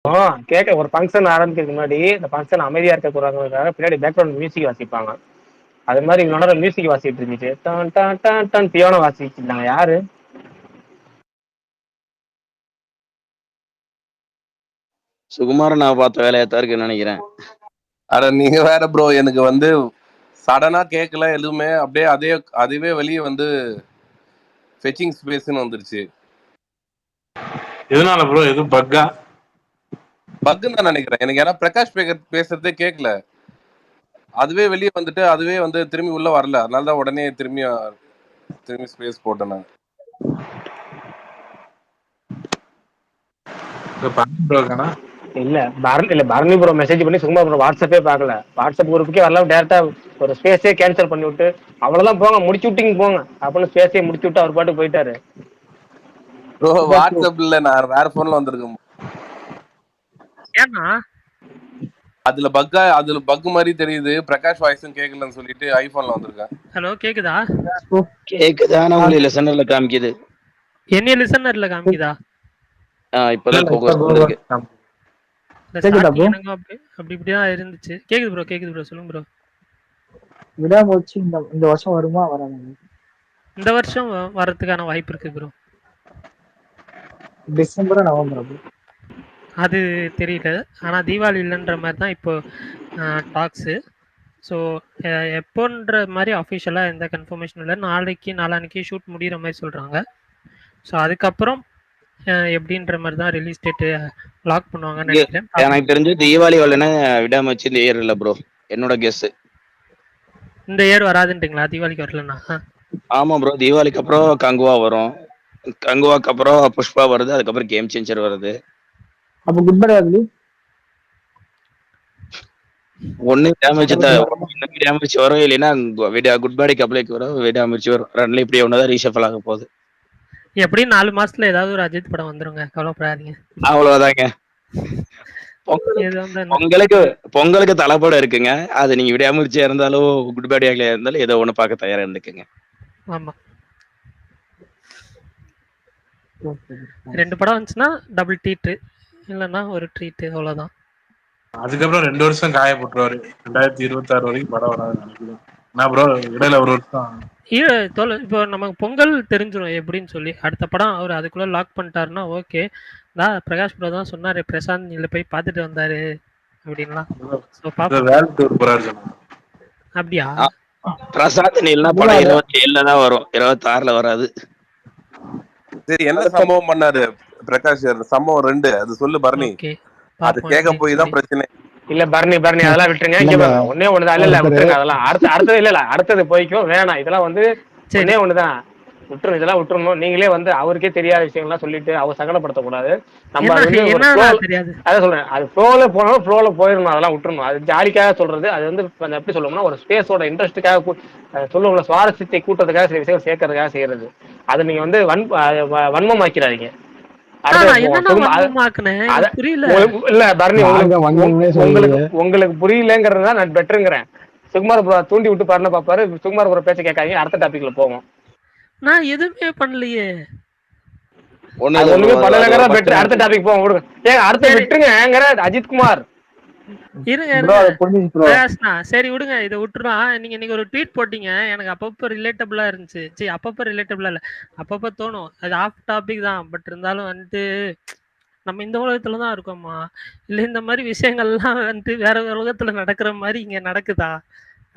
கேட்க ஒரு ஃபங்க்ஷன் ஆரம்பிக்கிறதுக்கு முன்னாடி இந்த ஃபங்க்ஷன் அமைதியா இருக்க கூடாதுக்காக பின்னாடி பேக்ரவுண்ட் மியூசிக் வாசிப்பாங்க. அது மாதிரி இவனோட மியூசிக் வாசிட்டு இருந்துச்சு. டான் டான் டான் டான் பியானோ வாசிட்டு இருந்தாங்க. யாரு? சுகுமாரன் நான் பார்த்த வேலையாத்தான் இருக்குன்னு நினைக்கிறேன். அட நீங்க வேற ப்ரோ, எனக்கு வந்து சடனா கேட்கல எதுவுமே, அப்படியே அதுவே வெளியே வந்து ஃபெச்சிங் ஸ்பேஸ்னு வந்துருச்சு. எதனால ப்ரோ? எதுவும் பக்கா? பக்குன்னு தான் நினைக்கிறேன். எனக்கு ஏன்னா பிரகாஷ் பேசுறதே கேட்கல, அதுவே வெளியே வந்துட்டு அதுவே வந்து திரும்பி உள்ள வரல. அதனால தான் உடனே திரும்பி ஸ்பேஸ் போட்டேன் நான். இல்ல பரணி ப்ரோ மெசேஜ் பண்ணி சுகுமார் ப்ரோ வாட்ஸ்அப்பே பார்க்கல. வாட்ஸ்அப் குரூப்புக்கே வரலாம். டேரக்டா ஒரு ஸ்பேஸே கேன்சல் பண்ணி விட்டு அவ்வளவுதான் போங்க, முடிச்சு விட்டீங்க போங்க அப்படின்னு ஸ்பேஸே முடிச்சு விட்டு அவர் பாட்டு போயிட்டாரு. ப்ரோ வாட்ஸ்அப்ல நான் வேற போன்ல வந்திருக்கேன். ஏன்னா அதுல பக் மாதிரி தெரியுது, பிரகாஷ் வாய்ஸும் கேட்கலன்னு சொல்லிட்டு ஐபோன்ல வந்திருக்கேன். ஹலோ கேக்குதா? கேக்குதா? உங்களுக்கு லிசனர்ல காமிக்குது. என்ன லிசனர்ல காமிக்குதா? இப்பதான் இருக்கு. அப்படி இப்படிதான் இருந்துச்சு. கேக்குது ப்ரோ சொல்லுங்க ப்ரோ. விடாமுயற்சி இந்த வருஷம் வருமா வராது? இந்த வருஷம் வரதுக்கான வாய்ப்பு இருக்கு ப்ரோ. டிசம்பர் நவம்பர் அது தெரியல. ஆனா தீபாவளி இல்லைன்ற மாதிரி தான் இப்போ டாக்ஸு. ஸோ எப்போன்ற மாதிரி அஃபிஷியலாக எந்த கன்ஃபர்மேஷன் இல்லை. நாளான்னைக்கு ஷூட் முடிகிற மாதிரி சொல்கிறாங்க. ஸோ அதுக்கப்புறம் எப்படின்ற மாதிரி தான் ரிலீஸ் டேட்டு லாக் பண்ணுவாங்கன்னு நினைக்கிறேன். எனக்கு தெரிஞ்சு தீபாவளி வரலன்னா விடாமச்சு இந்த இயர் இல்லை ப்ரோ, என்னோட கெஸ். இந்த இயர் வராதுன்றீங்களா? தீபாவளிக்கு வரலன்னா? ஆமா ப்ரோ, தீபாவளிக்கு அப்புறம் கங்குவா வரும், கங்குவாக்கு அப்புறம் புஷ்பா வருது, அதுக்கப்புறம் கேம் சேஞ்சர் வருது. அப்ப குட் பை ஆகுது. ஒன்னு டேமேஜ் வரும், இல்லைன்னா குட் பேடிக்கு அப்ளைக்கு வரும், விடாமச்சு வரும். ரெண்டுல இப்படி ஒண்ணுதான் ரீஷஃபல் ஆக போகுது. எப்படி 4 மாசத்துல ஏதாவது ஒரு அஜித் படம் வந்துருங்க, கவலைப்படாதீங்க. அவ்வளவுதாங்க. பொங்கலுக்கு தலைப்படம் இருக்குங்க. அது நீங்க விடாமுயற்சியா இருந்தாலும் குட் பேடியா இருந்தாலும் ஏதோ ஒண்ணு பார்க்க தயாரா இருந்துக்குங்க. ஆமா, 2 படம் வந்துச்சுன்னா டபுள் ட்ரீட், இல்லைன்னா ஒரு ட்ரீட், அவ்வளவுதான். அதுக்கப்புறம் 2 வருஷம் காய போட்டுருவாரு. 2026 வரைக்கும் படம் வராது நினைக்கிறேன். நான் ப்ரோ இடையில ஒரு வருஷம் இப்போ நமக்கு பொங்கல் தெரிஞ்சிடும் எப்படின்னு சொல்லி. அடுத்த படம் அவர் அதுக்குள்ள லாக் பண்ணிட்டாருன்னா ஓகே. தான் பிரகாஷ் ப்ரோ தான் சொன்னாரு, பிரசாந்த் நீல போய் பார்த்துட்டு வந்தாரு அப்படின்லாம். அப்படியா? பிரசாந்த் நீல்னா படம் 27 தான் வரும், 26 வராது. சரி, என்ன சம்பவம் பண்ணாரு பிரகாஷ்? சம்பவம் 2 அது சொல்லு பரணி. அது கேட்க போய் தான் பிரச்சனை. இல்ல பரணி அதெல்லாம் விட்டுருங்க. ஒன்னே ஒண்ணுதான். இல்ல விட்டுருங்க அதெல்லாம். அடுத்தது இல்ல அடுத்தது போய்க்கும் வேணாம். இதெல்லாம் வந்து ஒன்னே ஒண்ணுதான், விட்டுரும். இதெல்லாம் விட்டுருணும். நீங்களே வந்து அவருக்கே தெரியாத விஷயங்கள்லாம் சொல்லிட்டு அவர் சங்கடப்படுத்தக்கூடாது. நம்ம அதான் சொல்றேன், அது ஃப்ளோல போனாலும் ஃப்ளோல போயிடணும். அதெல்லாம் விட்டுருணும். அது ஜாலிக்காக சொல்றது. அது வந்து எப்படி சொல்லணும்னா ஒரு ஸ்பேஸோட இன்ட்ரெஸ்ட்டுக்காக சொல்லுவோம்ல, சுவாரஸ்யத்தை கூட்டுறதுக்காக சில விஷயம் சேர்க்கறதுக்காக செய்யறது. அது நீங்க வந்து வன்மமாக்கிறாதீங்க. உங்களுக்கு புரியலங்கிறதா நான் பெட்டருங்கிறேன். சுகுமார் ப்ரோ தூண்டி விட்டு பாருன்னு பாப்பாரு. சுகுமார் ப்ரோ பேச்ச கேட்காதீங்க. அடுத்த டாபிக்ல போவோம். நான் எதுவுமே பண்ணலையே. ஒண்ணுமே பண்ணலங்கறத பெட்டர். அடுத்த டாபிக் போவோம். விடுங்க. ஏன் அடுத்த விட்டுருங்கங்கற அஜித் குமார். சரி விடுங்க, இதை விட்டுருவா. நீங்க ஒரு ட்வீட் போட்டீங்க, எனக்கு அப்பப்போ ரிலேட்டபிளா இருந்துச்சு. சரி, அப்பப்போ ரிலேட்டபிளா இல்ல, அப்பப்போ தோணும். அது ஆஃப் டாபிக் தான். பட் இருந்தாலும் வந்துட்டு நம்ம இந்த உலகத்துலதான் இருக்கோமா, இல்ல இந்த மாதிரி விஷயங்கள்லாம் வந்துட்டு வேற உலகத்துல நடக்கிற மாதிரி இங்க நடக்குதா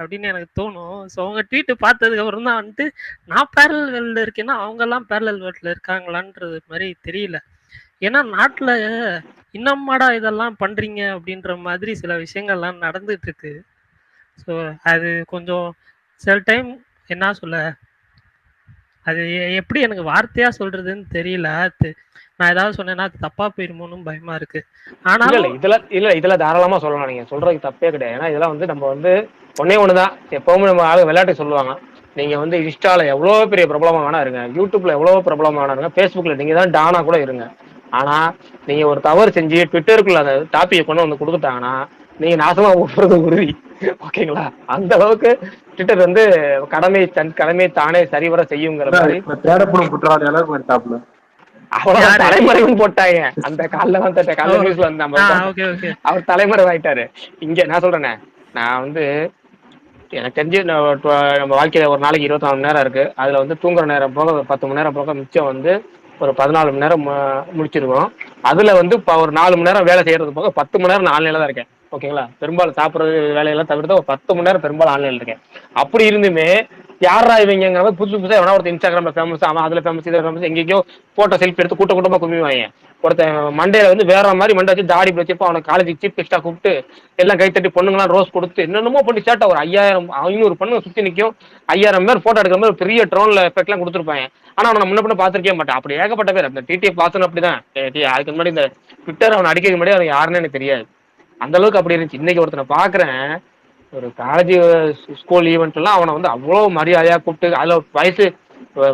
அப்படின்னு எனக்கு தோணும். ஸோ அவங்க ட்வீட்டு பார்த்ததுக்கு அப்புறம் தான் வந்துட்டு நான் பேரலல் வேர்ல்ட்ல இருக்கேன்னா அவங்க எல்லாம் பேரலல் வேர்ல்ட்ல இருக்காங்களான்றது மாதிரி தெரியல. ஏன்னா நாட்டுல இன்னமாடா இதெல்லாம் பண்றீங்க அப்படின்ற மாதிரி சில விஷயங்கள்லாம் நடந்துட்டு இருக்கு. ஸோ அது கொஞ்சம் சில டைம் என்ன சொல்ல, அது எப்படி எனக்கு வார்த்தையா சொல்றதுன்னு தெரியல. நான் ஏதாவது சொன்னேன்னா அது தப்பா போயிருமோன்னு பயமா இருக்கு. ஆனாலும் இதெல்லாம் தாராளமா சொல்லலாம். நீங்க சொல்றதுக்கு தப்பே கிடையாது. ஏன்னா இதெல்லாம் வந்து நம்ம வந்து ஒன்னே ஒண்ணுதான். எப்பவுமே நம்ம ஆளு விளையாட்டு சொல்லுவாங்க, நீங்க வந்து இன்ஸ்டால எவ்வளவு பெரிய பிரபலமா வேணா இருங்க, யூடியூப்ல எவ்வளவு பிரபலமா வேணா இருங்க, பேஸ்புக்ல நீங்க தான் டானா கூட இருங்க. ஆனா நீங்க ஒரு தவறு செஞ்சு ட்விட்டருக்குள்ள அந்த டாபிக்கை கொண்டு வந்து கொடுத்துட்டாங்கன்னா நீங்க நாசமா போறது உறுதி. ஓகேங்களா? அந்த அளவுக்கு ட்விட்டர் வந்து கடமை தானே சரிவர செய்யுங்கிற மாதிரி தேடப்படும் குற்றவாளி அளவுக்கு டாப்ல. அவ்வளவு தலைமறைவுன்னு போட்டாங்க அந்த காலைல வந்து காலைல நியூஸ்ல வந்து நம்ம அவர் தலைமறைவு ஆயிட்டாரு. இங்க நான் சொல்றேனே, நான் வந்து எனக்கு தெரிஞ்சு நம்ம வாழ்க்கையில ஒரு நாளைக்கு 24 மணி நேரம் இருக்கு. அதுல வந்து தூங்குற நேரம் போக 10 மணி நேரம் போக மிச்சம் வந்து ஒரு 14 மணி நேரம் முடிச்சிருக்கோம். அதுல வந்து ஒரு 4 மணி நேரம் வேலை செய்யறது போக 10 மணி நேரம் நான் ஆன்லைன்ல தான் இருக்கேன். ஓகேங்களா? பெரும்பாலும் சாப்பிடுறது வேலையெல்லாம் தவிர்த்து ஒரு 10 மணி நேரம் பெரும்பாலும் ஆன்லைன்ல இருக்கேன். அப்படி இருந்துமே யாரா இவங்க புதுசு புதுசா எவனா ஒருத்தர் இன்ஸ்டாகிராம்ல ஃபேமஸ், அவன் அதுல ஃபேமஸ், இதுல ஃபேமஸ், எங்கேயோ போட்டோ செல்ஃபி எடுத்து கூட்டமா குமிவாங்க. ஒருத்தன் மண்டையில வந்து வேற மாதிரி மண்டை வச்சு தாடி வச்சுப்போ அவனை காலேஜ் சீஃப் கெஸ்டா கூப்பிட்டு எல்லாம் கைத்தட்டி பொண்ணுங்களாம் ரோஸ் கொடுத்து என்னென்னமோ பண்ணி சேட்டா ஒரு 500 பொண்ணு சுத்தி நிற்கும். 5000 பேர் போட்டோ எடுக்கிற மாதிரி பெரிய ட்ரோன்ல எஃபெக்ட் எல்லாம் கொடுத்துருப்பாங்க. ஆனா அவனை முன்ன பின்ன பாத்துருக்கே மாட்டான். அப்படி ஏகப்பட்ட பேர் அந்த டிடிஎஃப் பாசனம் அப்படிதான். அதுக்கு முன்னாடி இந்த ட்விட்டர் அவனை அடிக்க முன்னாடி அவன் யாருன்னு எனக்கு தெரியாது. அந்த அளவுக்கு அப்படி இருந்துச்சு. இன்னைக்கு ஒருத்தனை பாக்குறேன், ஒரு காலேஜ் ஸ்கூல் ஈவெண்ட் எல்லாம் அவனை வந்து அவ்வளவு மரியாதையா கூப்பிட்டு அதுல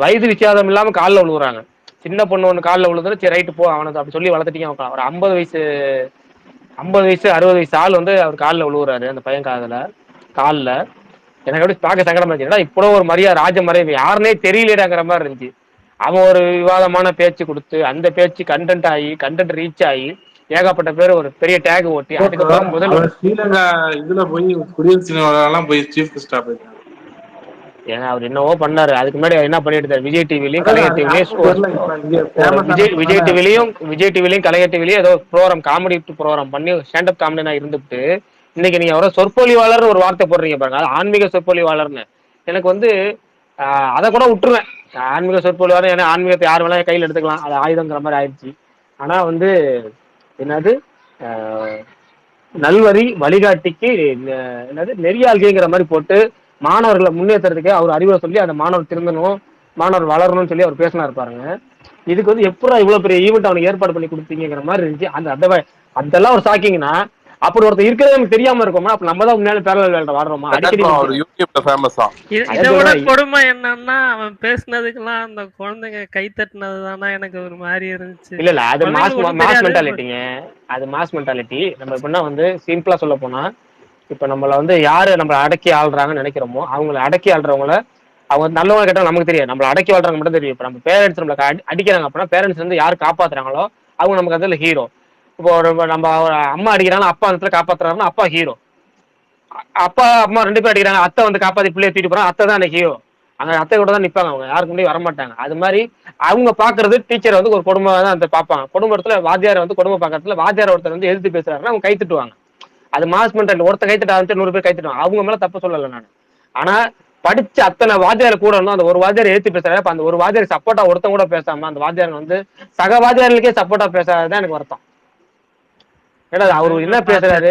வயது வித்தியாசம் இல்லாம காலில் விழுவுறாங்க. சின்ன பொண்ணு ஒண்ணு காலில் விழுதுன்னு சரி ரைட்டு போ அவனுக்கு அப்படி சொல்லி வளர்த்துட்டீங்க. ஒரு 50 வயசு 60 வயசு ஆள் வந்து அவர் காலில் விழுவுறாரு. அந்த பையன் காலில் எனக்கு அப்படி பார்க்க சங்கடமா இருந்துச்சு. இப்போ ஒரு மரியாதை ராஜ மரியாதை யாருன்னே தெரியலடாங்கிற மாதிரி இருந்துச்சு. அவன் ஒரு விவாதமான பேச்சு கொடுத்து அந்த பேச்சு கண்டென்ட் ரீச் ஆகி ஏகப்பட்ட பேர் ஒரு பெரிய டேக் ஓட்டி அதுக்கப்புறம் முதல்ல ஸ்ரீலங்கா இதுல போய் குடியரசு போய் சீஃப் கெஸ்டா போயிருக்காங்க. ஏன்னா அவர் என்னவோ பண்ணாரு. அதுக்கு முன்னாடி என்ன பண்ணிட்டு விஜய் டிவிலையும் கலைஞர் டிவிலையும் விஜய் டிவிலையும் கலைஞர் டிவிலையும் ஏதோ ப்ரோக்ராம் காமெடி ப்ரோக்ராம் பண்ணி ஸ்டாண்டப் காமெடினா இருந்துட்டு இன்னைக்கு நீங்க அவரை சொற்பொழிவாளர்னு ஒரு வார்த்தை போடுறீங்க பாருங்க. அது ஆன்மீக சொற்பொழிவாளர்னு எனக்கு வந்து அதை கூட விட்டுருவேன். ஆன்மீக சொற்பொழிவாளர் ஏன்னா ஆன்மீகத்தை யார் வேணா கையில் எடுத்துக்கலாம், அது ஆயுதங்கிற மாதிரி ஆயிடுச்சு. ஆனா வந்து என்னது நல்வழி வழிகாட்டிக்கு என்னது நெறியாள்கைங்கிற மாதிரி போட்டு மாணவர்களை முன்னேற்றத்துக்கு அவர் அறிவுரை சொல்லி அந்த மாணவர் திருந்தணும், மாணவர் வளரணும்னு சொல்லி அவர் பேசினா இருப்பாருங்க. இதுக்கு வந்து எப்படா இவ்வளவு பெரிய ஈவெண்ட் அவனுக்கு ஏற்பாடு பண்ணி கொடுத்தீங்கிற மாதிரி இருந்துச்சு. அதெல்லாம் ஒரு சாக்கிங்னா அப்படி ஒருத்தர் இருக்கிறது நமக்கு தெரியாம இருக்கோமா? அப்ப நம்ம தான் முன்னாடி பேரலல் வேலை வாடுறோமா? அடிக்கடி இதோட கொடுமை என்னன்னா அவன் பேசினதுக்கெல்லாம் அந்த குழந்தைங்க கை தட்டினது தானா எனக்கு ஒரு மாதிரி இருந்துச்சு. இல்ல அது மாஸ் மென்டாலிட்டிங்க. அது மாஸ் மென்டாலிட்டி. நம்ம எப்படின்னா வந்து சிம்பிளா சொல்ல போனா இப்ப நம்மள வந்து யாரு நம்மள அடக்கி ஆள்றாங்கன்னு நினைக்கிறோமோ அவங்களை அடக்கி ஆள்றவங்கள அவங்க நல்லவங்க கேட்டா நமக்கு தெரியும். நம்மள அடக்கி வாழ்றாங்க மட்டும் தெரியும். இப்ப நம்ம பேரண்ட்ஸ் நம்மள அடிக்கிறாங்க அப்படின்னா பேரண்ட்ஸ் வந்து யாரு காப்பாத்துறாங்களோ அவங்க நமக்கு அதுல ஹீரோ. இப்போ நம்ம அம்மா அடிக்கிறாங்க, அப்பா அந்த காப்பாத்துறாருன்னா அப்பா ஹீரோ. அப்பா அம்மா 2 பேர் அடிக்கிறாங்க, அத்தை வந்து காப்பாத்தி பிள்ளைய தூக்கிட்டு போறாங்க, அத்தை தான் ஹீரோ. அங்க அத்தை கூட தான் நிப்பாங்க, அவங்க யாருக்கு முன்னாடி வரமாட்டாங்க. அது மாதிரி அவங்க பாக்குறது டீச்சர் வந்து ஒரு குடும்பம் தான் அந்த பார்ப்பாங்க. குடும்பத்துல வாத்தியார் வந்து குடும்பம் பாக்கிறதுல வாத்தியார் ஒருத்தர் வந்து எதிர்த்து பேசுறாருன்னா அவங்க கை தட்டுவாங்க. அது மாஸ் மென்டாலிட்டி. ஒருத்தர் கைத்தட்ட ஆரம்பிச்சு 100 பேர் கைத்தட்டுவாங்க. அவங்க மேல தப்பு சொல்லலை நான். ஆனா படிச்ச அத்தனை வாத்தியார கூட இருந்தோம், அந்த ஒரு வாத்தியார் ஏற்றி பேசுறாரு. அப்ப அந்த ஒரு வாத்தியார் சப்போர்ட்டா ஒருத்தன் கூட பேசாம அந்த வாத்தியார் வந்து சக வாத்தியார்களுக்கே சப்போர்ட்டா பேசாததான் எனக்கு வருத்தம். ஏன்னா அவரு என்ன பேசுறாரு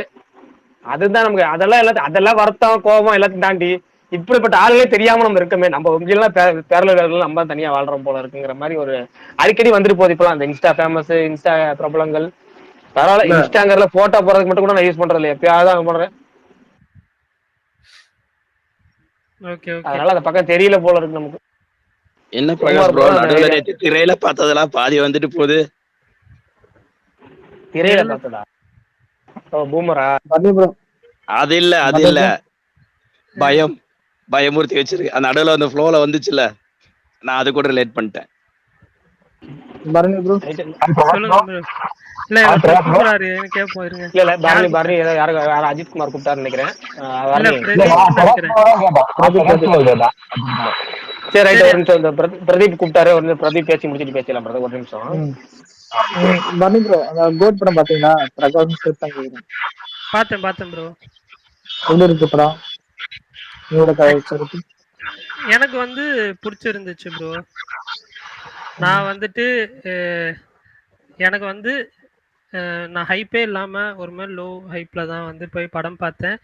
அதுதான் நமக்கு அதெல்லாம் வருத்தம் கோபம் எல்லாத்தையும் தாண்டி இப்படிப்பட்ட ஆளுகளே தெரியாம நம்ம இருக்கமே. நம்ம எல்லாம் பேரலர்கள் நம்ம தனியா வாழ்றோம் போல இருக்குங்கிற மாதிரி ஒரு அடிக்கடி வந்துட்டு போகுது. இப்பெல்லாம் அந்த இன்ஸ்டா ஃபேமஸ், இன்ஸ்டா பிரபலங்கள் பரவாயில்ல. இன்ஸ்டாங்கர்ல போட்டோ போறதுக்கு மட்டும் கூட நான் யூஸ் பண்றது இல்லை, எப்பயாவது பண்றேன். அதனால அந்த பக்கம் தெரியல போல இருக்கு நமக்கு. என்ன பிரகாஷ் ப்ரோ நடுவுல திரையில பார்த்ததெல்லாம் பாதி வந்துட்டு போகுது. திரையில பார்த்ததா? பூமரா? அது இல்ல பயமூர்த்தி வச்சிருக்கு. அந்த நடுவுல அந்த ஃப்ளோல வந்துச்சுல, நான் அது கூட ரிலேட் பண்ணிட்டேன். அஜித் குமார் கூப்பிட்டாரு நினைக்கிறேன். சரி ரைட், ஒரு நிமிஷம். பிரதீப் கூப்பிட்டாரு, ஒரு பிரதீப் பேசி முடிச்சுட்டு பேசலாம் பிரதர், ஒரு நிமிஷம். கோட் படம் பாத்தீங்களா? பார்த்தேன் ப்ரோ. எப்படி இருக்கு படம்? எனக்கு வந்து பிடிச்சிருந்துச்சு ப்ரோ. நான் வந்துட்டு எனக்கு வந்து நான் ஹைப்பே இல்லாமல் ஒரு மாதிரி லோ ஹைப்பில் தான் வந்து போய் படம் பார்த்தேன்.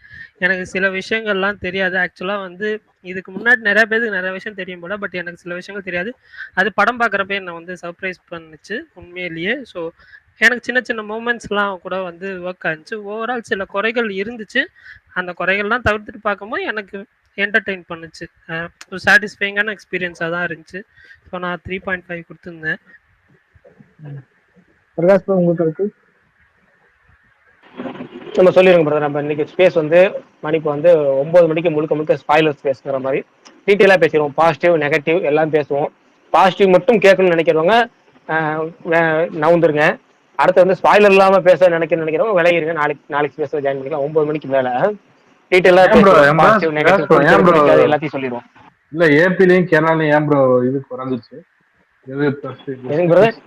எனக்கு சில விஷயங்கள்லாம் தெரியாது. ஆக்சுவலாக வந்து இதுக்கு முன்னாடி நிறைய பேருக்கு நிறைய விஷயம் தெரியும் போல, பட் எனக்கு சில விஷயங்கள் தெரியாது. அது படம் பார்க்குறப்ப என்னை வந்து சர்ப்ரைஸ் பண்ணுச்சு உண்மையிலேயே. ஸோ எனக்கு சின்ன சின்ன மூமெண்ட்ஸ்லாம் கூட வந்து ஒர்க் ஆச்சு. ஓவரால் சில குறைகள் இருந்துச்சு. அந்த குறைகள்லாம் தவிர்த்துட்டு பார்க்கும்போது எனக்கு என்டர்டெயின் பண்ணுச்சு. ஒரு சாட்டிஸ்ஃபைங்கான எக்ஸ்பீரியன்ஸாக தான் இருந்துச்சு. ஸோ நான் 3.5 கொடுத்துருந்தேன். நம்ம சொல்லிருங்க பிரதர். நம்ம இன்னைக்கு ஸ்பேஸ் வந்து மணிக்கு வந்து 9 மணிக்கு முழுக்க ஸ்பாயிலர் ஸ்பேஸ்ங்கிற மாதிரி டீட்டெயிலாக பேசிடுவோம். பாசிட்டிவ் நெகட்டிவ் எல்லாம் பேசுவோம். பாசிட்டிவ் மட்டும் கேட்கணும்னு நினைக்கிறவங்க நவுந்துருங்க. அடுத்து வந்து ஸ்பாய்லர் இல்லாம பேச நினைக்கிறவங்க விளையிருங்க. நாளைக்கு பேச ஜாயின் பண்ணிக்கலாம் 9 மணிக்கு மேல டீட்டெயிலா பேசுவோம். பாசிட்டிவ் நெகட்டிவ் பிடிக்காது எல்லாத்தையும் சொல்லிடுவோம். இல்ல ஏபிலையும் கேரளாலையும் ஏன் ப்ரோ இது குறைஞ்சிச்சு? எதுங்க பிரதர்?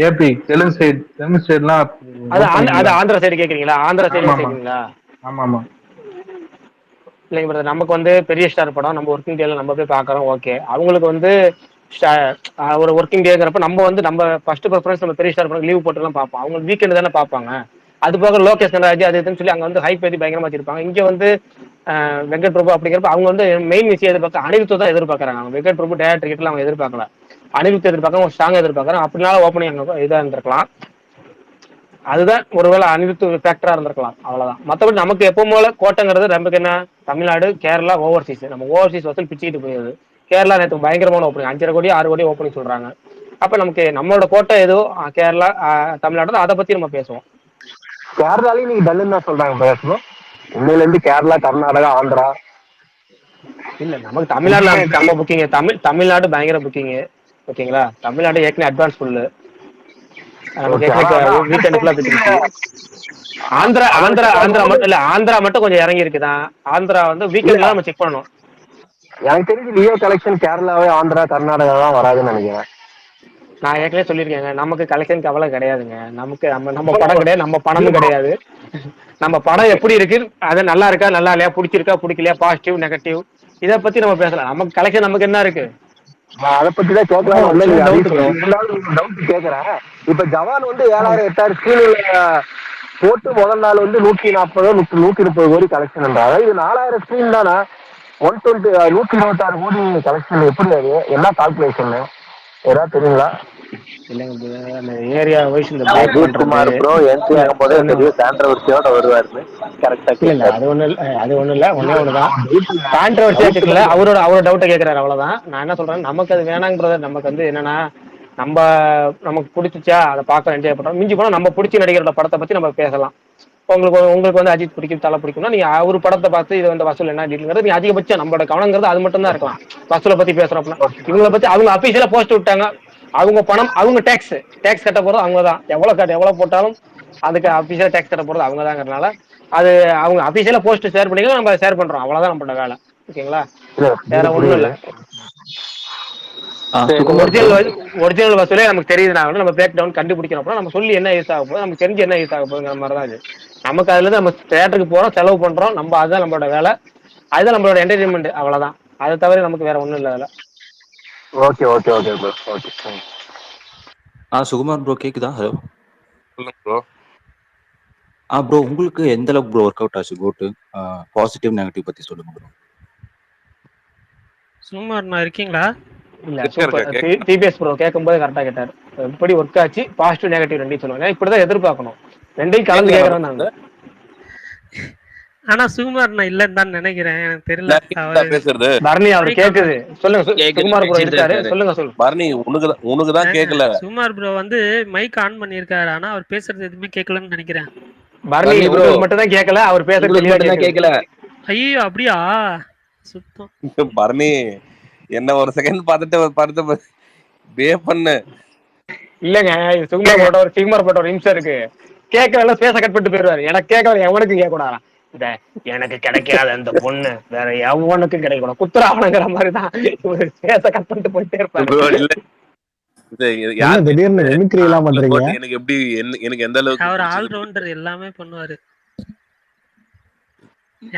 ஏபி தெலுங்கு சைடுலாம் அது ஆந்திரா சைடு கேக்குறீங்களா? ஆந்திரா சைடு கேக்குறீங்களா? ஆமா ஆமா. இல்லைங்க பிரதர், நமக்கு வந்து பெரிய ஸ்டார் படம் நம்ம ஒர்க்கிங் டேல நம்ம போய் பாக்குறோம். ஓகே, அவங்களுக்கு வந்து ஒரு ஒர்க்கிங் டேங்கிறப்ப நம்ம வந்து நம்ம ஃபர்ஸ்ட் ப்ரிஃபரன்ஸ் நம்ம பெரிய ஸ்டார் படம் லீவ் போட்டுலாம் பார்ப்போம். அவங்க வீக்கெண்ட் தானே பார்ப்பாங்க. அது போக லோகேஷ் கனராஜ் அது இதுன்னு சொல்லி அங்க வந்து ஹைப் ஏற்றி பயங்கரமா வச்சிருப்பாங்க. இங்க வந்து வெங்கட் பிரபு அப்படிங்கிறப்ப அவங்க வந்து மெயின் விஷயம் எதிர்பார்க்க அனிருத்தை தான் எதிர்பார்க்கறாங்க. அவங்க வெங்கட் பிரபு டேரக்டர் கிட்ட அவங்க எதிர்பார்க்கல, அனிருத் எதிர்பார்க்க ஸ்ட்ராங் எதிர்பார்க்கறாங்க. அப்படினால ஓப்பனிங் அங்க இதா இருந்திருக்கலாம். அதுதான் ஒருவேளை அனிருத் ஃபேக்டரா இருந்திருக்கலாம், அவ்வளவுதான். மற்றபடி நமக்கு எப்பவும் போல கோட்டைங்கிறது நமக்கு என்ன, தமிழ்நாடு, கேரளா, ஓவர்சீஸ். நம்ம ஓவர்சீஸ் வசூல் பிச்சுக்கிட்டு போயிருது. கேரளா நேற்று பயங்கரமான ஓப்பனிங் 5.5 கோடி 6 கோடி ஓப்பனிங் சொல்றாங்க. அப்ப நமக்கு நம்மளோட கோட்டை ஏதோ கேரளா தமிழ்நாடு, அதை பத்தி நம்ம பேசுவோம். கேரளாலையும் நீங்க டல்லுன்னு தான் சொல்றாங்க பேசணும். இன்னையில இருந்து கேரளா, கர்நாடகா, ஆந்திரா இல்ல நமக்கு தமிழ்நாடுல நம்ம புக்கிங், தமிழ்நாடு பயங்கர புக்கிங். ஓகேங்களா, தமிழ்நாடு ஏற்கனவே அட்வான்ஸ் ஃபுல்லு. ஆந்திரா மட்டும் கொஞ்சம் இறங்கி இருக்குதான். ஆந்திரா வந்து வீக்கெண்ட்ல நம்ம செக் பண்ணணும். எனக்கு தெரிஞ்சு லியோ கலெக்ஷன் கேரளாவே ஆந்திரா கர்நாடகா தான் வராதுன்னு நினைக்கிறேன். நான் ஏற்கனவே சொல்லியிருக்கேங்க, நமக்கு கலெக்ஷன் கவலை கிடையாதுங்க. நமக்கு நம்ம படம் கிடையாது, நம்ம பணமும் கிடையாது. நம்ம படம் எப்படி இருக்கு, அது நல்லா இருக்கா நல்லா இல்லையா, பிடிச்சிருக்கா பிடிக்கலையா, பாசிட்டிவ் நெகட்டிவ், இதை பத்தி நம்ம பேசலாம். நமக்கு கலெக்ஷன் நமக்கு என்ன இருக்கு, அதை பத்தி தான் கேட்கலாம். டவுட் கேட்கறேன். இப்ப ஜவான் வந்து 7,000 8,000 ஸ்கிரீன்ல போட்டு முதல் நாள் வந்து 140 130 கோடி கலெக்ஷன் பண்றாங்க. இது 4,000 ஸ்கிரீன் தானே, 126 கோடி கலெக்ஷன். எப்படி அது என்ன கால்குலேஷன் ஏதாவது தெரியுங்களா? இல்லைங்க, ஏரியா வைஸ் இந்த குமார் ப்ரோ என்ட்ரி ஆகும்போதே தெரியும் கான்ட்ரோவர்சியோட வருவாருன்னு. கரெக்டா இல்ல அது ஒண்ணு இல்ல ஒண்ணுதான் கான்ட்ரோவர்சியா கேட்கல. அவரோட டவுட்டை கேட்கறாரு, அவ்வளவுதான். நான் என்ன சொல்றேன், நமக்கு அது வேணாங்கிறத, நமக்கு வந்து என்னன்னா நமக்கு பிடிச்சிச்சா அதை பார்க்க என்ஜாய் பண்றோம். மிஞ்சி போனா நம்ம பிடிச்ச நடிகரோட படத்தை பத்தி நம்ம பேசலாம். உங்களுக்கு வந்து அஜித் பிடிக்கும், தலை பிடிக்கும்னா நீங்க ஒரு படத்தை பார்த்து இது வந்து வசூல் என்ன டீல்ங்கிறது நீங்க அதிகபட்சம் நம்மளோட கவனங்கிறது அது மட்டும் தான் இருக்கலாம். வசூலை பத்தி பேசுறோம்னா இவங்களை பத்தி அவங்க அபிஷியலா போஸ்ட் விட்டாங்க, அவங்க பணம், அவங்க டேக்ஸ் கட்ட போறது அவங்க தான். எவ்வளவு போட்டாலும் அதுக்கு அபிஷியலா டேக்ஸ் கட்ட போறது அவங்க தாங்கிறதுனால அது அவங்க அபிஷியலா போஸ்ட் ஷேர் பண்ணிக்கலாம், நம்ம ஷேர் பண்றோம், அவ்வளவுதான் நம்மளோட வேலை. ஓகேங்களா, வேற ஒண்ணும் இல்ல. ஒரிஜினல் வசூலே நமக்கு தெரியுதுனா நம்ம பிரேக் டவுன் கண்டுபிடிக்கிறோம். நம்ம சொல்லி என்ன யூஸ் ஆக போகுது, நமக்கு தெரிஞ்சு என்ன யூஸ் ஆக போகுதுங்கிற மாதிரி தான் இது. நமக்கு அதுல இருந்து நம்ம தியேட்டருக்கு போறோம், செலவு பண்றோம், நம்ம அதுதான் நம்மளோட வேலை, அதுதான் நம்மளோட என்டர்டைன்மெண்ட், அவ்வளவுதான். அதை தவிர நமக்கு வேற ஒண்ணும் இல்ல அதுல. Okay okay okay bro. Okay. Sukumar bro கேக்குதா? ஹலோ சொல்லுங்க ப்ரோ. ப்ரோ உங்களுக்கு எந்த அளவுக்கு ப்ரோ ஒர்க் அவுட் ஆச்சு கோட்டு? பாசிட்டிவ் நெகட்டிவ் பத்தி சொல்லுங்க ப்ரோ. சுகுமார் நான் இருக்கீங்களா? இல்ல டிபிஎஸ் ப்ரோ கேட்கும்போது கரெக்டா கேட்டாரு. எப்படி ஒர்க் ஆச்சு, பாசிட்டிவ் நெகட்டிவ் ரெண்டையும் சொல்லுவாங்க. இப்படிதான் எதிர்பார்க்கணும், ரெண்டையும் கலந்து கேட்கறேன் நான். ஆனா சுகுமார் நான் இல்லன்னு தான் நினைக்கிறேன், எனக்கு தெரியல. பேசுறது பரணி அவர் கேக்குது, சொல்லுங்க. சுகுமார் ப்ரோ இருக்காரு, சொல்லுங்க. பரணி உனக்கு தான் கேட்கல. சுகுமார் ப்ரோ வந்து மைக் ஆன் பண்ணிருக்காரு, ஆனா அவர் பேசுறது எதுவுமே கேட்கலன்னு நினைக்கிறேன். பரணி ப்ரோ மட்டும் தான் கேட்கல, அவர் பேசுறது தெளிவா கேட்கல. ஐயோ அப்படியா? சுத்தம் பரணி என்ன ஒரு செகண்ட் பார்த்துட்டு பே பண்ணு. இல்லங்க, சுகுமார் போட்ட ஒரு நிமிஷம் இருக்கு, கேட்கல பேச கட் பண்ணிட்டு போயிருவாரு. எனக்கு கேட்கல, எவனுக்கு கேட்க கூடாது. எனக்கு கிடைக்காத அந்த பொண்ணு வேற எவனுக்கும் கிடைக்கணும் குத்துராவணங்கிற மாதிரிதான் பேச கட் பண்ணிட்டு போயிட்டே இருப்பாரு. எனக்கு எப்படி எனக்கு எந்த அளவுக்கு அவர் ஆல்ரவுண்டர், எல்லாமே பண்ணுவாரு.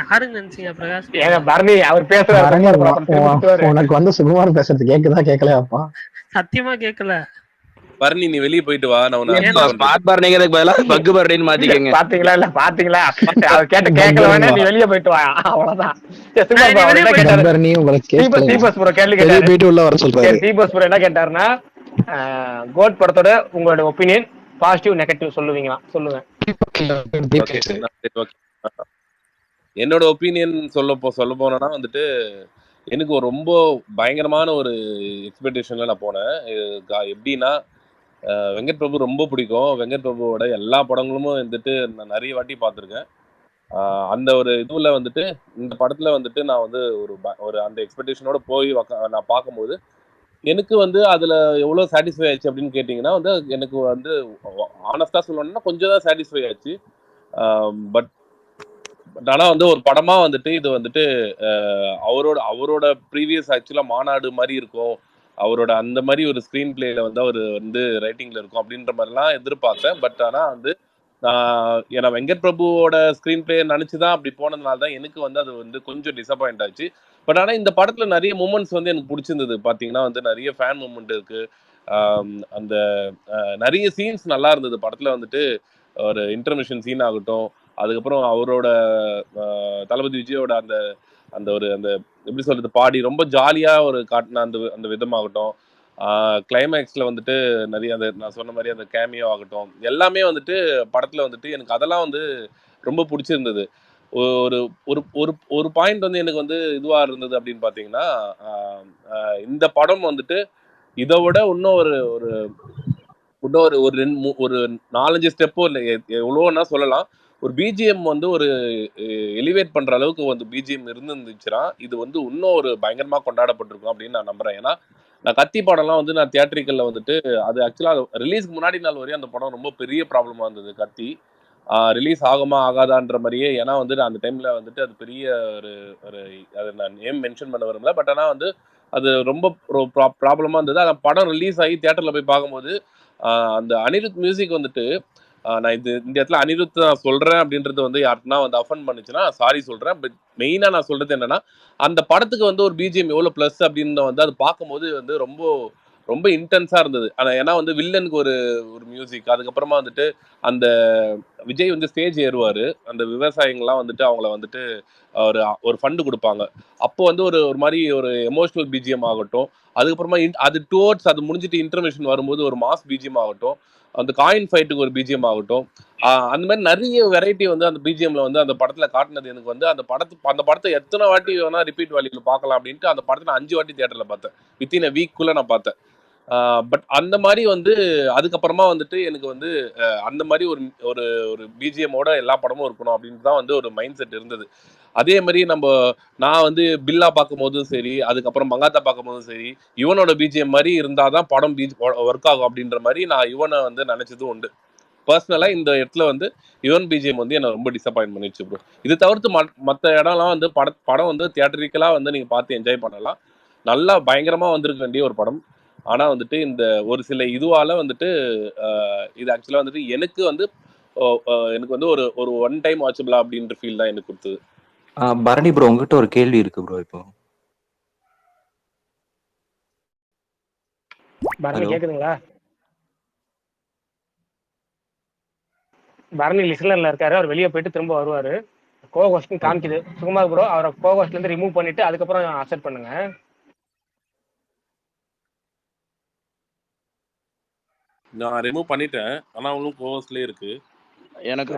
யாருன்னு நினைச்சீங்க பிரகாஷ்? ஏங்க பரணி அவர் பேசுறாரு, உனக்கு வந்து சுகுமார் பேசுறது கேக்குதா கேட்கலையாப்பா? சத்தியமா கேட்கல. பரணி நீ வெளிய போயிட்டு வா, நான் ஸ்மார்ட் பர்னிங்கிறதுக்கு பதிலா பக் பர்னின்னு மாத்திக்கங்க. பாத்தீங்களா அவர் கேட்கல வேணா நீ வெளிய போயிட்டு வா, அவ்வளவுதான். தீபஸ் ப்ரோ கேள்வி கேட்டாரு, போயிட்டு உள்ள வர சொல்றாரு. தீபஸ் ப்ரோ என்ன கேட்டாருன்னா, கோட் படத்தோட உங்களோட ஒபினியன் பாசிட்டிவ் நெகட்டிவ் சொல்லுவீங்களா? சொல்லுங்க. என்னோட ஒப்பீனியன் சொல்ல போனா வந்துட்டு எனக்கு ஒரு ரொம்ப பயங்கரமான ஒரு எக்ஸ்பெக்டேஷன்ல நான் போனேன். எப்படின்னா வெங்கட் பிரபு ரொம்ப பிடிக்கும். வெங்கட் பிரபுவோட எல்லா படங்களும் வந்துட்டு நான் நிறைய வாட்டி பார்த்துருக்கேன். அந்த ஒரு இதுல வந்துட்டு இந்த படத்துல வந்துட்டு நான் வந்து ஒரு அந்த எக்ஸ்பெக்டேஷனோட போய் நான் பார்க்கும்போது எனக்கு வந்து அதுல எவ்வளவு சாட்டிஸ்ஃபை ஆச்சு அப்படின்னு கேட்டீங்கன்னா வந்து எனக்கு வந்து ஆனஸ்டா சொல்லணும்னா கொஞ்சம் தான் சாட்டிஸ்ஃபை ஆச்சு. பட் ஆனா வந்து ஒரு படமா வந்துட்டு இது வந்துட்டு அவரோட ப்ரீவியஸ் ஆக்சுவலா மாநாடு மாதிரி இருக்கும், அவரோட அந்த மாதிரி ஒரு ஸ்கிரீன் பிளேல வந்து அவர் வந்து ரைட்டிங்ல இருக்கும் அப்படின்ற மாதிரிலாம் எதிர்பார்த்தேன். பட் ஆனா வந்து ஏன்னா வெங்கட் பிரபுவோட ஸ்கிரீன் பிளே நினைச்சுதான் அப்படி போனதுனால தான் எனக்கு வந்து அது வந்து கொஞ்சம் டிசப்பாயிண்ட் ஆச்சு. பட் ஆனா இந்த படத்துல நிறைய மூமெண்ட்ஸ் வந்து எனக்கு பிடிச்சிருந்தது. பாத்தீங்கன்னா வந்து நிறைய ஃபேன் மூமெண்ட் இருக்கு. அந்த நிறைய சீன்ஸ் நல்லா இருந்தது படத்துல வந்துட்டு. ஒரு இன்டர்மிஷன் சீன் ஆகட்டும், அதுக்கப்புறம் அவரோட தளபதி விஜயோட அந்த அந்த ஒரு அந்த எப்படி சொல்றது பாடி ரொம்ப ஜாலியா ஒரு காட்டின அந்த அந்த விதமாகட்டும், கிளைமேக்ஸ்ல வந்துட்டு நிறைய அந்த நான் சொன்ன மாதிரி அந்த கேமியோ ஆகட்டும், எல்லாமே வந்துட்டு படத்துல வந்துட்டு எனக்கு அதெல்லாம் வந்து ரொம்ப பிடிச்சிருந்தது. ஒரு ஒரு ஒரு ஒரு பாயிண்ட் வந்து எனக்கு வந்து இதுவா இருந்தது அப்படின்னு பாத்தீங்கன்னா, இந்த படம் வந்துட்டு இதை விட இன்னும் ஒரு இன்னொரு ஒரு 4-5 ஸ்டெப்போ இல்லை எவ்வளோன்னா சொல்லலாம். ஒரு பிஜிஎம் வந்து ஒரு எலிவேட் பண்ற அளவுக்கு வந்து பிஜிஎம் இருந்துச்சுன்னா இது வந்து இன்னும் ஒரு பயங்கரமா கொண்டாடப்பட்டிருக்கும் அப்படின்னு நான் நம்புறேன். ஏன்னா நான் கத்தி படம்லாம் வந்து நான் தியேட்டரிக்கல்ல வந்துட்டு அது ஆக்சுவலா ரிலீஸ்க்கு முன்னாடி நாள் வரையும் அந்த படம் ரொம்ப பெரிய ப்ராப்ளமா இருந்தது கத்தி. ரிலீஸ் ஆகுமா ஆகாதான்ற மாதிரியே. ஏன்னா வந்து அந்த டைம்ல வந்துட்டு அது பெரிய ஒரு ஒரு அதை நான் நேம் மென்ஷன் பண்ண விரும்பல. பட் ஆனால் வந்து அது ரொம்ப ப்ராப்ளமா இருந்தது. அந்த படம் ரிலீஸ் ஆகி தியேட்டர்ல போய் பார்க்கும்போது அந்த அனிருத் மியூசிக் வந்துட்டு நான் இந்த இடத்துல அனிருத் நான் சொல்றேன் அப்படின்றது வந்து யாருக்குன்னா வந்து அஃபன் பண்ணுச்சுன்னா சாரி சொல்றேன். பட் மெயினா நான் சொல்றது என்னன்னா அந்த படத்துக்கு வந்து ஒரு பிஜிஎம் எவ்வளவு பிளஸ் அப்படின்னு வந்து அது பார்க்கும்போது வந்து ரொம்ப ரொம்ப இன்டென்ஸா இருந்தது. ஆனா ஏன்னா வந்து வில்லனுக்கு ஒரு ஒரு மியூசிக், அதுக்கப்புறமா வந்துட்டு அந்த விஜய் வந்து ஸ்டேஜ் ஏறுவாரு, அந்த விவசாயிகள்லாம் வந்துட்டு அவங்கள வந்துட்டு ஒரு ஒரு ஃபண்டு கொடுப்பாங்க. அப்போ வந்து ஒரு ஒரு மாதிரி ஒரு எமோஷனல் பிஜிஎம் ஆகட்டும், அதுக்கப்புறமா அது டுவோர்ட்ஸ் அது முடிஞ்சிட்டு இன்டர்மிஷன் வரும்போது ஒரு மாஸ் பிஜிஎம் ஆகட்டும், அந்த காயின் ஃபைட்டுக்கு ஒரு பிஜிஎம் ஆகட்டும், அந்த மாதிரி நிறைய வெரைட்டி வந்து அந்த பிஜிஎம்ல வந்து அந்த படத்துல காட்டினது எனக்கு வந்து அந்த படத்தை எத்தனை வாட்டி வேணா ரிப்பீட் வேல்யூல பார்க்கலாம் அப்படின்ட்டு அந்த படத்தை நான் 5 வாட்டி தியேட்டர்ல பார்த்தேன். வித்தின் அ வீக்குள்ள நான் பார்த்தேன். பட் அந்த மாதிரி வந்து அதுக்கப்புறமா வந்துட்டு எனக்கு வந்து அந்த மாதிரி ஒரு ஒரு ஒரு பிஜிஎம்மோட எல்லா படமும் இருக்கணும் அப்படின்னு தான் வந்து ஒரு மைண்ட் செட் இருந்தது. அதே மாதிரி நான் வந்து பில்லா பார்க்கும் போதும் சரி, அதுக்கப்புறம் மங்காத்தா பார்க்கும் போதும் சரி, யுவனோட பிஜிஎம் மாதிரி இருந்தாதான் படம் ஒர்க் ஆகும் அப்படின்ற மாதிரி நான் யுவனை வந்து நினைச்சதும் உண்டு. பர்சனலா இந்த இடத்துல வந்து யுவன் பிஜிஎம் வந்து என்ன ரொம்ப டிசப்பாயின்ட் பண்ணிடுச்சு ப்ரோ. இது தவிர்த்து மற்ற இடம்லாம் வந்து படம் வந்து தியேட்டரிக்கலா வந்து நீங்க பார்த்து என்ஜாய் பண்ணலாம். நல்லா பயங்கரமா வந்திருக்க வேண்டிய ஒரு படம். ஆனா வந்துட்டு இந்த ஒரு சில இதுவால வந்துட்டு இது ஆக்சுவலா வந்துட்டு எனக்கு வந்து எனக்கு வந்து ஒரு ஒரு ஒன் டைம் வாட்சபிளா அப்படின்ற ஃபீல் தான் எனக்கு கொடுத்தது. பரணி ப்ரோ உங்ககிட்ட ஒரு கேள்வி இருக்கு ப்ரோ. இப்போ பரணி கேக்குதுங்களா? பரணி லிஸ்ட்ல இருக்காரு, அவர் வெளியே போயிட்டு திரும்ப வருவாரு. கோஹோஸ்ட்னு காமிக்குது. சுகுமார் ப்ரோ அவரை கோஹோஸ்ட்ல இருந்து ரிமூவ் பண்ணிட்டு அதுக்கப்புறம் அக்செப்ட் பண்ணுங்க. நான் ரிமூவ் பண்ணிட்டேன், ஆனா அவங்களும் கோவஸ்லயே இருக்கு. எனக்கு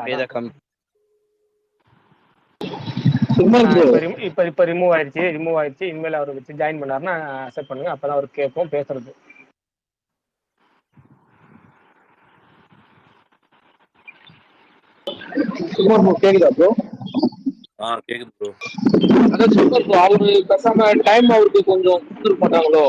இப்ப ரிமூவ் ஆயிடுச்சு. இனிமேல் அவரை வச்சு ஜாயின் பண்ணாருன்னா அக்செப்ட் பண்ணுங்க. அப்பதான் அவருக்கு கேட்போம் பேசுறது. கேக்குதா ப்ரோ? கேக்குது ப்ரோ. அதான் சூப்பர் ப்ரோ, அவரு பேசாம டைம் அவருக்கு கொஞ்சம் கொடுத்துருக்க மாட்டாங்களோ?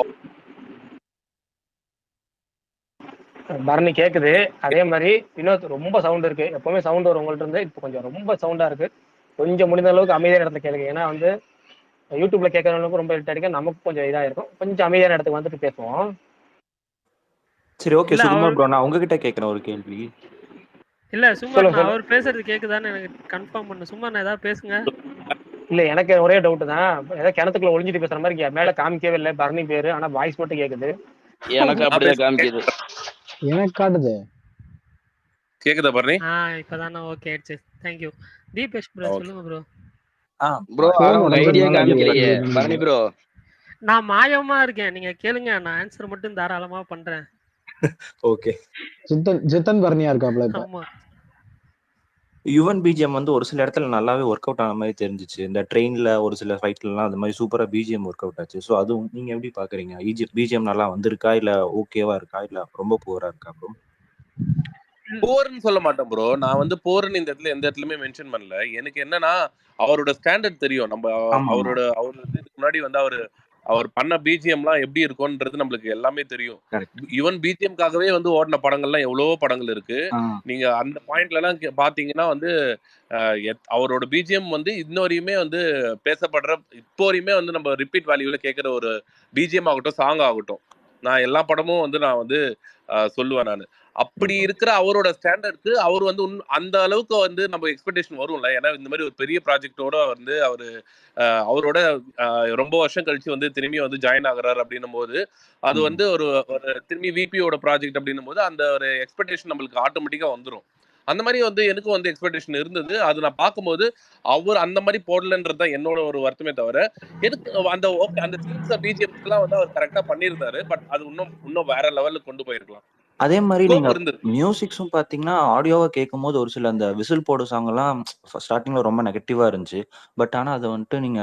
பரணி கேக்குது. அதே மாதிரி வினோத் ரொம்ப சவுண்ட் இருக்கு. எப்பவுமே சவுண்ட் வரும் உங்கள்ட்ட இருந்து, இப்போ கொஞ்சம் ரொம்ப சவுண்டா இருக்கு. கொஞ்சம் முடிந்த அளவுக்கு அமைதியான இடத்துல கேளுங்க. ஏன்னா வந்து யூடியூப்ல கேட்கறவங்களுக்கும் ரொம்ப இருட்டா இருக்கு, நமக்கு கொஞ்சம் இதா இருக்கும். கொஞ்சம் அமைதியான இடத்துக்கு வந்துட்டு பேசுவோம். சரி ஓகே சுகுமார் ப்ரோ, நான் உங்ககிட்ட கேட்கிறேன் ஒரு கேள்வி. இல்ல சும்மா அவர் பேசுறது கேக்குதான்னு எனக்கு கன்ஃபார்ம் பண்ணு. சும்மா நான் ஏதாவது பேசுங்க. இல்ல எனக்கு ஒரே டவுட் தான், ஏதாவது கிணத்துக்குள்ள ஒளிஞ்சிட்டு பேசுற மாதிரி மேல காமிக்கவே இல்லை பரணி பேரு, ஆனா வாய்ஸ் மட்டும் கேக்குது. எனக்கு அப்படியே காமிக்குது. எனக்கு காட்டுது. கேக்குதா பரணி? இப்பதானே ஓகே ஆயிடுச்சு. Thank you. தீபேஷ் ப்ரோ சொல்லுங்க ப்ரோ. ப்ரோ ஐடியா காமிக்கலையே பரணி ப்ரோ. நான் மாயமா இருக்கேன், நீங்க கேளுங்க, நான் ஆன்சர் மட்டும் தாராளமா பண்றேன். ஓகே. ஜித்தன் பரணியா இருக்காப்ல இப்ப. ஆமா. யுவன் பிஜிஎம் வந்து ஒரு சில இடத்துல நல்லாவே ஒர்க் அவுட் ஆன மாதிரி தெரிஞ்சிச்சு. இந்த ட்ரெயின்ல ஒரு சில ஃபைட்லாம் அந்த மாதிரி சூப்பரா பிஜிஎம் ஒர்க் அவுட் ஆச்சு. ஸோ அது நீங்க எப்படி பாக்குறீங்க? பிஜிஎம் நல்லா வந்திருக்கா இல்ல ஓகேவா இருக்கா இல்ல ரொம்ப புவரா இருக்கா ப்ரோ? போர்ன்னு சொல்ல மாட்டேன் ப்ரோ. நான் வந்து போர்ன்னு இந்த இடத்துல எந்த இடத்துலயுமே மென்ஷன் பண்ணல. எனக்கு என்னன்னா அவரோட ஸ்டாண்டர்ட் தெரியும். நம்ம அவரோட இதுக்கு முன்னாடி வந்து அவரு அவர் பண்ண பிஜிஎம்லாம் எப்படி இருக்கும்ன்றது நம்மளுக்கு எல்லாமே தெரியும். கரெக்ட். ஈவன் பிஜிஎம்காகவே வந்து ஓடின படங்கள்லாம் எவ்வளவோ படங்கள் இருக்கு. நீங்க அந்த பாயிண்ட்லலாம் பாத்தீங்கன்னா வந்து அவரோட பிஜிஎம் வந்து இன்ன வரையுமே வந்து பேசப்படுற, இப்போ வரையுமே வந்து நம்ம ரிப்பீட் வேல்யூல கேட்குற ஒரு பிஜிஎம் ஆகட்டும், சாங் ஆகட்டும், நான் எல்லா படமும் வந்து நான் வந்து சொல்லுவேன் நான். அப்படி இருக்கிற அவரோட ஸ்டாண்டர்டுக்கு அவர் வந்து அந்த அளவுக்கு வந்து நம்ம எக்ஸ்பெக்டேஷன் வரும்ல. ஏன்னா இந்த மாதிரி ஒரு பெரிய ப்ராஜெக்டோட வந்து அவரோட ரொம்ப வருஷம் கழிச்சு வந்து திரும்பி வந்து ஜாயின் ஆகுறாரு அப்படின்னும் போது அது வந்து ஒரு திரும்பி விபியோட ப்ராஜெக்ட் அப்படின்னும் போது அந்த ஒரு எக்ஸ்பெக்டேஷன் நம்மளுக்கு ஆட்டோமேட்டிக்கா வந்துடும். அந்த மாதிரி வந்து எனக்கும் வந்து எக்ஸ்பெக்டேஷன் இருந்தது. அது நான் பார்க்கும்போது அவர் அந்த மாதிரி போடலன்றது தான் என்னோட ஒரு வருத்தமே தவிர, எனக்கு அந்த சீன்ஸ் பிஜிஎம்ஸ்லாம் வந்து அவர் கரெக்டா பண்ணியிருந்தாரு. பட் அது இன்னும் வேற லெவலுக்கு கொண்டு போயிருக்கலாம். அதே மாதிரி நீங்க மியூசிக்ஸும் பாத்தீங்கன்னா ஆடியோவா கேட்கும்போது ஒரு சில அந்த விசில் போடு சாங் எல்லாம் ஸ்டார்டிங்ல ரொம்ப நெகட்டிவா இருந்துச்சு. பட் ஆனா அதை வந்துட்டு நீங்க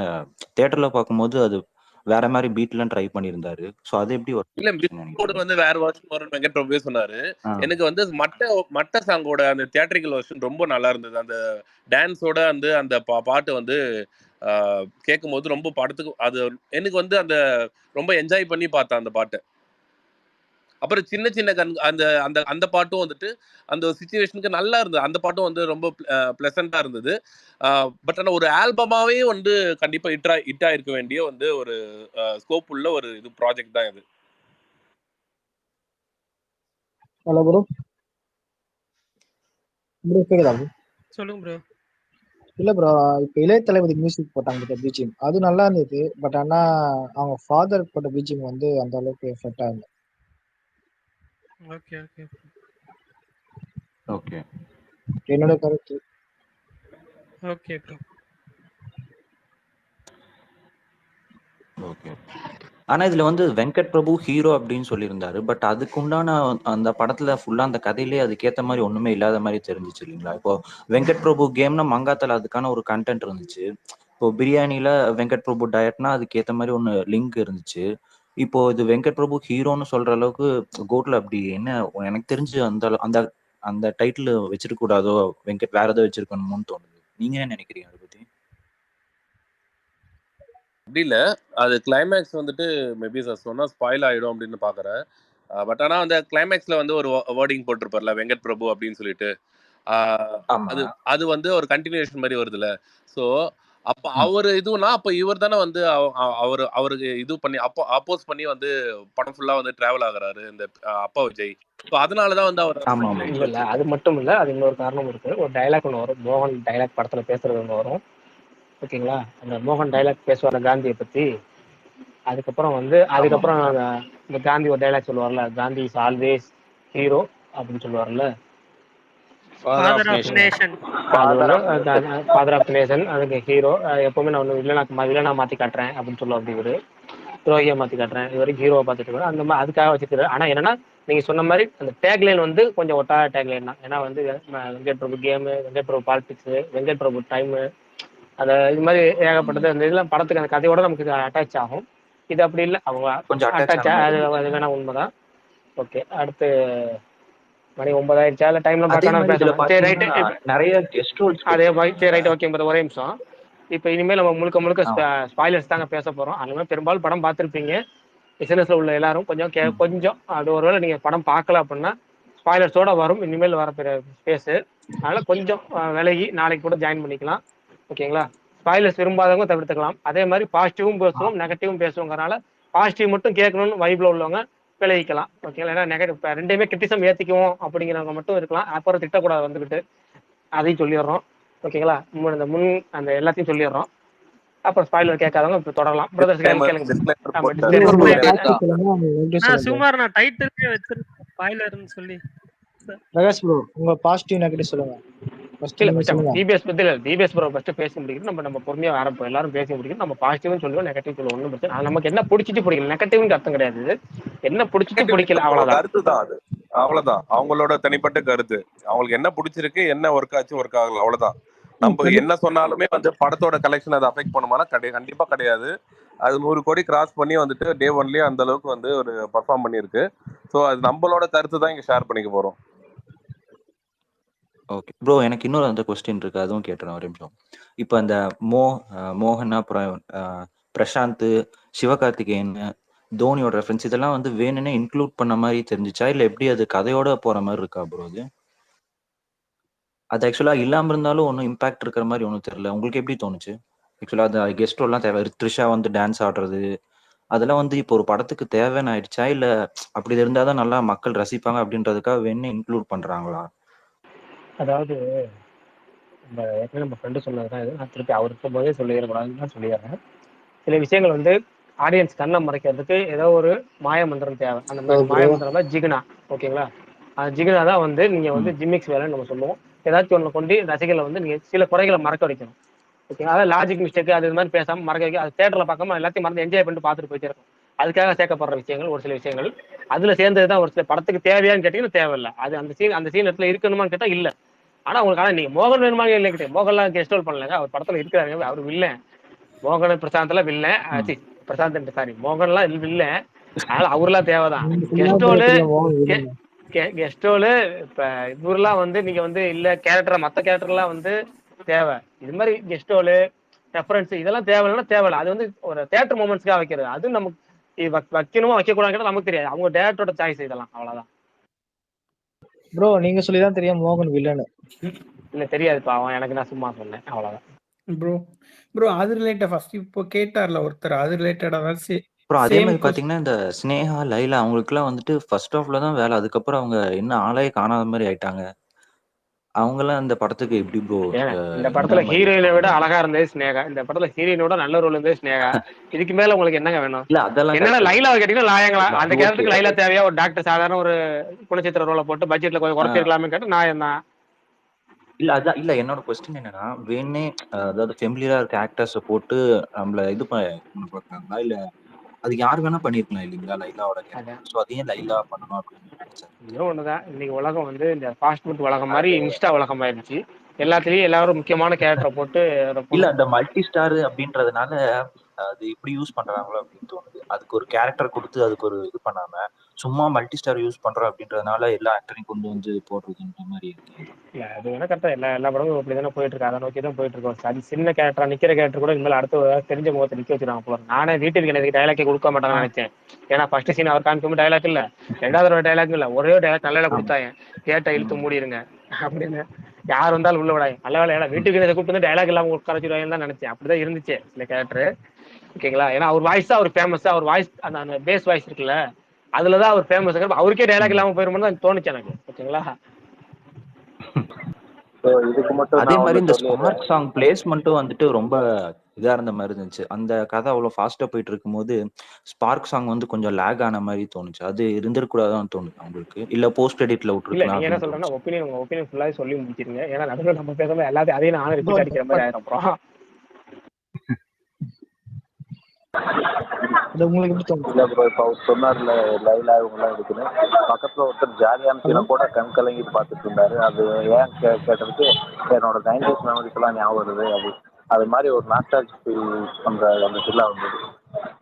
தியேட்டர்ல பார்க்கும்போது அது வேற மாதிரி பீட்லாம் ட்ரை பண்ணியிருந்தாரு. சோ அது எப்படி இல்ல பிட்போர்டு வந்து வேற வெர்ஷன் வரும் வெங்கட் பிரபுவே சொன்னாரு. எனக்கு வந்து மட்ட சாங்கோட அந்த தியேட்டரிக்கல் வெர்ஷன் ரொம்ப நல்லா இருந்தது. அந்த டான்ஸோட வந்து அந்த பாட்டு வந்து கேட்கும்போது ரொம்ப படத்துக்கு அது எனக்கு வந்து அந்த ரொம்ப என்ஜாய் பண்ணி பார்த்தேன் அந்த பாட்டை. அப்புறம் சின்ன சின்ன அந்த அந்த அந்த பாட்டும் வந்துட்டு அந்த சிச்சுவேஷனுக்கு நல்லா இருந்தது. அந்த பாட்டும் வந்து ரொம்ப பிளசண்டா இருந்தது. பட் ஆனால் ஒரு ஆல்பமாவே வந்து கண்டிப்பா ஹிட் ஆயிருக்க வேண்டிய வந்து ஒரு ஸ்கோப் உள்ள ஒரு இது ப்ராஜெக்ட் தான் இது. Hello bro. ப்ரோ கேக்குதா ப்ரோ? சொல்லுங்க ப்ரோ. இல்ல ப்ரோ, இப்ப இளைய தளபதி மியூசிக் போட்டாங்க பிஜிஎம், அது நல்லா இருந்தது. பட் ஆனா அவங்க ஃபாதர் போட்ட பிஜிஎம் வந்து அந்த அளவுக்கு எஃபெக்ட் ஆகல. ஓகே ஓகே ஓகே, என்னோட கருத்து. Okay bro. ஓகே. ஆனா இதுல வந்து வெங்கட் பிரபு ஹீரோ அப்படின்னு சொல்லியிருந்தாரு. பட் அதுக்கு உண்டான அந்த படத்துல ஃபுல்லா அந்த கதையிலேயே அதுக்கேத்த மாதிரி ஒண்ணுமே இல்லாத மாதிரி தெரிஞ்சிச்சு இல்லைங்களா? இப்போ வெங்கட் பிரபு கேம்னா மங்காத்தால அதுக்கான ஒரு கண்டென்ட் இருந்துச்சு. இப்போ பிரியாணில வெங்கட் பிரபு டயட்னா அதுக்கேத்த மாதிரி ஒண்ணு லிங்க் இருந்துச்சு. இப்போ இது வெங்கட் பிரபு ஹீரோன்னு சொல்ற அளவுக்கு கோட்ல அப்படி என்ன எனக்கு தெரிஞ்சு அந்த அந்த அந்த டைட்டில் வச்சிருக்க கூடாதோ, வெங்கட் வேற ஏதோ வச்சிருக்கணும்னு தோணுது. நீங்க என்ன நினைக்கிறீங்க அதை பத்தி? அப்படி இல்ல, அது கிளைமேக்ஸ் வந்துட்டு மேபி சொன்னா ஸ்பாயில் ஆயிடும் அப்படின்னு பாக்குறேன். பட் ஆனா அந்த கிளைமேக்ஸ்ல வந்து ஒரு வேர்டிங் போட்டிருப்பார்ல வெங்கட் பிரபு அப்படின்னு சொல்லிட்டு, அது வந்து ஒரு கண்டினியூஷன் மாதிரி வருதுல்ல. ஸோ அப்ப அவர் இதுனா அப்ப இவர் தானே வந்து அவருக்கு இது பண்ணி அப்போஸ் பண்ணி வந்து படம் ஃபுல்லா வந்து டிராவல் ஆகுறாரு இந்த அப்பா விஜய். ஸோ அதனாலதான் வந்து அவர் இல்ல அது மட்டும் இல்ல, அது இன்னொரு காரணம் இருக்கு. ஒரு டைலாக் ஒன்று வரும், மோகன் டைலாக் படத்துல பேசுறது ஒன்று வரும், ஓகேங்களா? அந்த மோகன் டைலாக் பேசுவார்ல காந்தியை பத்தி. அதுக்கப்புறம் இந்த காந்தி ஒரு டைலாக் சொல்லுவார்ல, காந்தி இஸ் ஆல்வேஸ் ஹீரோ அப்படின்னு சொல்லுவார்ல, father of nation. Father of nation, அதுக்கு ஹீரோ. எப்பவுமே நான் ஒன்று வில்லனா மாத்தி காட்டுறேன் அப்படின்னு சொல்லுவார் இவரு, துரோகியை மாத்தி காட்டுறேன். இது வரைக்கும் ஹீரோவை பார்த்துட்டு அந்த மாதிரி அதுக்காக வச்சுக்கிறாரு. ஆனா என்னன்னா நீங்க சொன்ன மாதிரி அந்த டேக்லைன் வந்து கொஞ்சம் ஒட்டாத டேக்லைன் தான். ஏன்னா வந்து Venkat Prabhu game, Venkat Prabhu politics, Venkat Prabhu time, அந்த இது மாதிரி ஏகப்பட்டது. அந்த இதெல்லாம் படத்துக்கு அந்த கதையோட நமக்கு அட்டாச் ஆகும். இது அப்படி இல்லை, அவங்க அட்டாச் அது வேணா உண்மைதான். ஓகே, அடுத்து மணி 9 ஆயிடுச்சா? இல்ல டைம்லாம் பார்க்காம பேசலாம். சரி ரைட்டு, நிறைய கெஸ்ட் ரோல்ஸ் அதே மாதிரி சரி ரைட் ஓகே. ஒரே நிமிஷம். இப்போ இனிமேல் நம்ம முழுக்க ஸ்பாய்லர்ஸ் தாங்க பேச போறோம். அதனால பெரும்பாலும் படம் பார்த்துருப்பீங்க பிசினஸ்ல உள்ள எல்லாரும். கொஞ்சம் அது ஒருவேளை நீங்க படம் பார்க்கல அப்படின்னா ஸ்பாய்லர்ஸோட வரும் இனிமேல் வர ஸ்பேஸ். அதனால கொஞ்சம் விலகி நாளைக்கு கூட ஜாயின் பண்ணிக்கலாம், ஓகேங்களா? ஸ்பாய்லர்ஸ் விரும்பாதவங்க தவிர்த்துக்கலாம். அதே மாதிரி பாசிட்டிவும் பேசுவோம், நெகட்டிவும் பேசுவோங்கிறனால பாசிட்டிவ் மட்டும் கேட்கணும்னு வைப்ல உள்ளவங்க விளைவிக்கலாம், ஓகேங்களா? ஏன்னா நெகட்டிவ் ரெண்டையுமே கிரிட்டிசம் ஏத்திக்குவோம் அப்படிங்கிறவங்க மட்டும் இருக்கலாம். அப்புறம் திட்டக்கூடாது வந்துக்கிட்டு, அதையும் சொல்லிடுறோம், ஓகேங்களா? அந்த எல்லாத்தையும் சொல்லிடுறோம். அப்புறம் ஸ்பாயிலர் கேட்காதவங்க இப்ப தொடரலாம். பிரதர்ஸ் சுமார் நான் டைட்டிலே வச்சிருக்கேன் ஸ்பாயிலர்னு சொல்லி. பிரகாஷ் ப்ரோ, உங்க பாசிட்டிவ் நெகட்டிவ் சொல்லுங்க. டிபிஎஸ் ப்ரோ ஃபர்ஸ்ட் பேசி முடிக்கணும். நம்ம பொறுமையா ஆரம்பிப்போம். எல்லாரும் பேசி முடிக்கணும். நம்ம பாசிட்டிவும் சொல்லுவோம், நெகட்டிவ் சொல்லுவோம். ஒன்றும் பிரச்சனை. நமக்கு என்ன பிடிச்சிட்டு பிடிக்கல, நெகட்டிவ்னு அர்த்தம் கிடையாது. என்ன பிடிச்சிட்டு பிடிக்கல அவ்வளவுதான். கருத்து தான் அது, அவ்வளவுதான். அவங்களோட தனிப்பட்ட கருத்து. அவங்களுக்கு என்ன பிடிச்சிருக்கு, என்ன ஒர்க் ஆச்சு, ஒர்க் ஆகல, அவ்வளவுதான். நம்ம என்ன சொன்னாலுமே வந்து படத்தோட கலெக்ஷன் அதை அஃபெக்ட் பண்ணுமானா கண்டிப்பா கிடையாது. அது 100 கோடி கிராஸ் பண்ணி வந்துட்டு டே ஒன்லயே அந்த அளவுக்கு வந்து ஒரு பர்ஃபார்ம் பண்ணிருக்கு. ஸோ அது நம்மளோட கருத்து தான் இங்க ஷேர் பண்ணிக்க போறோம். ஓகே ப்ரோ, எனக்கு இன்னொரு அந்த கொஸ்டின் இருக்கு, அதுவும் கேட்டுறேன் ஒரு நிமிஷம். இப்போ அந்த மோகன் அப்புறம் பிரசாந்த், சிவகார்த்திகேயன், தோனியோட ரெஃபரன்ஸ் இதெல்லாம் வந்து வேணும்னே இன்க்ளூட் பண்ண மாதிரி தெரிஞ்சுச்சா, இல்ல எப்படி அது கதையோட போற மாதிரி இருக்கா ப்ரோ? அது ஆக்சுவலா இல்லாம இருந்தாலும் ஒன்றும் இம்பாக்ட் இருக்கிற மாதிரி ஒன்றும் தெரியல. உங்களுக்கு எப்படி தோணுச்சு? ஆக்சுவலா அது கெஸ்ட் ரோல்லாம் தேவை, த்ரிஷா வந்து டான்ஸ் ஆடுறது அதெல்லாம் வந்து இப்போ ஒரு படத்துக்கு தேவைன்னு ஆயிடுச்சா, இல்ல அப்படி இருந்தாதான் நல்லா மக்கள் ரசிப்பாங்க அப்படின்றதுக்காக வேணும் இன்க்ளூட் பண்றாங்களா? அதாவது நம்ம ஃப்ரெண்டு சொன்னதுதான் இது. நான் திருப்பி அவர் இருக்கும்போதே சொல்லிடக்கூடாதுன்னு தான் சொல்லிடுறேன். சில விஷயங்கள் வந்து ஆடியன்ஸ் கண்ணை மறைக்கிறதுக்கு ஏதோ ஒரு மாயமந்திரம் தேவை. அந்த மாதிரி மாயமந்திரம் தான் ஜிகினா. ஓகேங்களா? அந்த ஜிகினா தான் வந்து நீங்க வந்து ஜிம்மிக்ஸ் வேலைன்னு நம்ம சொல்லுவோம். ஏதாச்சும் ஒன்று கொண்டு ரசிகர்களை வந்து நீங்க சில குறைகளை மறக்க வைக்கணும். ஓகேங்களா? அதாவது லாஜிக் மிஸ்டேக் அது இது மாதிரி பேசாம மறக்க வைக்க, அது தேட்டர்ல பார்க்காம எல்லாத்தையும் மறந்து என்ஜாய் பண்ணிட்டு பார்த்துட்டு போயிட்டே இருக்கும். அதுக்காக சேர்க்கப்படுற விஷயங்கள் ஒரு சில விஷயங்கள் அதுல சேர்ந்ததுதான். ஒரு சில படத்துக்கு தேவையான்னு கேட்டீங்கன்னா தேவையில்லை. அது அந்த சீன் இடத்துல இருக்கணுமான்னு கேட்டா இல்ல. ஆனா உங்களுக்கு ஆனா நீங்க மோகன் வேணுமா இல்லை கிட்டே மோகன்லாம் கெஸ்ட் ரோல் பண்ணலங்க. அவர் படத்துல இருக்கிறாரு, அவர் வில்ல. மோகன் பிரசாந்த் எல்லாம் வில்ல. பிரசாந்த் சாரி, மோகன்லாம் வில்ல. அதனால அவர்லாம் தேவைதான். கெஸ்டோலு இப்ப இவரெல்லாம் வந்து நீங்க வந்து இல்ல கேரக்டர் மத்த கேரக்டர்லாம் வந்து தேவை. இது மாதிரி கெஸ்டோலு ரெஃபரன்ஸ் இதெல்லாம் தேவைன்னா தேவையில்ல. அது வந்து ஒரு தியேட்டர் மூமெண்ட்ஸ்க்காக வைக்கிறது. அது நமக்கு வைக்கணுமா வைக்க கூடாது நமக்கு தெரியாது. அவங்க டேரக்டரோட சாய்ஸ் இதெல்லாம், அவ்வளவுதான். ப்ரோ நீங்க சொல்லிதான் தெரியும் மோகன் வில்லனு. இல்ல தெரியாதுப்பா, அவன் எனக்கு நான் சும்மா சொன்னேன், அவ்வளவுதான். ப்ரோ அது ரிலேட்டட் ஃபர்ஸ்ட் இப்போ கேட்டார்ல ஒருத்தர், அது ரிலேட்டடா அப்புறம் அதே மாதிரி பாத்தீங்கன்னா இந்த ஸ்னேகா, லைலா அவங்களுக்குலாம் வந்துட்டு ஃபர்ஸ்ட் ஹாஃப்ல தான் வேலை. அதுக்கப்புறம் அவங்க என்ன ஆளே காணாத மாதிரி ஆயிட்டாங்க. அவங்கெல்லாம் இந்த படத்துக்கு எப்படி ப்ரோ? இந்த படத்துல ஹீரோயினை விட அழகா இருந்தது ஸ்னேகா. இந்த படத்துல ஹீரோயினோட நல்ல ரோல் இருந்தது ஸ்னேகா. இதுக்கு மேல உங்களுக்கு என்னங்க வேணும்? இல்ல அதெல்லாம் என்னன்னா லைலாவை கேட்டீங்கன்னா லாயங்களா? அந்த கேரக்டருக்கு லைலா தேவையா? ஒரு டாக்டர் சாதாரண ஒரு குணச்சித்திர ரோலை போட்டு பட்ஜெட்ல கொஞ்சம் குறைச்சிருக்கலாமே கேட்டு நான் தான். இல்ல அதான் இல்ல என்னோட கொஸ்டின் என்னன்னா, வேணே அதாவது ஃபெமிலியரா இருக்க ஆக்டர்ஸை போட்டு நம்மள இது பார்க்கறாங்களா, இல்ல அது யார் வேணா பண்ணிருக்கலாம் இல்லைங்களா லைலாவோட கேரக்டர்? சோ அதையும் லைலா பண்ணணும் அப்படின்னு நினைச்சேன். இன்னும் ஒண்ணுதான், இன்னைக்கு உலகம் வந்து இந்த ஃபாஸ்ட் ஃபுட் உலகம் மாதிரி இன்ஸ்டா உலகம் ஆயிடுச்சு. எல்லாத்துலயும் எல்லாரும் முக்கியமான கேரக்டரை போட்டு இல்ல அந்த மல்டி ஸ்டார் அப்படின்றதுனால அது எப்படி யூஸ் பண்றாங்களோ அப்படின்னு தோணுது. அதுக்கு ஒரு கேரக்டர் கொடுத்து அதுக்கு ஒரு இது பண்ணாம சும்மா மல்டி ஸ்டார் யூஸ் பண்றோம் அப்படின்றதுனால எல்லா ஆக்டரையும் கொண்டு வந்து போடுறதுன்ற மாதிரி இருக்கு. இல்ல அது வேணா கரெக்டா எல்லா படமும் அப்படிதானே போயிட்டு இருக்கு. அதை நோக்கி தான் போயிட்டு இருக்கோம். அது சின்ன கேரக்டரா நிக்கிற கேரக்டர் கூட இனிமேல் அடுத்த தெரிஞ்ச முகத்தை நிக்க வச்சிருக்காங்க போல. நானே வீட்டுக்கு எனக்கு டைலாக்கே கொடுக்க மாட்டாங்கன்னு நினைச்சேன். ஏன்னா ஃபர்ஸ்ட் சீன் அவர் காமிக்கும் டைலாக் இல்ல, ரெண்டாவது டைலாக் இல்ல, ஒரே டைலாக் நல்ல கொடுத்தாங்க. கேட்ட இழுத்து மூடிடுங்க அப்படின்னு யார் வந்தாலும் உள்ள விடாங்க. நல்ல வேலை வீட்டுக்கு கூப்பிட்டு வந்து டைலாக் இல்லாம உட்கார வச்சிருவாங்கன்னு தான் நினைச்சேன். அப்படிதான் இருந்துச்சு சில கேரக்டர். ஓகேங்களா? ஏன்னா அவர் வாய்ஸ் தான் அவர் ஃபேமஸ். அவர் வாய்ஸ் அந்த பேஸ் வாய்ஸ் இருக்குல்ல, அதுலதான் அவர் ஃபேமஸ். அவருக்கே டைலாக் இல்லாம போயிருமோன்னு தான் தோணுச்சு எனக்கு. ஓகேங்களா? அதே மாதிரி இந்த ஸ்பார்க் சாங் பிளேஸ்மெண்ட்டும் வந்துட்டு ரொம்ப இதா இருந்த மாதிரி இருந்துச்சு. அந்த கதை அவ்வளவு ஃபாஸ்டா போயிட்டு இருக்கும்போது ஸ்பார்க் சாங் வந்து கொஞ்சம் லேக் ஆன மாதிரி தோணுச்சு. அது இருந்திருக்கூடாதுன்னு தோணுது உங்களுக்கு, இல்ல போஸ்ட் கிரெடிட்ல விட்டுருக்கலாம்? நீங்க என்ன சொல்றேன்னா உங்க ஒப்பீனியன் ஃபுல்லாவே சொல்லி முடிச்சிருங்க. ஏன்னா நடுவில் நம்ம பேசாம எல்லாத்தையும் அதையும் நானும் ரிப்பீட் அடிக்கிற மாதிரி ஆயிரும். அப்புறம் உங்களுக்கு எப்படி தோணுது? இல்ல ப்ரோ, இப்ப அவர் சொன்னார்ல லைலா இவங்கெல்லாம் இருக்குன்னு, பக்கத்துல ஒருத்தர் ஜாலியான சீனை கூட கண் கலங்கிட்டு பார்த்துட்டு இருந்தாரு. அது ஏன் கேட்டதுக்கு என்னோட 90s மெமரிஸ் எல்லாம் ஞாபகம் வருது. அது மாதிரி ஒரு நாஸ்டாலஜி ஃபீல் பண்ற அந்த ஃபீலா வந்தது.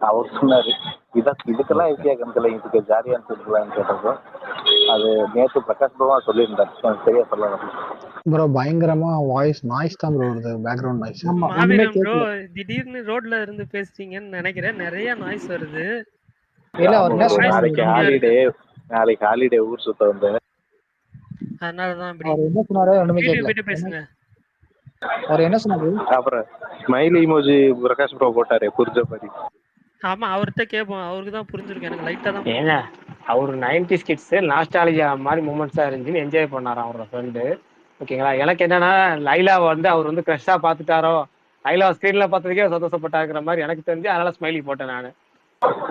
அவர் சொன்னாரு இதுக்கெல்லாம் எப்படியா கண் கலங்கிட்டு ஜாலியான சீனுக்கெல்லாம் கேட்டப்போ அது நேற்று பிரகாஷ் ப்ரோவா சொல்லியிருந்தாரு. எனக்கு சரியா சொல்ல ப்ரோ பயங்கரமா வாய்ஸ் நாய்ஸ் தான் ப்ரோ வருது, பேக்ரவுண்ட் நாய்ஸ். மாவீரம் ப்ரோ, திடீர்னு ரோட்ல இருந்து பேசுறீங்கன்னு நினைக்கிறேன். நிறைய நாய்ஸ் வருது. நாளைக்கு ஹாலிடே ஊர் சுத்த வந்தேன், அதனாலதான் அவர் என்ன சொன்னாரு ஒண்ணுமே கேட்கல. பேசுங்க. அவர் என்ன சொன்னாரு? அப்புறம் ஸ்மைலி இமோஜி பிரகாஷ் ப்ரோ போட்டாரு புரிஞ்ச மாதிரி. ஆமா அவர்கிட்ட கேட்போம், அவருக்கு தான் புரிஞ்சிருக்கு. எனக்கு லைட்டா தான் ஏங்க அவரு 90s கிட்ஸ் நாஸ்டாலஜியா மாதிரி மூமெண்ட்ஸா இருந்துச்சுன்னு என்ஜாய் பண்ணாராம் அவரோட ஃப்ரெண்டு. ஓகேங்களா? எனக்கு என்னன்னா லைலாவை வந்து அவர் வந்து கிரஷா பாத்துட்டாரோ, லைலாவை ஸ்கிரீன்ல பார்த்ததுக்கே சந்தோஷப்பட்டாருங்கிற மாதிரி எனக்கு தெரிஞ்சு, அதனால ஸ்மைலி போட்டேன் நானு.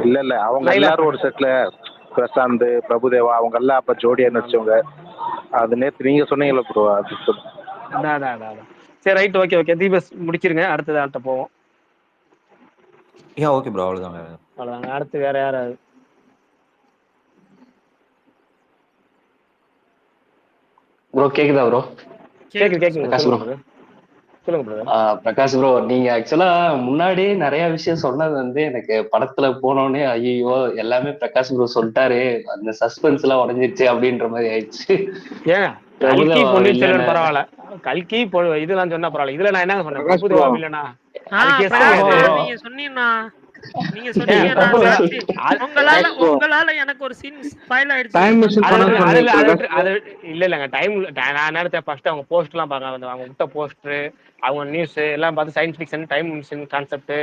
இல்ல அவங்க எல்லாரும் ஒரு செட்ல பிரசாந்த், பிரபுதேவா அவங்க எல்லாம் அப்ப ஜோடியா நடிச்சவங்க. அது நேத்து நீங்க சொன்னீங்கல்ல ப்ரோ, அது அதான். சரி ரைட், ஓகே தீபஸ் முடிச்சிருங்க. அடுத்தது ஆள்கிட்ட போவோம். ஓகே ப்ரோ, அவ்வளவுதாங்க. அடுத்து வேற யாராவது? ப்ரோ கேக்குதா ப்ரோ? கேக்குது சொல்லுங்க ப்ரோ. பிரகாஷ் ப்ரோ, நீங்க ஆக்சுவலா முன்னாடியே நிறைய விஷயம் சொன்னது வந்து எனக்கு படத்துல போனோடனே ஐயோ எல்லாமே பிரகாஷ் ப்ரோ சொல்லிட்டாரு, அந்த சஸ்பென்ஸ் எல்லாம் உடஞ்சிருச்சு அப்படின்ற மாதிரி ஆயிடுச்சு. பரவாயில்ல, கல்கி இதெல்லாம் சொன்னா பரவாயில்ல. இதுல நான் என்ன சொன்னேன், பிரகாஷ் பிரபுதேவா ப்ரோ வில்லனா? ஆ அது கெஸ் பிரகாஷ் ஆமா அண்ணா, ப்ரோ. நீங்க சொன்னீங்கன்னா நீங்க ஏன் சொன்னீங்கன்னா பிரபு சி, உங்களால பிரகாஷ் ப்ரோ உங்களால எனக்கு ஒரு சீன் ஸ்பாயில் ஆயிடுச்சு. டைம் மிஷின் அதை பண்ண விட்டு சொன்னீங்க பிரகாஷ் ப்ரோ. அதை இல்ல இல்லங்க டைம். நான் நினைச்சேன் ஃபர்ஸ்ட் அவங்க போஸ்ட் எல்லாம் பார்க்க, அவங்க விட்ட போஸ்டர், அவங்க நியூஸ் எல்லாம் பார்த்து science fiction, time machine concept,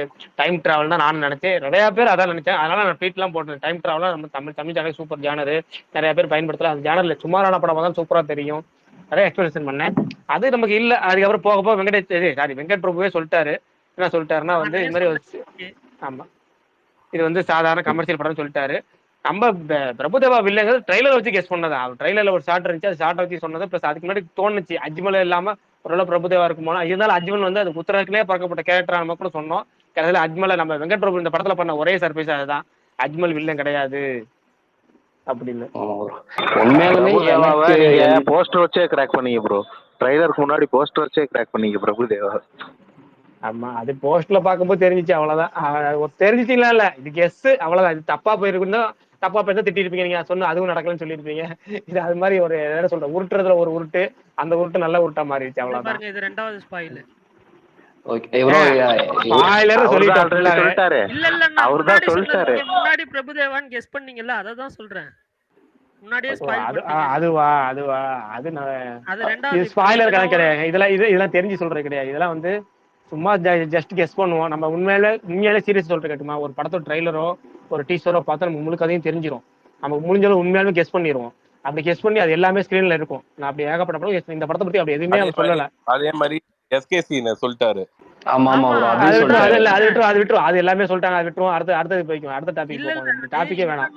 time travel தான் நான் நினைச்சேன். நிறைய பேர் அதான் நினைச்சேன். அதனால நான் ட்வீட் எல்லாம் போட்டேன். டைம் டிராவல் நம்ம தமிழ் ஜானர் சூப்பர் ஜானர், நிறைய பேர் பயன்படுத்தலாம். அந்த ஜானர்ல சுமாரான படம் தான் சூப்பரா தெரியும். நிறைய எக்ஸ்பிளேஷன் பண்ணேன். அது நமக்கு இல்ல. அதுக்கப்புறம் போக போக வெங்கட் பிரபுவே சொல்லிட்டாரு. என்ன சொல்லிட்டாருன்னா வந்து இது மாதிரி ஆமா, இது வந்து சாதாரண கமர்ஷியல் படம்னு சொல்லிட்டாரு. நம்ம பிரபுதேவா வில்லங்கிறது ட்ரைலர் வச்சு கெஸ் பண்ணதா. ட்ரைலர்ல ஒரு ஷார்ட் இருந்துச்சு, அது ஷார்ட் வச்சு சொன்னது. பிளஸ் அதுக்கு முன்னாடி தோணுச்சு அஜ்மல் இல்லாம ஓரளவு பிரபுதேவா இருக்குமோ. இருந்தாலும் அஜ்மல் வந்து அது உத்தரவிலே பார்க்கப்பட்ட கேரக்டர் நம்ம கூட சொன்னோம். கடைசியில் அஜ்மலை நம்ம வெங்கட் பிரபு இந்த படத்துல பண்ண ஒரே சர்ப்ரைஸ் அதுதான், அஜ்மல் வில்லன் கிடையாது அப்படின்னு. உண்மையாலுமே எனக்கு போஸ்டர் வச்சே கிராக் பண்ணீங்க ப்ரோ. ட்ரைலருக்கு முன்னாடி போஸ்டர் வச்சே கிராக் பண்ணீங்க பிரபுதேவா. ஆமா, அது போஸ்ட்ல பார்க்கும்போது தெரிஞ்சிச்சு, அவ்வளவுதான். தெரிஞ்சிச்சுலாம் இல்ல, இது கெஸ் அவ்வளவுதான். இது தப்பா போயிருக்குன்னா தப்பா பேச திட்டிருப்பீங்க, நீங்க சொன்ன அதுவும் நடக்கலன்னு சொல்லியிருப்பீங்க. இது அது மாதிரி ஒரு என்ன சொல்ற உருட்டுறதுல ஒரு உருட்டு, அந்த உருட்டு நல்ல உருட்டா மாறிடுச்சு, அவ்வளவுதான். பாருங்க, இது ரெண்டாவது ஸ்பாயில். ஓகே ப்ரோ, ஸ்பாயிலர் சொல்லிட்டாரு. இல்ல இல்ல, நான் அவர்தான் சொல்லிட்டாரு. முன்னாடி பிரபுதேவான்னு கெஸ் பண்ணீங்கல்ல, அத தான் சொல்றேன். முன்னாடியே ஸ்பாயில் பண்ணிட்டீங்க. அதுவா அது ரெண்டாவது ஸ்பாயிலர் கணக்கு கிடையாது. இதெல்லாம் தெரிஞ்சு சொல்றது கிடையாது. இதெல்லாம் வந்து சும்மா ஜஸ்ட் கெஸ் பண்ணுவோம். நம்ம உண்மையாலே சீரியஸ் சொல்ற கேட்டுமா, ஒரு படத்தோட ட்ரைலரோ ஒரு டீசரோ பார்த்தா நம்ம முழு கதையும் தெரிஞ்சிடும். நம்ம முடிஞ்சாலும் உண்மையாலுமே கெஸ் பண்ணிடுவோம். அப்படி கெஸ் பண்ணி அது எல்லாமே ஸ்கிரீன்ல இருக்கும். நான் அப்படி ஏகப்பட்ட படம் இந்த படத்தை பத்தி அப்படி எதுவுமே அவர் சொல்லல. அதே மாதிரி எஸ்கேசி சொல்லிட்டாரு. ஆமா ஆமா ப்ரோ, அது விட்டுரும். அது எல்லாமே சொல்லிட்டாங்க, அது விட்டுரும். அடுத்தது போய்க்கும். அடுத்த டாபிக் போகும். இந்த டாபிக்கே வேணாம்.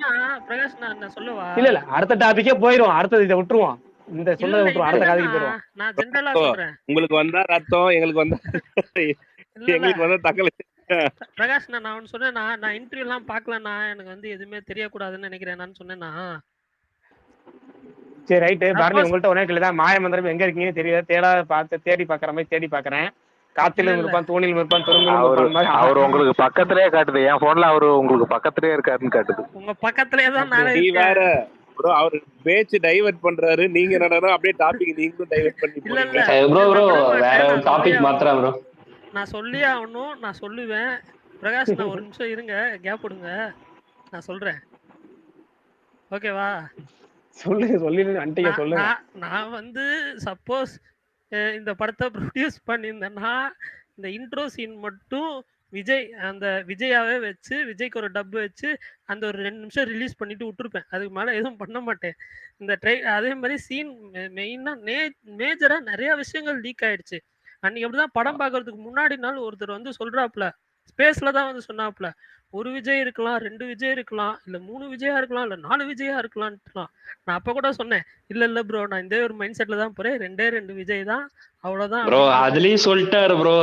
பிரகாஷ், நான் சொல்லவா? இல்ல அடுத்த டாபிக்கே போயிடும். அடுத்தது இதை விட்டுருவோம். இந்த சொன்னதை விட்டுரும். அடுத்த கதைக்கு போயிடும். நான் ஜெனரலா சொல்றேன். உங்களுக்கு வந்தா ரத்தம், எங்களுக்கு வந்தா எங்களுக்கு வந்தா தக்கலை. பிரகாஷ், நான் ஒன்னு சொன்னேன்னா, நான் இன்டர்வியூ எல்லாம் பாக்கலன்னா எனக்கு வந்து எதுவுமே தெரியக்கூடாதுன்னு நினைக்கிறேன். நான் சொன்னேன்னா சரி ரைட்டு. பரணி, உங்கள்ட்ட ஒரே கேள்விதான். மாயமந்திரம் எங்க இருக்கீங்கன்னு தெரியல. தேடி பாக்குற மாதிரி தேடி பாக்குறேன். காத்திலும் இருப்பான், தூணிலும் இருப்பான், துரும்பிலும் இருப்பான். அவர் உங்களுக்கு பக்கத்திலே காட்டுது. என் போன்ல அவரு உங்களுக்கு பக்கத்திலே இருக்காருன்னு காட்டுது. உங்க பக்கத்திலே தான் நானே நீ வேற ப்ரோ, அவர் பேச்சு டைவர்ட் பண்றாரு. நீங்க என்னடா அப்படியே டாபிக் நீங்களும் டைவர்ட் பண்ணி போறீங்க. ப்ரோ வேற ஒரு டாபிக் மாத்துறேன் ப்ரோ. நான் சொல்லியே ஆகணும். நான் சொல்லுவேன். பிரகாஷ், நான் ஒரு நிமிஷம் இருங்க, கேப் விடுங்க, நான் சொல்றேன். ஓகேவா? சொல்லுங்க. நான் வந்து சப்போஸ் இந்த படத்தை ப்ரொடியூஸ் பண்ணியிருந்தேன்னா இந்த இன்ட்ரோ சீன் மட்டும் விஜயாவே வச்சு, விஜய்க்கு ஒரு டப் வச்சு அந்த ஒரு 2 நிமிஷம் ரிலீஸ் பண்ணிட்டு விட்டுருப்பேன். அதுக்கு மேலே எதுவும் பண்ண மாட்டேன். இந்த அதே மாதிரி சீன் மெயினாக மேஜராக நிறைய விஷயங்கள் லீக் ஆயிடுச்சு. அன்னைக்கு அப்படிதான் படம் பார்க்கறதுக்கு முன்னாடி நாள் ஒருத்தர் வந்து சொல்றாப்புல, ஸ்பேஸ்ல தான் வந்து சொன்னாப்புல, ஒரு விஜய் இருக்கலாம், 2 விஜய் இருக்கலாம், இல்ல 3 விஜயா இருக்கலாம், இல்ல 4 விஜயா இருக்கலாம்லாம். நான் அப்ப கூட சொன்னேன், இல்ல ப்ரோ, நான் இந்த ஒரு மைண்ட் செட்ல தான் போறேன், 2 விஜய் தான், அவ்வளவுதான் ப்ரோ. அதுலயும் சொல்லிட்டாரு ப்ரோ,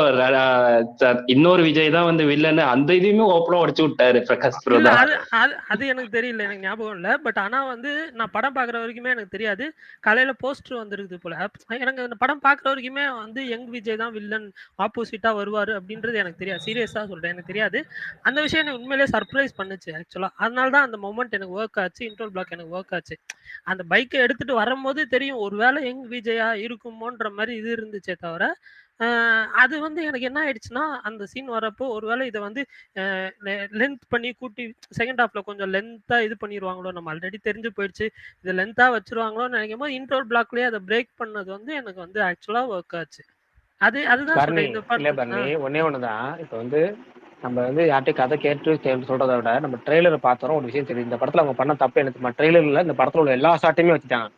இன்னொரு விஜய் தான் வந்து வில்லன்னு. அந்த இதையுமே ஓப்பனா உடைச்சு விட்டாரு பிரகாஷ் ப்ரோ. அது எனக்கு தெரியல, எனக்கு ஞாபகம் இல்ல. பட் ஆனா வந்து நான் படம் பாக்குற வரைக்குமே எனக்கு தெரியாது. காலையில போஸ்டர் வந்துருக்குது போல. எனக்கு இந்த படம் பாக்குற வரைக்குமே வந்து யங் விஜய் தான் வில்லன், ஆப்போசிட்டா வருவாரு அப்படின்றது எனக்கு தெரியாது. சீரியஸா சொல்றேன், எனக்கு தெரியாது. அந்த விஷயம் எனக்கு உண்மையிலேயே சர்ப்ரைஸ் பண்ணுச்சு ஆக்சுவலா. அதனால தான் அந்த மொமெண்ட் எனக்கு ஒர்க் ஆச்சு, இன்ட்ரோல் பிளாக் எனக்கு ஒர்க் ஆச்சு. அந்த பைக்கை எடுத்துட்டு வரும்போது தெரியும் ஒருவேளை யங் விஜயா இருக்குமோன்ற மாதிரி இது இருந்துச்சே தவிர, அது வந்து எனக்கு என்ன ஆயிடுச்சுன்னா, அந்த சீன் வரப்போ ஒருவேளை இதை வந்து லென்த் பண்ணி கூட்டி செகண்ட் ஹாஃப்ல கொஞ்சம் லென்த்தா இது பண்ணிடுவாங்களோ, நம்ம ஆல்ரெடி தெரிஞ்சு போயிடுச்சு, இதை லென்த்தா வச்சிருவாங்களோன்னு நினைக்கும் போது இன்ட்ரோல் பிளாக்லயே அதை பிரேக் பண்ணது வந்து எனக்கு வந்து ஆக்சுவலா ஒர்க் ஆச்சு. அதுதான் சொல்றேன். இந்த ஒன்னே ஒண்ணுதான். இப்ப வந்து நம்ம வந்து யார்ட்டையும் கதை கேட்டு சொல்றதை விட நம்ம ட்ரெய்லரை பார்த்தோம், ஒரு விஷயம் தெரியும். இந்த படத்துல அவங்க பண்ண தப்பு எனக்கு ட்ரெய்லர்ல இந்த படத்துல உள்ள எல்லா ஷாட்டையுமே வச்சுட்டாங்க.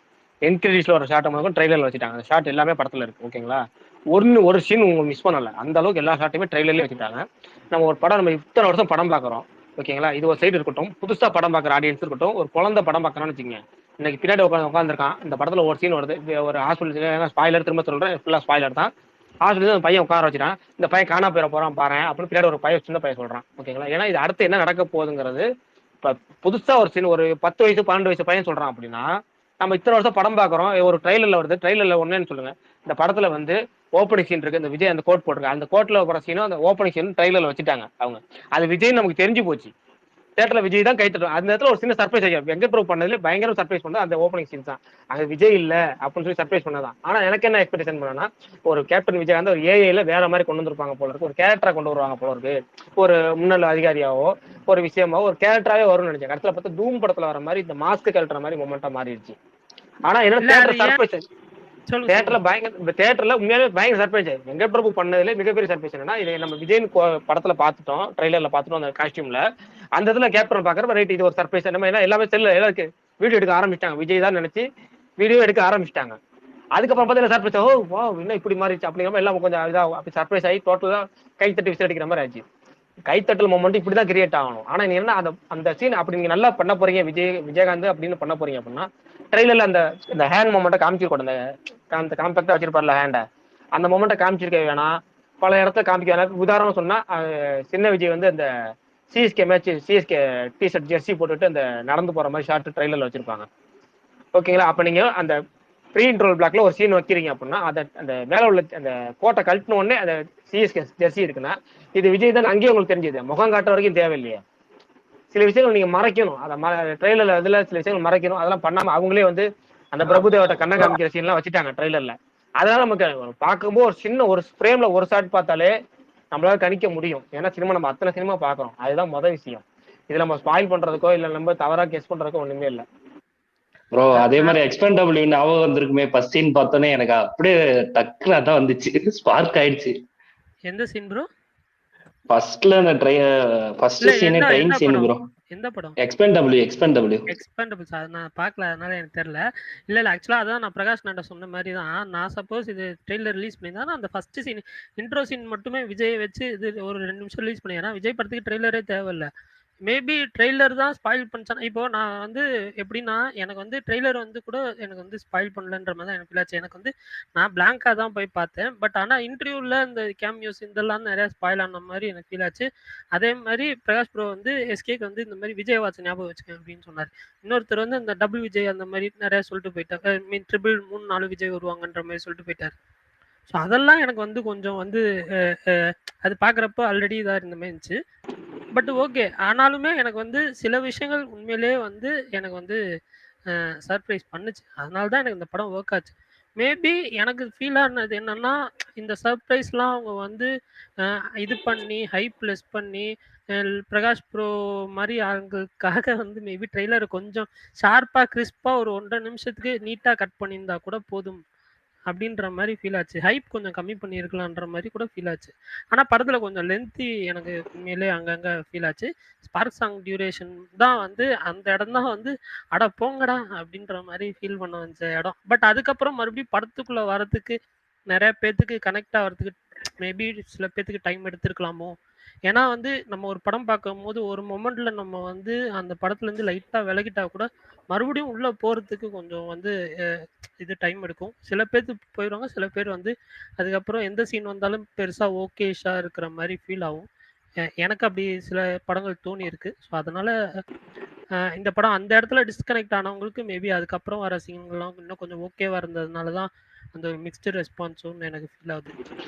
என்கிரீஸ்ல ஒரு ஷாட்டை முதல்ல ட்ரெய்லர்ல வச்சுட்டாங்க. அந்த ஷாட் எல்லாமே படத்துல இருக்கு. ஓகேங்களா? ஒரு சீன் உங்களுக்கு மிஸ் பண்ணல. அந்த அளவுக்கு எல்லா ஷாட்டையுமே ட்ரெய்லர்லயே வச்சுட்டாங்க. நம்ம ஒரு படம், நம்ம இத்தனை வருஷம் படம் பார்க்குறோம். ஓகேங்களா? இது ஒரு சைடு இருக்கட்டும், புதுசா படம் பார்க்குற ஆடியன்ஸ் இருக்கட்டும், ஒரு குழந்தை படம் பார்க்கறான்னு வச்சுக்கோங்க. இன்னைக்கு பின்னாடி உட்காந்துருக்கான். இந்த படத்துல ஒரு சீன் வருது, ஒரு ஹாஸ்பிட்டல், ஸ்பாயிலர் திரும்ப சொல்றேன், ஃபுல்லா ஸ்பாயிலர் தான். ஹாஸ்பிட்டல் அந்த பையன் உட்கார வச்சுட்டான். இந்த பையன் காணா போயிட போறான் பாரு அப்படின்னு பின்னாடி ஒரு பையன், சின்ன பையன் சொல்றான். ஓகேங்களா? ஏன்னா இது அடுத்து என்ன நடக்க போகுதுங்கிறது இப்ப புதுசா ஒரு சீன், ஒரு 10 வயசு 12 வயசு பையன் சொல்றான் அப்படின்னா, நம்ம இத்தனை வருஷம் படம் பார்க்குறோம். ஒரு ட்ரெய்லர்ல வருது, ட்ரெய்லர்ல ஒண்ணுன்னு சொல்லுங்க, இந்த படத்துல வந்து ஓப்பனிங் சீன் இருக்கு, இந்த விஜய் அந்த கோட் போட்டிருக்கு, அந்த கோட்ல போற சீனும் அந்த ஓப்பனிங் சீனும் ட்ரெய்லர்ல வச்சுட்டாங்க அவங்க. அது விஜய் நமக்கு தெரிஞ்சு போச்சு. தியேட்டர்ல விஜய் தான் கை தட்டுவாங்க. அந்த இடத்துல ஒரு சின்ன சர்ப்ரைஸ் ஆகிடும். வெங்கட் பிரபு பண்ணதுல பயங்கர சர்ப்ரைஸ் பண்ணது அந்த ஓப்பனிங் சீன்ஸ் தான். அங்க விஜய் இல்ல அப்படின்னு சொல்லி சர்ப்ரைஸ் பண்ணதான். ஆனா எனக்கு என்ன எக்ஸ்பெக்டேஷன் பண்ணனா, ஒரு கேப்டன் விஜயகாந்த் ஒரு ஏஐல வேற மாதிரி கொண்டு வந்திருப்பாங்க போல இருக்கு, ஒரு கேரக்டரா கொண்டு வருவாங்க போல இருக்கு, ஒரு முன்னாள் அதிகாரியாவோ ஒரு விஷயமாவோ ஒரு கேரக்டராவே வரும்னு நினைச்சேன். கடைசியில பார்த்தா தூம் படத்துல வர மாதிரி இந்த மாஸ்க் கேரக்டர் மாதிரி மொமெண்டா மாறிடுச்சு. ஆனா என்ன தியேட்டர் சர்ப்ரைஸ், தியேட்டர்ல பயங்கர, தியேட்டர்ல உண்மையாவே பயங்கர சர்ப்ரைஸ். வெங்கட் பிரபு பண்ணதுல மிகப்பெரிய சர்ப்ரைஸ் என்னன்னா, இதை நம்ம விஜய் படத்துல பாத்துட்டோம், ட்ரைலர்ல பாத்துட்டோம் அந்த காஸ்டியூம்ல. அந்த இதுல கேப்டன் பாக்குறப்ப ரைட் இது ஒரு சர்ப்ரைஸ். நம்ம எல்லாமே செல்ல எல்லாருக்கு வீடியோ எடுக்க ஆரம்பிச்சிட்டாங்க, விஜய் தான் நினைச்சு வீடியோ எடுக்க ஆரம்பிச்சிட்டாங்க. அதுக்கப்புறம் பார்த்தா சர்ப்ரைஸ், ஓ வா இன்னும் இப்படி மாறிச்சு அப்படிங்கிற எல்லாம் கொஞ்சம் இதா அப்படி சர்ப்ரைஸ் ஆகி டோட்டலா கை தட்டி விசில் அடிக்கிற மாதிரி ஆச்சு. கைத்தட்டல் மொமெண்ட் இப்படிதான் கிரியேட் ஆகணும். ஆனா நீங்க என்ன அந்த சீன் அப்படி நீங்க நல்லா பண்ண போறீங்க விஜயகாந்த் அப்படின்னு பண்ண போறீங்க அப்படின்னா, ட்ரெயிலர்ல அந்த ஹேண்ட் மொமெண்ட்டை காமிச்சிருக்கோம், அந்த காம்பேக்டா வச்சிருப்பார்ல ஹேண்ட, அந்த மொமெண்ட்டை காமிச்சிருக்க வேணாம். பல இடத்துல காமிக்க வேணாம். உதாரணம் சொன்னா சின்ன விஜய் வந்து அந்த CSK match CSK t-shirt jersey போட்டுட்டு அந்த நடந்து போற மாதிரி ஷார்ட் ட்ரெயிலர்ல வச்சிருப்பாங்க. ஓகேங்களா? அப்ப நீங்க அந்த ப்ரீ இன்ட்ரோல் பிளாக்ல ஒரு சீன் வைக்கிறீங்க அப்படின்னா, அந்த மேல உள்ள அந்த கோட்டை கழட்டின உடனே அந்த சிஎஸ்கே ஜெர்சி இருக்குன்னா, இது விஜய் தான் அங்கேயே உங்களுக்கு தெரிஞ்சது. முகம் காட்ட வரைக்கும் தேவையில்லையே. சில விஷயங்கள் நீங்க மறைக்கணும். ட்ரெயிலர்ல இதுல சில விஷயங்கள் மறைக்கணும். அதெல்லாம் பண்ணாம அவங்களே வந்து அந்த பிரபுதேவட்ட கண்ண காமிக்கிற சீன் எல்லாம் வச்சுட்டாங்க ட்ரெயிலர்ல. அதனால நமக்கு பார்க்கும்போது ஒரு சின்ன ஒரு ஃப்ரேம்ல ஒரு ஷாட் பார்த்தாலே நம்மளால கணிக்க முடியும். ஏன்னா சினிமா நம்ம அத்தனை சினிமா பார்க்கறோம். அதுதான் முதல் விஷயம். இதுல நம்ம ஸ்பாயில் பண்றதுக்கோ இல்ல நம்ம தவறா கெஸ் பண்றதுக்கோ ஒண்ணுமே இல்லை. ப்ரோ அதே மாதிரி எக்ஸ்பெண்டபிள் ஞாபகம் வந்திருக்குமே, ஃபர்ஸ்ட் சீன் பார்த்தோன்னே எனக்கு அப்படியே டக்குனு அதான் வந்துச்சு, ஸ்பார்க் ஆயிடுச்சு. எந்த சீன் ப்ரோ? ஃபர்ஸ்ட்ல அந்த first scene train scene bro. எந்த படம்? எக்ஸ்பெண்டபிள்ஸ். அதை நான் பார்க்கல, அதனால எனக்கு தெரியல. இல்ல ஆக்சுவலா அதான் நான் பிரகாஷ் நாட்ட சொன்ன மாதிரி தான். நான் சப்போஸ் இது ட்ரெயிலர் ரிலீஸ் பண்ணியிருந்தா அந்த ஃபர்ஸ்ட் சீன் இன்ட்ரோ சீன் மட்டுமே விஜய் வச்சு இது ஒரு 2 நிமிஷம் ரிலீஸ் பண்ணி, ஏன்னா விஜய் படத்துக்கு ட்ரெய்லரே தேவையில்லை. மேபி ட்ரெய்லர் தான் ஸ்பாயில் பண்ணிச்சானா. இப்போ நான் வந்து எப்படின்னா, எனக்கு வந்து ட்ரெய்லர் வந்து கூட எனக்கு வந்து ஸ்பாயில் பண்ணலன்ற மாதிரி தான் எனக்கு ஃபீல் ஆச்சு. எனக்கு வந்து நான் பிளாங்காக தான் போய் பார்த்தேன். பட் ஆனால் இன்டர்வியூவில் இந்த கேமியோஸ் இதெல்லாம் நிறையா ஸ்பாயில் ஆன மாதிரி எனக்கு ஃபீல் ஆச்சு. அதே மாதிரி பிரகாஷ் ப்ரோ வந்து எஸ்கேக்கு வந்து இந்த மாதிரி விஜய் வாட்ச் ஞாபகம் வச்சுக்கேன் அப்படின்னு சொன்னார். இன்னொருத்தர் வந்து இந்த டபுள் விஜய் அந்த மாதிரி நிறையா சொல்லிட்டு போயிட்டார். மீன் ட்ரிபிள் 3-4 விஜய் வருவாங்கன்ற மாதிரி சொல்லிட்டு போயிட்டார். ஸோ அதெல்லாம் எனக்கு வந்து கொஞ்சம் வந்து அது பார்க்குறப்போ ஆல்ரெடி இதாக இருந்த மாதிரி இருந்துச்சு. பட் ஓகே, ஆனாலுமே எனக்கு வந்து சில விஷயங்கள் உண்மையிலே வந்து எனக்கு வந்து சர்ப்ரைஸ் பண்ணுச்சு. அதனால தான் எனக்கு இந்த படம் ஒர்க் ஆச்சு. மேபி எனக்கு ஃபீல் ஆனது என்னன்னா, இந்த சர்ப்ரைஸ்லாம் அவங்க வந்து இது பண்ணி ஹைப் லெஸ் பண்ணி பிரகாஷ் ப்ரோ மாதிரி ஆளுங்களுக்காக வந்து மேபி ட்ரெய்லர் கொஞ்சம் ஷார்ப்பாக கிறிஸ்பாக ஒரு 1.5 நிமிஷத்துக்கு நீட்டாக கட் பண்ணியிருந்தா கூட போதும் அப்படின்ற மாதிரி ஃபீல் ஆச்சு. ஹைப் கொஞ்சம் கம்மி பண்ணியிருக்கலான்ற மாதிரி கூட ஃபீல் ஆச்சு. ஆனால் படத்தில் கொஞ்சம் லென்த்தி எனக்கு உண்மையிலே அங்கங்கே ஃபீல் ஆச்சு. ஸ்பார்க் சாங் டியூரேஷன் தான் வந்து அந்த இடம் தான் வந்து அட போங்கடா அப்படின்ற மாதிரி ஃபீல் பண்ண வச்ச இடம். பட் அதுக்கப்புறம் மறுபடியும் படத்துக்குள்ளே வரதுக்கு நிறைய பேர்த்துக்கு கனெக்ட் ஆகிறதுக்கு மேபி சில பேர்த்துக்கு டைம் எடுத்துருக்கலாமோ. ஏன்னா வந்து நம்ம ஒரு படம் பார்க்கும்போது ஒரு மொமெண்ட்ல நம்ம வந்து அந்த படத்துலேருந்து லைட்டாக விலகிட்டா கூட மறுபடியும் உள்ளே போகிறதுக்கு கொஞ்சம் வந்து இது டைம் எடுக்கும். சில பேர்த்து போயிடுவாங்க, சில பேர் வந்து அதுக்கப்புறம் எந்த சீன் வந்தாலும் பெருசாக ஓகேஷாக இருக்கிற மாதிரி ஃபீல் ஆகும். எனக்கு அப்படி சில படங்கள் தோணி இருக்கு. ஸோ அதனால இந்த படம் அந்த இடத்துல டிஸ்கனெக்ட் ஆனவங்களுக்கு மேபி அதுக்கப்புறம் வர சீன்கள்லாம் இன்னும் கொஞ்சம் ஓகேவா இருந்ததுனால தான் அந்த ஒரு மிக்ஸ்டு ரெஸ்பான்ஸும் எனக்கு ஃபீல் ஆகுது.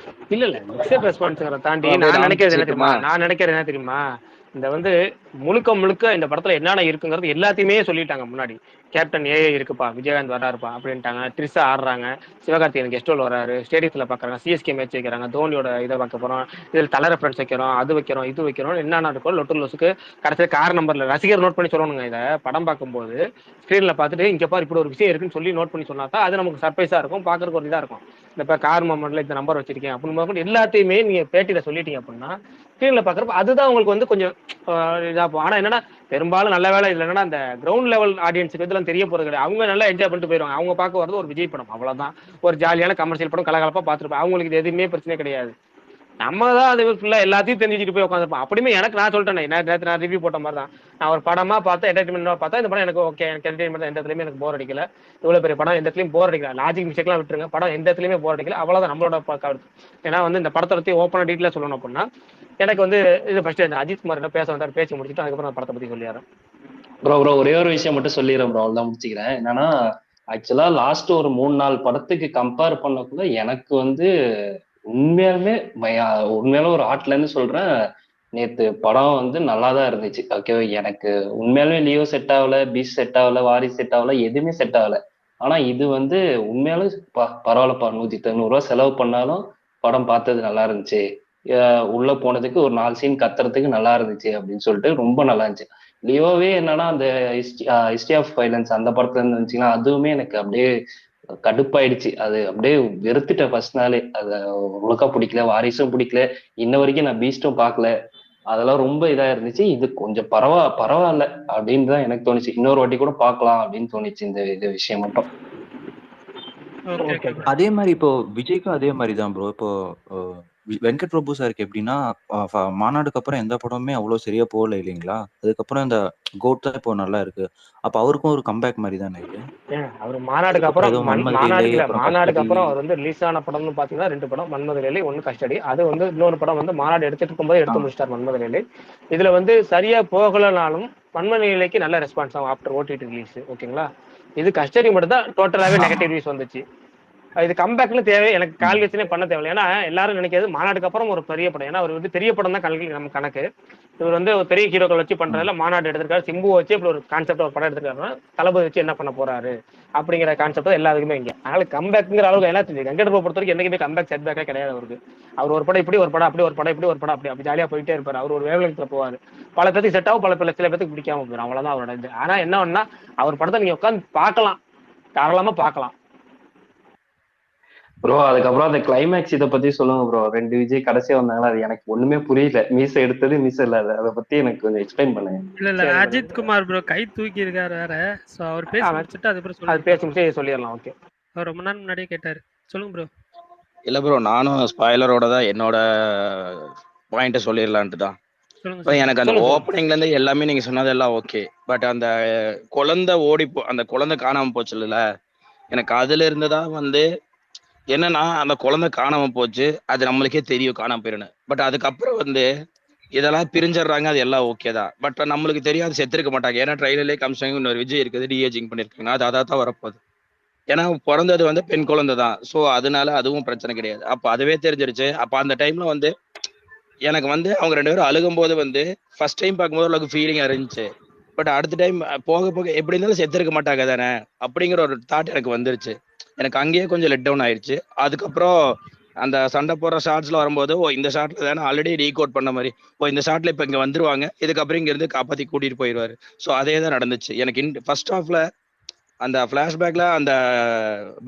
இல்ல மிக்ஸ்டு ரெஸ்பான்ஸுங்கிற தாண்டி நான் நினைக்கிறது என்ன தெரியுமா, இந்த வந்து முழுக்க இந்த படத்துல என்னென்ன இருக்குங்கிறது எல்லாத்தையுமே சொல்லிட்டாங்க முன்னாடி. கேப்டன் ஏஏ இருக்குப்பா, விஜயகாந்த் வராருப்பா அப்படின்ட்டாங்க, ட்ரிஷா ஆடுறாங்க, சிவகார்த்திகேயன் கெஸ்ட் ரோல் வராரு, ஸ்டேடியத்துல பாக்குறாங்க, சிஎஸ்கே மேட்ச் வைக்கிறாங்க, தோனியோட இதை பார்க்க போறோம், இதில் தலை ரெஃபரன்ஸ் வைக்கிறோம், அது வைக்கிறோம், இது வைக்கிறோம், என்னென்ன இருக்கும் லொட்டு லொசுக்கு கடைசியில் கார் நம்பர்ல ரசிகர் நோட் பண்ணி சொல்லணுங்க. இதை படம் பார்க்கும்போது ஸ்க்ரீன்ல பார்த்துட்டு இங்க பாரு இப்படி ஒரு விஷயம் இருக்குன்னு சொல்லி நோட் பண்ணி சொன்னாதான் அது நமக்கு சர்ப்ரைஸா இருக்கும், பாக்குறதுக்கு ஒரு இதா இருக்கும். இந்த கார் மொமெண்ட்ல இந்த நம்பர் வச்சிருக்கேன் அப்படின்னு எல்லாத்தையுமே நீங்க பேட்டியில சொல்லிட்டீங்க அப்படின்னா ஸ்க்ரீன்ல பாக்குறப்ப அதுதான் உங்களுக்கு வந்து கொஞ்சம் இதா போகும். ஆனா என்னன்னா பெரும்பாலும் நல்ல வேலை இல்லை, என்னன்னா அந்த கிரவுண்ட் லெவல் ஆடியன்ஸுக்கு இதெல்லாம் தெரிய போறது கிடையாது. அவங்க நல்லா என்ஜாய் பண்ணிட்டு போயிருவாங்க. அவங்க பார்க்க வரது ஒரு விஜய் படம், அவ்வளவுதான். ஒரு ஜாலியான கமர்ஷியல் படம், கலகலப்பா பார்த்துருப்பேன். அவங்களுக்கு இது எதுவுமே பிரச்சனை கிடையாது. நம்ம தான் அது ஃபுல்லா எல்லாத்தையும் தெரிஞ்சுட்டு போய் உட்காந்துருப்போம். அப்படியுமே எனக்கு நான் சொல்லிட்டேன், நேற்று நான் ரிவ்யூ போட்ட மாதிரி தான். நான் ஒரு படமா பார்த்தா என்டர்டைன்மெண்டா பார்த்தா இந்த படம் எனக்கு ஓகே, எனக்கு என்டர்டைன்மெண்ட் எந்த இடத்துலயுமே எனக்கு போர் அடிக்கல. இவ்வளவு பெரிய படம் எந்த இடத்துலயும் போர் அடிக்கல. லாஜிக் மிஸ்டேக்லாம் விட்டுருங்க, படம் எந்த இடத்துலயுமே போர் அடிக்கல. அவ்வளவுதான் நம்மளோட கருத்து. ஏன்னா வந்து இந்த படத்தை பத்தி ஓப்பனா டீட்டெயிலா சொல்லணும் அப்படின்னா எனக்கு வந்து இது ஃபர்ஸ்ட் அஜித் குமார் என்ன பேச வந்தார், பேசி முடிச்சுட்டு அதுக்கப்புறம் நான் படத்தை பத்தி சொல்லிடுறேன். ப்ரோ ஒரே ஒரு விஷயம் மட்டும் சொல்லிடுறேன் ப்ரோ, அவ்வளவுதான் முடிச்சுக்கிறேன். என்னன்னா ஆக்சுவலா லாஸ்ட் ஒரு 3-4 படத்துக்கு கம்பேர் பண்ணக்குள்ள எனக்கு வந்து உண்மையாலுமே ஒரு ஆட்ல இருந்து சொல்றேன், நேத்து படம் வந்து நல்லா தான் இருந்துச்சு. ஓகே, எனக்கு உண்மையாலுமே லியோ செட் ஆகல, பீஸ் செட் ஆகல, வாரிஸ் செட் ஆகல, எதுவுமே செட் ஆகல. ஆனா இது வந்து உண்மையாலும் பரவாயில்லப்பா, 190 ரூபா செலவு பண்ணாலும் படம் பார்த்தது நல்லா இருந்துச்சு. உள்ள போனதுக்கு ஒரு 4 சீன் கத்துறதுக்கு நல்லா இருந்துச்சு அப்படின்னு சொல்லிட்டு ரொம்ப நல்லா இருந்துச்சு. லியோவே என்னன்னா அந்த ஹிஸ்டரி ஆஃப் வைலன்ஸ் அந்த படத்துல இருந்து இருந்துச்சுன்னா அதுவுமே எனக்கு அப்படியே கடுப்பாயிடுச்சு. அது அப்படியே வெறுத்துட்டேன் ஃபர்ஸ்ட் நாளே. அதை ஒழுக்கா பிடிக்கல, வாரிசும் பிடிக்கல, இன்ன வரைக்கும் நான் பீஸ்டும் பார்க்கல. அதெல்லாம் ரொம்ப இதா இருந்துச்சு. இது கொஞ்சம் பரவாயில்ல அப்படின்னு தான் எனக்கு தோணுச்சு. இன்னொரு வாட்டி கூட பார்க்கலாம் அப்படின்னு தோணுச்சு இந்த விஷயம் மட்டும். அதே மாதிரி இப்போ விஜய்க்கும் அதே மாதிரி தான் ப்ரோ. இப்போ வெங்கட் பிரபு சாருக்கு எப்படின்னா மாநாடுக்கு அப்புறம் எந்த படமுமே அவ்வளவு சரியா போகல இல்லைங்களா? அதுக்கப்புறம் இந்த கோட் தான் இப்போ நல்லா இருக்கு. அப்ப அவருக்கும் ஒரு கம்பேக் மாதிரி தானே இது? அவர் மாநாடுக்கு அப்புறம் மாநாடுக்கு கஸ்டடி. அப்புறம் அவர் வந்து ரிலீஸ் ஆன படம்னு பாத்தீங்கன்னா 2 படம், மன்மத வேலை, 1 கஸ்டடி. அது வந்து இன்னொரு படம் வந்து மாநாடு எடுத்துட்டு இருக்கும்போது எடுத்து முடிச்சிட்டார் மன்மத வேலை. இதுல வந்து சரியா போகலனாலும் மன்மத வேலைக்கு நல்ல ரெஸ்பான்ஸ் ஆகும் ஆஃப்டர் ஓடிடி ரிலீஸ். ஓகேங்களா? இது கஸ்டடி மட்டும் தான் டோட்டலாவே நெகட்டிவ் ரிவ்யூஸ் வந்துச்சு. இது கம்பேக்னு தேவை, எனக்கு கால் வச்சுனே பண்ண தேவை. ஏன்னா எல்லாரும் நினைக்கிறது மாநாடுக்கு அப்புறம் ஒரு பெரிய படம். ஏன்னா அவர் வந்து பெரிய படம் தான் நம்ம கணக்கு. இவர் வந்து ஒரு பெரிய ஹீரோக்கள் வச்சு பண்றதுல மாநாடு எடுத்திருக்காரு, சிம்பு வச்சு இப்படி ஒரு கான்செப்ட் ஒரு படம் எடுத்திருக்காருன்னா தளபதி வச்சு என்ன பண்ண போறாரு அப்படிங்கிற கான்செப்ட் எல்லாருக்குமே இங்க. அதனால கம்பேக்ங்கிற அளவுக்கு என்ன தெரியும், வெங்கட் பிரபு பொறுத்த வரைக்கும் என்னைக்குமே கம்பேக் செட் பேக்கே கிடையாது அவருக்கு. அவர் ஒரு படம் இப்படி, ஒரு படம் அப்படி, ஒரு படம் இப்படி, ஒரு படம் அப்படி, அப்படி ஜாலியா போயிட்டே இருப்பாரு. அவர் ஒரு வேவ்லெங்த்ல போவாரு. பல பேருக்கு செட் ஆகும், சில பேருக்கு பிடிக்காம போயிடும். அவ்வளவுதான் அவரோட இது. ஆனா என்ன ஒண்ணா, அவர் படத்தை நீங்க உட்காந்து பார்க்கலாம், தாராளமா பார்க்கலாம். ப்ரோ அதுக்கப்புறம் அந்த கிளைமேக்ஸ் இதை பத்தி சொல்லுங்க ப்ரோ. 2 விஜய் கடைசியா வந்தாங்களா, அது எனக்கு ஒண்ணுமே புரியல. மீச எடுத்தது மீச இல்லாத, அதை பத்தி எனக்கு கொஞ்சம் எக்ஸ்பிளைன் பண்ணுங்க. இல்ல அஜித் குமார் ப்ரோ கை தூக்கி இருக்காரு வேற. சோ அவர் பேசி முடிச்சிட்டு அதுக்கப்புறம் சொல்லுங்க. பேசி முடிச்சு சொல்லிடலாம். ஓகே, அவர் ரொம்ப நாள் முன்னாடியே கேட்டாரு. சொல்லுங்க ப்ரோ. இல்ல ப்ரோ, நானும் ஸ்பாயிலரோட தான் என்னோட பாயிண்ட சொல்லிடலான்ட்டு தான். எனக்கு அந்த ஓப்பனிங்ல இருந்து எல்லாமே நீங்க சொன்னதெல்லாம் ஓகே. பட் அந்த குழந்தை அந்த குழந்தை காணாம போச்சு இல்ல, எனக்கு அதுல இருந்துதான் வந்து என்னன்னா அந்த குழந்தை காணாம போச்சு, அது நம்மளுக்கே தெரியும் காணாம போயிருன்னு. பட் அதுக்கப்புறம் வந்து இதெல்லாம் பிரிஞ்சிடுறாங்க, அது எல்லாம் ஓகே தான். பட் நம்மளுக்கு தெரியாது செத்துருக்க மாட்டாங்க. ஏன்னா ட்ரைலர்லேயே காமிச்சாங்க இன்னொரு விஜய் இருக்குது, டிஏஜிங் பண்ணிருக்காங்க, அது அதான் வரப்போகுது. ஏன்னா பிறந்தது வந்து பெண் குழந்தை தான். ஸோ அதனால அதுவும் பிரச்சனை கிடையாது. அப்போ அதுவே தெரிஞ்சிருச்சு. அப்போ அந்த டைம்ல வந்து எனக்கு வந்து அவங்க 2 பேரும் அழுகும் போது வந்து ஃபர்ஸ்ட் டைம் பார்க்கும்போது அளவுக்கு ஃபீலிங்கா இருந்துச்சு. பட் அடுத்த டைம் போக போக எப்படி இருந்தாலும் செத்துருக்க மாட்டாங்க தானே அப்படிங்கிற ஒரு தாட் எனக்கு வந்துருச்சு. எனக்கு அங்கேயே கொஞ்சம் லெட் டவுன் ஆயிடுச்சு. அதுக்கப்புறம் அந்த சண்டை போடுற ஷார்ட்ஸ்ல வரும்போது இந்த ஷார்ட்ல தானே ஆல்ரெடி ரீகோட் பண்ண மாதிரி, இந்த ஷார்ட்ல இப்ப இங்க வந்துருவாங்க, இதுக்கப்புறம் இங்க இருந்து காப்பாத்தி கூட்டிட்டு போயிடுவாரு. ஸோ அதே தான் நடந்துச்சு. எனக்கு ஃபர்ஸ்ட் ஹாஃப்ல அந்த பிளாஷ்பேக்ல அந்த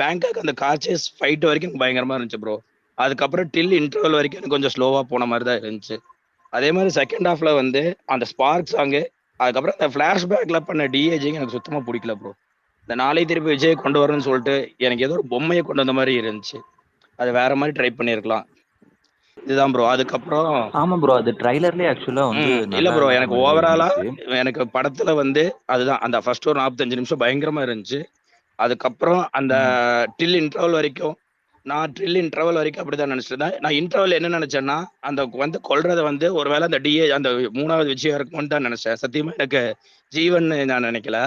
பேங்காக் அந்த கார்ச்சேஸ் ஃபைட் வரைக்கும் பயங்கரமா இருந்துச்சு ப்ரோ. அதுக்கப்புறம் டில் இன்டர்வல் வரைக்கும் எனக்கு கொஞ்சம் ஸ்லோவா போன மாதிரி தான் இருந்துச்சு. அதே மாதிரி செகண்ட் ஹாஃப்ல வந்து அந்த ஸ்பார்க் சாங்கு, அதுக்கப்புறம் அந்த பிளாஷ்பேக்ல பண்ண டிஏஜிங் எனக்கு சுத்தமா பிடிக்கல ப்ரோ. இந்த நாளை திருப்பி விஜய் கொண்டு வரணும்னு சொல்லிட்டு எனக்கு ஏதோ ஒரு பொம்மையை கொண்டு வந்த மாதிரி இருந்துச்சு. அது வேற மாதிரி ட்ரை பண்ணிருக்கலாம். இதுதான் ப்ரோ. அதுக்கப்புறம் ஆமா ப்ரோ, அது ட்ரைலர்லயே ஆக்சுவலா வந்து இல்ல ப்ரோ, எனக்கு ஓவராலா எனக்கு படத்துல வந்து அதுதான் அந்த ஃபர்ஸ்ட் ஒரு 45 நிமிஷம் பயங்கரமா இருந்துச்சு. அதுக்கப்புறம் அந்த டில் இன்டர்வல் வரைக்கும் அப்படிதான் நினைச்சிருந்தேன். நான் இன்டர்வல் என்ன நினைச்சேன்னா, அந்த வந்து கொல்றத வந்து ஒருவேளை அந்த டிஏ அந்த 3வது விஜயம் இருக்கும்னு தான் நினைச்சேன். சத்தியமா எனக்கு ஜீவன் நான் நினைக்கல.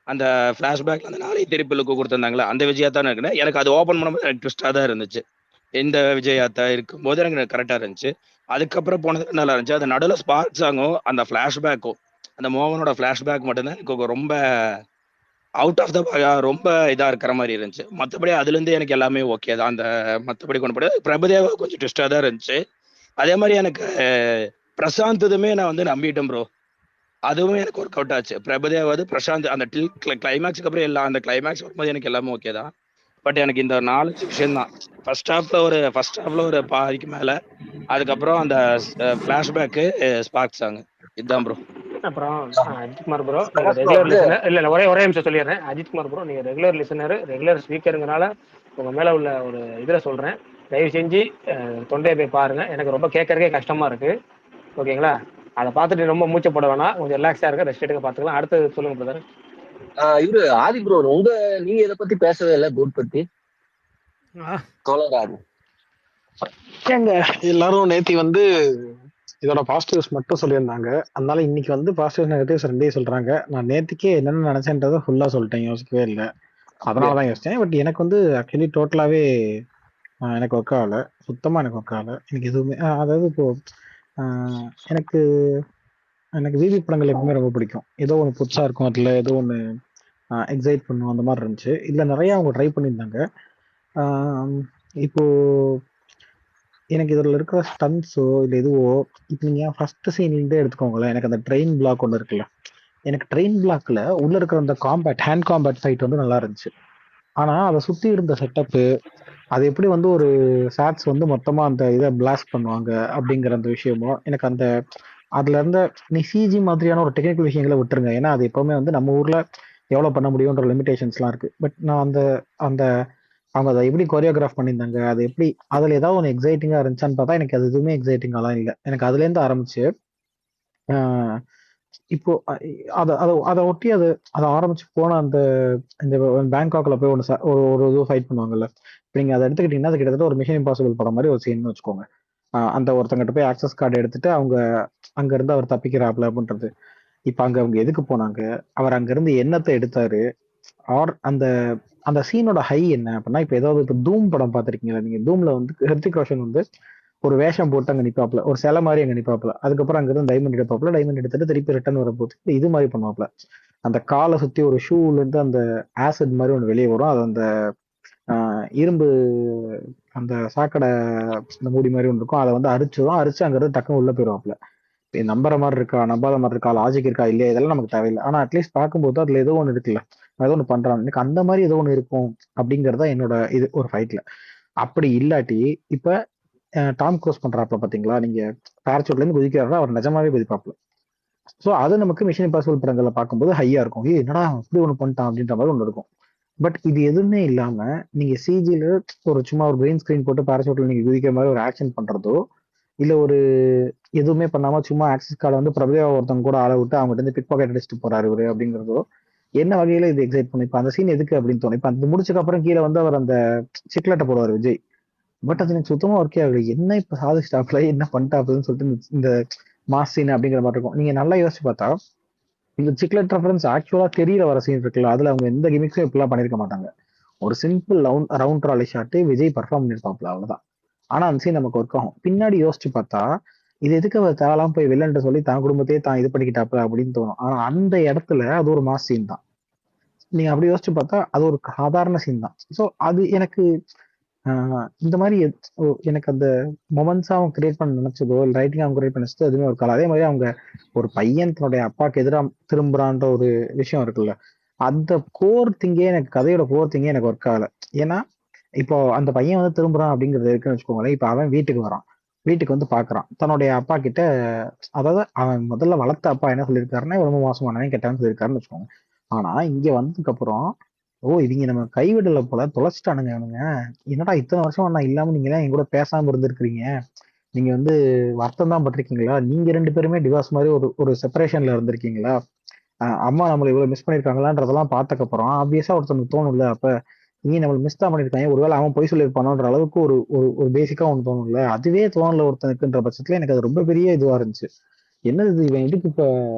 அந்த பிளாஷ்பேக்ல அந்த நாளை திருப்பி லுக்கு கொடுத்திருந்தாங்களா, அந்த விஜயா தான் இருக்குன்னு எனக்கு அது ஓபன் பண்ணும்போது எனக்கு ட்விஸ்டா தான் இருந்துச்சு. இந்த விஜயாத்தா இருக்கும்போது எனக்கு கரெக்டா இருந்துச்சு. அதுக்கப்புறம் போனது நல்லா இருந்துச்சு. அது நடுவில் ஸ்பார்க் சாங்கும் அந்த பிளாஷ்பேக்கும், அந்த மோகனோட பிளாஷ்பேக் மட்டும்தான் எனக்கு ரொம்ப அவுட் ஆஃப் த ரொம்ப இதா இருக்கிற மாதிரி இருந்துச்சு. மற்றபடி அதுல இருந்து எனக்கு எல்லாமே ஓகே தான். அந்த மற்றபடி கொண்டு போய் பிரபுதேவா கொஞ்சம் ட்விஸ்டா தான் இருந்துச்சு. அதே மாதிரி எனக்கு பிரசாந்த் இதுமே நான் வந்து நம்பிட்டேன் ப்ரோ. அதுவும் எனக்கு ஒர்க் அவுட் ஆச்சு. பிரபுதேவாவது பிரசாந்த் அந்த டில் கிளைமேக்ஸ்க்கு அப்புறம் எல்லாம் அந்த கிளைமேக்ஸ் வரும்போது எனக்கு எல்லாமே ஓகே தான். பட் எனக்கு இந்த 4 விஷயம் தான். ஃபர்ஸ்ட் ஹாஃப்ல ஒரு பாதிக்கு மேல, அதுக்கப்புறம் அந்த பிளாஷ்பேக்கு, ஸ்பார்க் சாங், இதுதான் ப்ரோ. அப்புறம் அஜித்குமார் ப்ரோ, நீங்க ரெகுலர் லிசனர் இல்ல ஒரே நிமிஷம் சொல்லிடுறேன். அஜித்குமார் ப்ரோ, நீங்க ரெகுலர் லிசனர், ரெகுலர் ஸ்பீக்கருங்கனால உங்க மேல உள்ள ஒரு இதுல சொல்றேன், தயவு செஞ்சு தொண்டையை போய் பாருங்க. எனக்கு ரொம்ப கேட்கறதுக்கே கஷ்டமா இருக்கு. ஓகேங்களா? அதை பார்த்துட்டு ரொம்ப மூச்சை போட வேணாம், கொஞ்சம் ரிலாக்ஸா இருக்க, ரெஸ்ட் எடுக்க பார்த்துக்கலாம். அடுத்தது சொல்லுங்க பிரதர். இவரு ஆதி ப்ரோ, நீங்க இதை பத்தி பேசவே இல்லை, கோட் பத்தி. தோழர் ஏங்க எல்லாரும் நேத்தி வந்து இதோட பாசிட்டிவ்ஸ் மட்டும் சொல்லியிருந்தாங்க. அதனால இன்னைக்கு வந்து பாசிட்டிவ்ஸ் நெகட்டிவ்ஸ் 2 சொல்றாங்க. நான் நேத்திக்கே என்னென்ன நினைச்சேன்றதை ஃபுல்லா சொல்லிட்டேன், யோசிக்கவே இல்லை. அதனாலதான் யோசிச்சேன். பட் எனக்கு வந்து ஆக்சுவலி டோட்டலாவே எனக்கு ஒர்க் ஆகல, சுத்தமா எனக்கு ஒர்க் ஆகல. எனக்கு எதுவுமே அதாவது இப்போ எனக்கு எனக்கு விவி படங்கள் எப்பவுமே ரொம்ப பிடிக்கும். ஏதோ ஒன்று புதுசா இருக்கும், அதுல ஏதோ ஒன்று எக்ஸைட் பண்ணும், அந்த மாதிரி இருந்துச்சு. இதுல நிறைய அவங்க ட்ரை பண்ணியிருந்தாங்க. ஆஹ் இப்போ எனக்கு இதுல இருக்கிற ஸ்டன்ஸோ இல்லை எதுவோ, இப்போ நீங்க ஃபர்ஸ்ட் சீன்லேருந்தே எடுத்துக்கோங்களேன். எனக்கு அந்த ட்ரெயின் பிளாக் ஒன்று இருக்குல்ல, எனக்கு ட்ரெயின் பிளாக்ல உள்ள இருக்கிற அந்த ஹேண்ட் காம்பேட் ஃபைட் வந்து நல்லா இருந்துச்சு. ஆனா அதை சுத்தி இருந்த செட்டப்பு, அது எப்படி வந்து ஒரு சாட்ஸ் வந்து மொத்தமா அந்த இதை பிளாஸ்ட் பண்ணுவாங்க அப்படிங்கிற அந்த விஷயமும் எனக்கு அந்த அதுல இருந்த நீ சிஜி மாதிரியான ஒரு டெக்னிக்கல் விஷயங்களை விட்டுருங்க. ஏன்னா அது எப்பவுமே வந்து நம்ம ஊர்ல எவ்வளவு பண்ண முடியும்ன்ற லிமிடேஷன்ஸ்லாம் இருக்கு. பட் நான் அந்த அந்த அவங்க அதை எப்படி கொரியோகிராஃப் பண்ணியிருந்தாங்க, அது எப்படி அதுல ஏதாவது ஒன்று எக்ஸைட்டிங்கா இருந்துச்சான்னு பார்த்தா எனக்கு அது எதுவுமே எக்ஸைட்டிங்காலாம் இல்லை. எனக்கு அதுல இருந்து ஆரம்பிச்சு ஆஹ் இப்போ அதை அதை அதை ஒட்டி அதை ஆரம்பிச்சு போன அந்த இந்த பேங்காக்ல போய் ஒரு ஒரு இது ஃபைட் பண்ணுவாங்கல்ல. இப்போ நீங்க அதை எடுத்துக்கிட்டீங்கன்னா அது கிட்டத்தட்ட ஒரு மிஷன் இம்பாசிபிள் படம் மாதிரி ஒரு சீன் வச்சுக்கோங்க. அந்த ஒருத்தங்கிட்ட போய் ஆக்சஸ் கார்டு எடுத்துட்டு அவங்க அங்க இருந்து அவர் தப்பிக்கிறாப்ல அப்படின்றது. இப்ப அங்க அவங்க எதுக்கு போனாங்க, அவர் அங்க இருந்து என்னத்தை எடுத்தாரு, ஆர் அந்த அந்த சீனோட ஹை என்ன அப்படின்னா, இப்ப ஏதாவது இப்ப தூம் படம் பார்த்திருக்கீங்களா நீங்க? தூம்ல வந்து ஹிருத்திக் ரோஷன் வந்து ஒரு வேஷம் போட்டு அங்க நிப்பாப்ல, ஒரு சிலை மாதிரி அங்க நிப்பாப்ல. அதுக்கப்புறம் அங்க இருந்து டைமண்ட் எடுப்பாப்ல, டைமண்ட் எடுத்துட்டு திருப்பி ரிட்டர்ன் வரப்போது இது மாதிரி பண்ணுவாப்ல. அந்த காலை சுத்தி ஒரு ஷூல இருந்து அந்த ஆசிட் மாதிரி ஒன்று வெளியே வரும். அது அந்த இரும்பு அந்த சாக்கடை அந்த மூடி மாதிரி ஒன்று இருக்கும். அதை வந்து அரிச்சு அங்க இருந்து டக்குன்னு உள்ள போயிடுவாப்ல. நம்புற மாதிரி இருக்கா, நம்பாத மாதிரி இருக்கா, லாஜிக் இருக்கா இல்லையா, இதெல்லாம் நமக்கு தேவையில்லை. ஆனா அட்லீஸ்ட் பார்க்கும்போது அதுல ஏதோ ஒன்று இருக்குல்ல, ஏதோ ஒன்று பண்றான், எனக்கு அந்த மாதிரி ஏதோ ஒன்று இருக்கும் அப்படிங்கறத என்னோட இது ஒரு ஃபைட்ல. அப்படி இல்லாட்டி இப்ப டாம் க்ரூஸ் பண்றாப்ல பாத்தீங்களா, நீங்க பேரச்சூட்ல இருந்து குதிக்கிறாரா, அவர் நிஜமாவே குதிப்பாப்ல. ஸோ அது நமக்கு மிஷன் இம்பாசிபிள் படங்களை பார்க்கும்போது ஹையா இருக்கும். என்னடா இப்படி ஒன்று பண்ணிட்டான் அப்படின்ற மாதிரி ஒன்று இருக்கும். பட் இது எதுவுமே இல்லாம நீங்க சிஜில ஒரு சும்மா ஒரு கிரீன் ஸ்கிரீன் போட்டு பேரச்சூட்ல நீங்க குதிக்கிற மாதிரி ஒரு ஆக்ஷன் பண்றதோ, இல்ல ஒரு எதுவுமே பண்ணாம சும்மா ஆக்சஸ் கார்டை வந்து பிரபுதேவா ஒருத்தவங்க கூட ஆள விட்டு அவங்க வந்து பிக் பாக்கெட் அடிச்சுட்டு போறாரு இவரு அப்படிங்கிறதோ என்ன வகையில இது எக்ஸைட் பண்ணும். இப்ப அந்த சீன் எதுக்கு அப்படின்னு தோணும். இப்ப அந்த முடிச்சதுக்கு அப்புறம் கீழே வந்து அவர் அந்த சிக்லெட்டை போடுவார் விஜய். பட் அது எனக்கு சுத்தமா ஒர்க்கே ஆகல. என்ன இப்ப சாதிச்சிட்டாப்ல, என்ன பண்ணிட்டாப்லன்னு சொல்லிட்டு இந்த மாஸ் சீன் அப்படிங்கிற மாதிரி இருக்கும். நீங்க நல்லா யோசிச்சு பார்த்தா இந்த சிக்லெட் ரெஃபரன்ஸ் ஆக்சுவலா தெரியல வர சீன் இருக்குல்ல, அதுல அவங்க எந்த கிமிக்ஸும் இப்பெல்லாம் பண்ணிருக்க மாட்டாங்க. ஒரு சிம்பிள் ரவுண்ட் ராலி ஷாட்டு விஜய் பர்ஃபார்ம் பண்ணிருப்பாப்ல, அவ்வளவுதான். ஆனா அந்த சீன் நமக்கு ஒர்க் ஆகும். பின்னாடி யோசிச்சு பார்த்தா இது எதுக்கு அவர் தேவலாம் போய் வில்லன்ட்டு சொல்லி தான் குடும்பத்தையே தான் இது பண்ணிக்கிட்டாப்ல அப்படின்னு தோணும். ஆனா அந்த இடத்துல அது ஒரு மாஸ் சீன் தான். நீங்க அப்படி யோசிச்சு பார்த்தா அது ஒரு சாதாரண சீன் தான். ஸோ அது எனக்கு இந்த மாதிரி எனக்கு அந்த மொமெண்ட்ஸா அவங்க கிரியேட் பண்ண நினைச்சதோ இல்லை ரைட்டிங் அவங்க கிரியேட் பண்ண நினைச்சதோ எதுவுமே இருக்காது. அதே மாதிரி அவங்க ஒரு பையன் தன்னுடைய அப்பாவுக்கு எதிராக திரும்புறான்ற ஒரு விஷயம் இருக்குல்ல, அந்த கோர் திங்கே எனக்கு கதையோட கோர் திங்கே எனக்கு ஒர்க் ஆகல. ஏன்னா இப்போ அந்த பையன் வந்து திரும்புறான் அப்படிங்கிறது இருக்குன்னு வச்சுக்கோங்களேன். இப்போ அவன் வீட்டுக்கு வரான், வீட்டுக்கு வந்து பாக்குறான் தன்னுடைய அப்பா கிட்ட. அதாவது அவன் முதல்ல வளர்த்த அப்பா என்ன சொல்லியிருக்காருன்னா ரொம்ப மோசமானவன் கெட்டவன் சொல்லியிருக்காருன்னு வச்சுக்கோங்க. ஆனா இங்க வந்ததுக்கு அப்புறம் இவங்க நம்ம கைவிடல போல, தொலைச்சிட்டானுங்க அவனுங்க. என்னடா இத்தனை வருஷம் நான் இல்லாம நீங்க என் கூட பேசாம இருந்திருக்கிறீங்க, நீங்க வந்து வருத்தம் தான் பட்டிருக்கீங்களா, நீங்க 2 பேருமே டிவோர்ஸ் மாதிரி ஒரு ஒரு செப்பரேஷன்ல இருந்திருக்கீங்களா, அம்மா நம்மளை இவ்வளவு மிஸ் பண்ணிருக்காங்களான்றதெல்லாம் பார்த்ததுக்கு அப்புறம் ஆப்வியஸா ஒருத்தனுக்கு தோணும்ல, அப்ப நீ நம்மள மிஸ் தான் பண்ணிருக்காங்க, ஒருவேளை அவன் போய் சொல்லியிருப்பானோன்ற அளவுக்கு ஒரு ஒரு பேசிக்கா ஒன்று தோணும்ல. அதுவே தோணல ஒருத்தனுக்குன்ற பட்சத்துல எனக்கு அது ரொம்ப பெரிய இதுவா இருந்துச்சு. என்னது இது, இவன் எதுக்கு இப்ப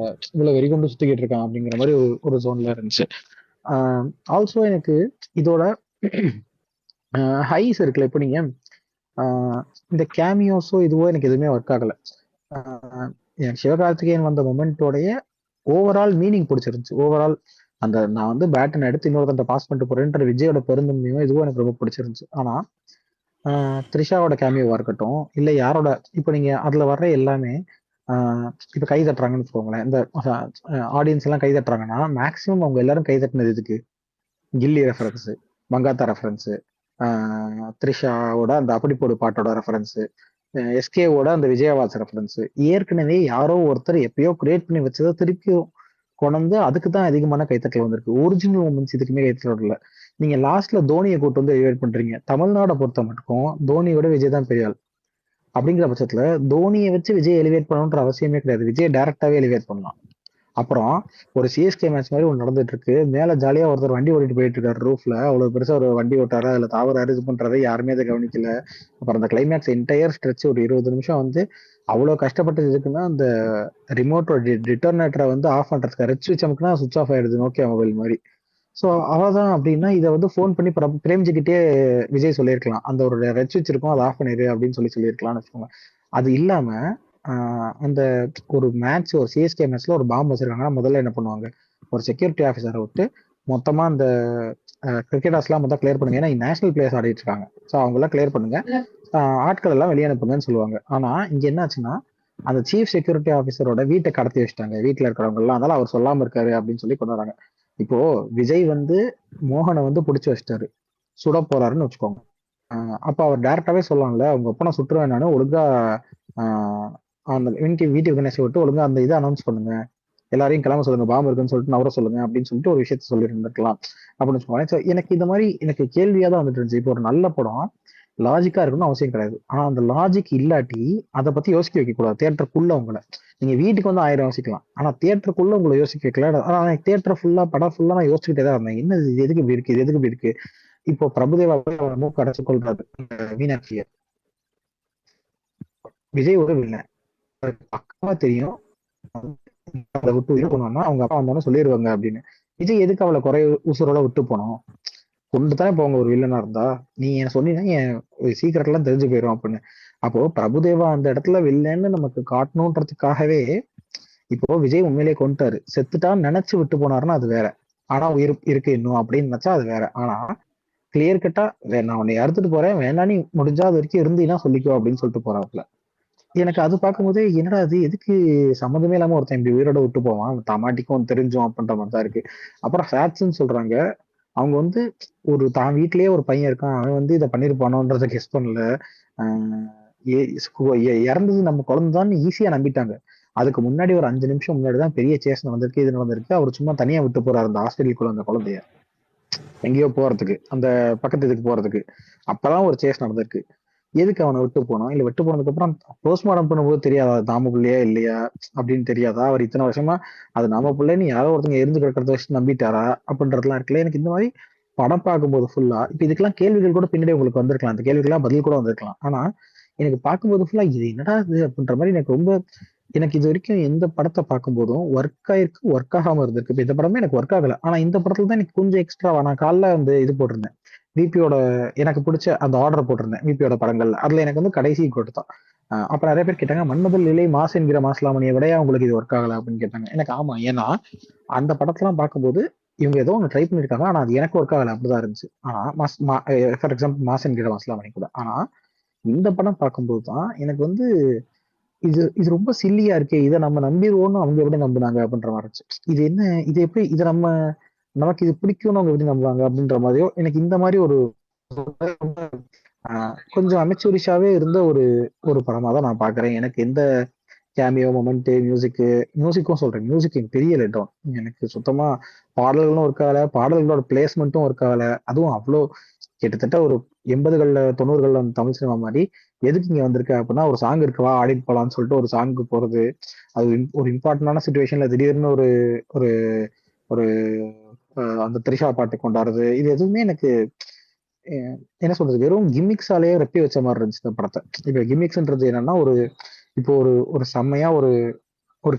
இவ்வளவு வெறிகொண்டு சுத்திக்கிட்டு இருக்கான் அப்படிங்கிற மாதிரி ஒரு ஜோன்ல இருந்துச்சு. ஆல்சோ எனக்கு இதோட ஹைஸ் இருக்குல்ல, இப்போ நீங்க இந்த கேமியோஸோ இதுவோ எனக்கு எதுவுமே ஒர்க் ஆகல. எனக்கு சிவகார்த்திகேயன் வந்த மொமெண்டோடைய ஓவரால் மீனிங் பிடிச்சிருந்துச்சு. ஓவரால் அந்த நான் வந்து பேட்டன் எடுத்து இன்னொருத்த பாஸ் பண்ணிட்டு போறேன்ற விஜயோட பெருந்தன்மையும் இதுவும் எனக்கு ரொம்ப பிடிச்சிருந்துச்சு. ஆனா த்ரிஷாவோட கேமியோவா இருக்கட்டும், இல்லை யாரோட இப்போ நீங்க அதுல வர்ற எல்லாமே இப்ப கை தட்டுறாங்கன்னு வச்சுக்கோங்களேன், இந்த ஆடியன்ஸ் எல்லாம் கை தட்டுறாங்கன்னா மேக்சிமம் அவங்க எல்லாரும் கை தட்டினது இதுக்கு கில்லி ரெஃபரன்ஸ், மங்காத்தா ரெஃபரன்ஸ், த்ரிஷாவோட அந்த அப்படிப்போடு பாட்டோட ரெஃபரன்ஸ், எஸ்கேவோட அந்த விஜயவாஸ் ரெஃபரன்ஸ், ஏற்கனவே யாரோ ஒருத்தர் எப்பயோ கிரியேட் பண்ணி வச்சதை திருப்பி கொண்டு அதுக்கு தான் அதிகமான கைத்தட்டல் வந்திருக்கு. ஒரிஜினல் மூமெண்ட்ஸ் இதுக்குமே கைத்தட்டல் இல்லை. நீங்க லாஸ்ட்ல தோனியை கூட்டு வந்து எலிவேட் பண்றீங்க. தமிழ்நாடை பொறுத்த மட்டும் தோனியோட விஜய் தான் பெரிய ஆள். அப்படிங்கிற பட்சத்துல தோனியை வச்சு விஜய் எலிவேட் பண்ணணுன்ற அவசியமே கிடையாது. விஜய் டைரக்டாவே எலிவேட் பண்ணலாம். அப்புறம் ஒரு சிஎஸ்கே மேட்ச் மாதிரி ஒன்று நடந்துட்டு இருக்கு, மேல ஜாலியா ஒருத்தர் வண்டி ஓட்டிட்டு போயிட்டு இருக்காரு ரூஃப்ல, அவ்வளவு பெருசா ஒரு வண்டி ஓட்டாரா அதுல தாவறாரு, இது பண்றாரு, யாருமே அதை கவனிக்கல. அப்புறம் அந்த கிளைமேக்ஸ் என்டையர் ஸ்ட்ரெச் ஒரு 20 நிமிஷம் வந்து அவ்வளவு கஷ்டப்பட்டு இருக்குன்னா அந்த ரிமோட்டோட டிட்டர்னேட்டரை வந்து ஆஃப் பண்றதுக்கு ரெட் ஸ்விட்ச் அமுக்குனா சுவிச் ஆஃப் ஆயிடுது நோக்கியா மொபைல் மாதிரி. ஸோ அவதான் அப்படின்னா இதை வந்து ஃபோன் பண்ணி பிரேம்ஜிக்கிட்டே விஜய் சொல்லியிருக்கலாம், அந்த ஒரு ரெட் ஸ்விட்ச் இருக்கும் அதை ஆஃப் பண்ணிடு அப்படின்னு சொல்லியிருக்கலாம்னு வச்சுக்கோங்க. அது இல்லாம அந்த ஒரு மேட்ச், ஒரு சிஎஸ்கே மேட்ச்ல ஒரு பாம்பு வச்சிருக்காங்கன்னா முதல்ல என்ன பண்ணுவாங்க, ஒரு செக்யூரிட்டி ஆஃபீஸரை விட்டு மொத்தமா அந்த கிரிக்கெட்டர்ஸ்லாம் மொத்தம் கிளியர் பண்ணுங்க, ஏன்னா நேஷனல் பிளேயர்ஸ் ஆடிட்டு இருக்காங்க, ஸோ அவங்களாம் கிளியர் பண்ணுங்க, ஆட்கள் எல்லாம் வெளியே அனுப்புங்கன்னு சொல்லுவாங்க. ஆனா இங்க என்னாச்சுன்னா அந்த சீஃப் செக்யூரிட்டி ஆஃபீஸரோட வீட்டை கடத்தி வச்சுட்டாங்க, வீட்டுல இருக்கிறவங்க எல்லாம், அதனால அவர் சொல்லாம இருக்காரு அப்படின்னு சொல்லி கொண்டு வராங்க. இப்போ விஜய் வந்து மோகனை வந்து பிடிச்சி வச்சிட்டாரு, சுட போறாருன்னு வச்சுக்கோங்க. அப்ப அவர் டைரக்டாவே சொல்லலாம்ல, அவங்க அப்பா நான் சுட்டுருவேன் நானு, ஒழுங்கா அந்த வீட்டுக்கு கணேஷை விட்டு ஒழுங்கா அந்த இதை அனௌன்ஸ் பண்ணுங்க, எல்லாரையும் கிளம்ப சொல்லுங்க, பாம்பு இருக்குன்னு சொல்லிட்டு நவர சொல்லுங்க அப்படின்னு சொல்லிட்டு ஒரு விஷயத்த சொல்லி இருந்திருக்கலாம் அப்படின்னு வச்சுக்கோங்க. எனக்கு இந்த மாதிரி எனக்கு கேள்வியா தான் வந்துட்டு இருந்துச்சு. இப்போ ஒரு நல்ல படம் லாஜிக்கா இருக்கணும்னு அவசியம் கிடையாது, ஆனா அந்த லாஜிக் இல்லாட்டி அதை பத்தி யோசிக்க வைக்க கூடாது தியேட்டருக்குள்ள. உங்களை நீங்க வீட்டுக்கு வந்து 1000 யோசிக்கலாம், ஆனா தியேட்டருக்குள்ள உங்களை யோசிக்க வைக்கல. ஆனா தியேட்டர் ஃபுல்லா படம் ஃபுல்லா நான் யோசிச்சுக்கிட்டே தான் இருந்தேன், என்ன இது எதுக்கு இப்படி இருக்கு, இது எதுக்கு இப்படி இருக்கு. இப்போ பிரபுதேவா மூக்கு அடைச்சு கொள்றாரு மீனாட்சிய, விஜய் ஒரு வில்லன் பக்கமா தெரியும், அதை விட்டு உயிர் போனோம்னா அவங்க அப்பா வந்தாலும் சொல்லிடுவாங்க அப்படின்னு. விஜய் எதுக்கு அவளை உசுரோட விட்டு போனோம், கொண்டு தானே போங்க ஒரு வில்லனா இருந்தா, நீ என்ன சொன்னீங்கன்னா என் சீக்கிரட் எல்லாம் தெரிஞ்சு போயிடும் அப்படின்னு. அப்போ பிரபுதேவா அந்த இடத்துல வில்லன்னு நமக்கு காட்டணுன்றதுக்காகவே இப்போ விஜய் உண்மையிலேயே கொண்டுட்டாரு, செத்துட்டான்னு நினைச்சு விட்டு போனாருன்னா அது வேற, ஆனா உயிர் இருக்கு இன்னும் அப்படின்னு நினைச்சா அது வேற. ஆனா கிளியர் கட்டா நான் உன்னை அறுத்துட்டு போறேன், வேணா நீ முடிஞ்சா அது வரைக்கும் இருந்தீங்கன்னா சொல்லிக்கோ அப்படின்னு சொல்லிட்டு போறாப்புல. எனக்கு அது பார்க்கும்போது என்னடா அது எதுக்கு சம்மந்தமே இல்லாம ஒருத்தன் இப்படி உயிரோட விட்டு போவான், தமாட்டிக்கும் தெரிஞ்சோம் அப்படின்ற மாதிரி தான் இருக்கு. அப்புறம் ஃபேட்ஸ்ன்னு சொல்றாங்க, அவங்க வந்து ஒரு தான் வீட்லயே ஒரு பையன் இருக்கான், அவன் வந்து இதை பண்ணிருப்பானோன்றத கெஸ் பண்ணல. இறந்தது நம்ம குழந்தைதான் ஈஸியா நம்பிட்டாங்க. அதுக்கு முன்னாடி ஒரு 5 நிமிஷம் முன்னாடி தான் பெரிய சேஸ் நடந்திருக்கு, இது நடந்திருக்கு. அவர் சும்மா தனியா விட்டு போறாரு அந்த ஹாஸ்பிட்டலுக்குள்ள அந்த குழந்தைய, எங்கேயோ போறதுக்கு, அந்த பக்கத்து இதுக்கு போறதுக்கு. அப்பதான் ஒரு சேஸ் நடந்திருக்கு. எதுக்கு அவனை விட்டு போனோம், இல்ல விட்டு போனதுக்கு அப்புறம் போஸ்ட்மார்டம் பண்ணும்போது தெரியாதா நாம பிள்ளையா இல்லையா அப்படின்னு தெரியாதா, அவர் இத்தனை வருஷமா அது நம்ம பிள்ளைன்னு யாரோ ஒருத்தங்க எரிஞ்சு கிடக்கிறத வச்சு நம்பிட்டாரா அப்படின்றதுலாம் இருக்குல்ல. எனக்கு இந்த மாதிரி படம் பார்க்கும்போது ஃபுல்லா இப்ப இதுக்கெல்லாம் கேள்விகள் கூட பின்னாடி உங்களுக்கு வந்திருக்கலாம், அந்த கேள்விக்கெல்லாம் பதில் கூட வந்திருக்கலாம். ஆனா எனக்கு பார்க்கும்போது ஃபுல்லா இது என்னடா இது அப்படின்ற மாதிரி எனக்கு ரொம்ப, எனக்கு இது வரைக்கும் எந்த படத்தை பார்க்கும்போதும் ஒர்க் ஆயிருக்கு, ஒர்க் ஆகாம இருந்திருக்கு. இப்ப இந்த படமே எனக்கு ஒர்க் ஆகல, ஆனா இந்த படத்துல தான் எனக்கு கொஞ்சம் எக்ஸ்ட்ராவா, நான் காலைல வந்து இது போட்டிருந்தேன் விபியோட எனக்கு பிடிச்ச அந்த ஆர்டர் போட்டிருந்தேன் விபியோட படங்கள்ல, அதுல எனக்கு வந்து கடைசி கொடுத்தான். அப்ப நிறைய பேர் கேட்டாங்க மன்மதல் நிலை மாஸ் என்கிற மாஸ்லாமணியை விட உங்களுக்கு இது ஒர்க் ஆகல அப்படின்னு கேட்டாங்க. எனக்கு ஆமா, ஏன்னா அந்த படத்தெல்லாம் பார்க்கும்போது இவங்க ஏதோ ஒன்று ட்ரை பண்ணிருக்காங்க, ஆனா அது எனக்கு ஒர்க் ஆகல அப்படிதான் இருந்துச்சு. ஆனா ஃபார் எக்ஸாம்பிள் மாஸ் என்கிற மாஸ்லாமணி கூட. ஆனா இந்த படம் பார்க்கும்போது தான் எனக்கு வந்து இது இது ரொம்ப சில்லியா இருக்கே, இதை நம்ம நம்பிடுவோம்னு அவங்க எப்படி நம்பினாங்க அப்படின்ற மாதிரி இருந்துச்சு. இது என்ன, இது எப்படி, இது நமக்கு இது பிடிக்கும்னு அவங்க எப்படி நம்புவாங்க அப்படின்ற மாதிரியோ எனக்கு இந்த மாதிரி ஒரு கொஞ்சம் அமெச்சூரிஷாவே இருந்த ஒரு படமா தான் நான் பாக்குறேன். எனக்கு எந்த கேமியோ மொமெண்ட் மியூசிக்கும் சொல்றேன், மியூசிக் எனக்கு பெரிய லெட்டோம். எனக்கு சுத்தமா பாடல்களும் ஒர்க் ஆகல, பாடல்களோட பிளேஸ்மெண்ட்டும் ஒர்க் ஆகல. அதுவும் அவ்வளோ கிட்டத்தட்ட ஒரு 80களில் 90களில் அந்த தமிழ் சினிமா மாதிரி எதுக்கு இங்க வந்திருக்க அப்படின்னா ஒரு சாங் இருக்கவா ஆடிட்டு போலான்னு சொல்லிட்டு ஒரு சாங்க்கு போறது, அது ஒரு இம்பார்ட்டன்டான சுச்சுவேஷன்ல திடீர்னு ஒரு ஒரு ஒரு அந்த த்ரிஷா பாட்டு கொண்டாடுறது, இது எதுவுமே எனக்கு என்ன சொல்றது, வெறும் கிமிக்ஸாலேயே ரெப்பி வச்ச மாதிரி இருந்துச்சு இந்த படத்தை. இப்ப கிமிக்ஸ்ன்றது என்னன்னா இப்போ ஒரு செம்மையா ஒரு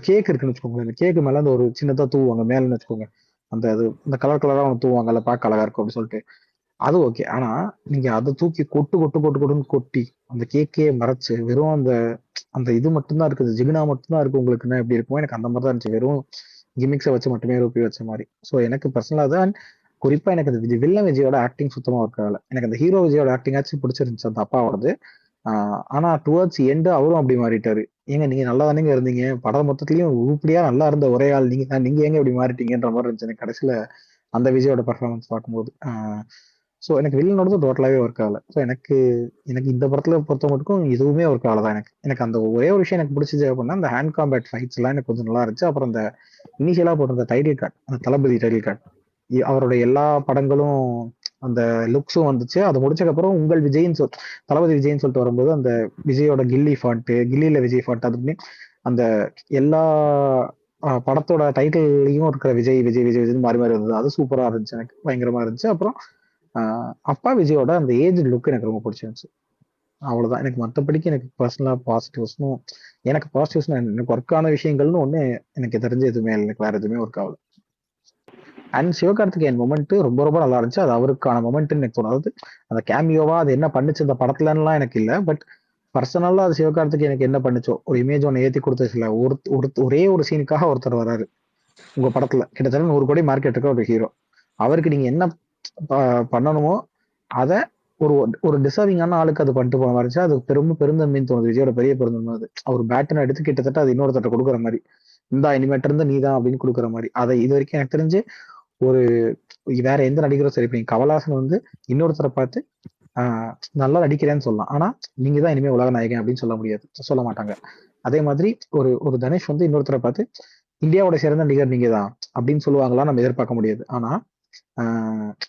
கேக் இருக்குன்னு வச்சுக்கோங்க, அந்த கேக்கு மேல அந்த ஒரு சின்னதா தூவாங்க மேலன்னு வச்சுக்கோங்க, அந்த கலர் கலரா அவங்க தூவாங்க, அல்ல பார்க்க அழகா இருக்கும் அப்படின்னு சொல்லிட்டு, அது ஓகே. ஆனா நீங்க அதை தூக்கி கொட்டுன்னு கொட்டி அந்த கேக்கே மறைச்சு வெறும் அந்த இது மட்டும்தான் இருக்குது, ஜிகினா மட்டும்தான் இருக்கு உங்களுக்குன்னா எப்படி இருக்கும், எனக்கு அந்த மாதிரி தான் இருந்துச்சு, வெறும் கிமிக்ஸை வச்சு மட்டுமே ரூபி வச்ச மாதிரி. ஸோ எனக்கு பர்சனலா தான் குறிப்பா எனக்கு அந்த வில்லன் விஜயோட ஆக்டிங் சுத்தமா ஒர்க் ஆகல. எனக்கு அந்த ஹீரோ விஜயோட ஆக்டிங் ஆச்சு பிடிச்சிருந்துச்சு அந்த அப்பாவோடது. ஆனா டுவர்ட்ஸ் எண்டு அவரும் அப்படி மாறிட்டாரு. ஏங்க நீங்க நல்லா தானேங்க இருந்தீங்க, படம் மொத்தத்துலயும் உருப்படியா நல்லா இருந்த ஒரே ஆள் நீங்க ஏங்க இப்படி மாறிட்டீங்கன்ற மாதிரி இருந்துச்சு எனக்கு கடைசியில அந்த விஜயோட பர்ஃபார்மன்ஸ் பார்க்கும்போது. ஸோ எனக்கு வில்லனோடது டோட்டலாவே ஒர்க் ஆகல. ஸோ எனக்கு இந்த படத்துல பொறுத்த மட்டும் எதுவுமே ஒர்க் ஆகலதான். எனக்கு அந்த ஒரே ஒரு விஷயம் எனக்கு பிடிச்சது அப்படின்னா அந்த ஹேண்ட் காம்பேட் ஃபைட்ஸ் எல்லாம் எனக்கு கொஞ்சம் நல்லா இருந்துச்சு. அப்புறம் அந்த இனிஷியலா போட்டிருந்த டைட்டில் கார்டு, அந்த தளபதி டைட்டில் கார்டு, அவருடைய எல்லா படங்களும் அந்த லுக்ஸும் வந்துச்சு. அது முடிச்சதுக்கு அப்புறம் உங்கள் விஜய்ன்னு தளபதி விஜய்ன்னு சொல்லிட்டு வரும்போது அந்த விஜயோட கில்லியில விஜய் ஃபாண்ட், அது அந்த எல்லா படத்தோட டைட்டிலையும் இருக்கிற விஜய் விஜய் விஜய் விஜய் மாறி மாறி வந்தது, அது சூப்பரா இருந்துச்சு, எனக்கு பயங்கரமா இருந்துச்சு. அப்புறம் அப்பா விஜயோட அந்த ஏஜ் லுக் எனக்கு ரொம்ப பிடிச்சிருந்துச்சு. அவ்வளவுதான். எனக்கு மற்றபடிக்கு எனக்கு பர்சனலா பாசிட்டிவ்ஸ்னும் எனக்கு பாசிட்டிவ்ஸ் எனக்கு ஒர்க் ஆன விஷயங்கள்னு ஒண்ணு எனக்கு தெரிஞ்ச எதுவுமே இல்லை, எனக்கு வேற எதுவுமே ஒர்க் ஆகல. அண்ட் சிவகார்த்திகேயன் மொமெண்ட் ரொம்ப ரொம்ப நல்லா இருந்துச்சு, அது அவருக்கான மொமெண்ட்னு எனக்கு தோணும். அதாவது அந்த கேமியோவா அது என்ன பண்ணுச்சு இந்த படத்துலலாம் எனக்கு இல்லை, பட் பர்சனலா அது சிவகார்த்திகேயன் எனக்கு என்ன பண்ணுச்சோ ஒரு இமேஜ் ஒன்று ஏத்தி கொடுத்துச்சுல ஒரே ஒரு சீனுக்காக ஒருத்தர் வராரு உங்க படத்துல கிட்டத்தட்ட 100 கோடி மார்க்கெட் இருக்க ஒரு ஹீரோ. அவருக்கு நீங்க என்ன பண்ணணுமோ அதை ஒரு ஒரு டிசர்விங்கான ஆளுக்கு அது பண்ணிட்டு போன மாதிரி அது பெருந்தன்மைன்னு தோணுது. விஜயோட பெரிய பெருந்தன்மை அது. அவர் பேட்டனை எடுத்து கிட்டத்தட்ட அது இன்னொருத்தட்ட கொடுக்குற மாதிரி, இந்தா இனிமேட்டு இருந்து நீதான் அப்படின்னு கொடுக்குற மாதிரி. அதை இது வரைக்கும் எனக்கு தெரிஞ்சு ஒரு வேற எந்த நடிகரும் சரி, இப்ப கமல்ஹாசன் வந்து இன்னொருத்தரை பார்த்து நல்லா நடிக்கிறேன்னு சொல்லலாம், ஆனா நீங்க தான் இனிமே உலக நாயகன் அப்படின்னு சொல்ல முடியாது, சொல்ல மாட்டாங்க. அதே மாதிரி ஒரு தனுஷ் வந்து இன்னொருத்தரை பார்த்து இந்தியாவோட சிறந்த நடிகர் நீங்க தான் அப்படின்னு சொல்லுவாங்களா நம்ம எதிர்பார்க்க முடியாது. ஆனா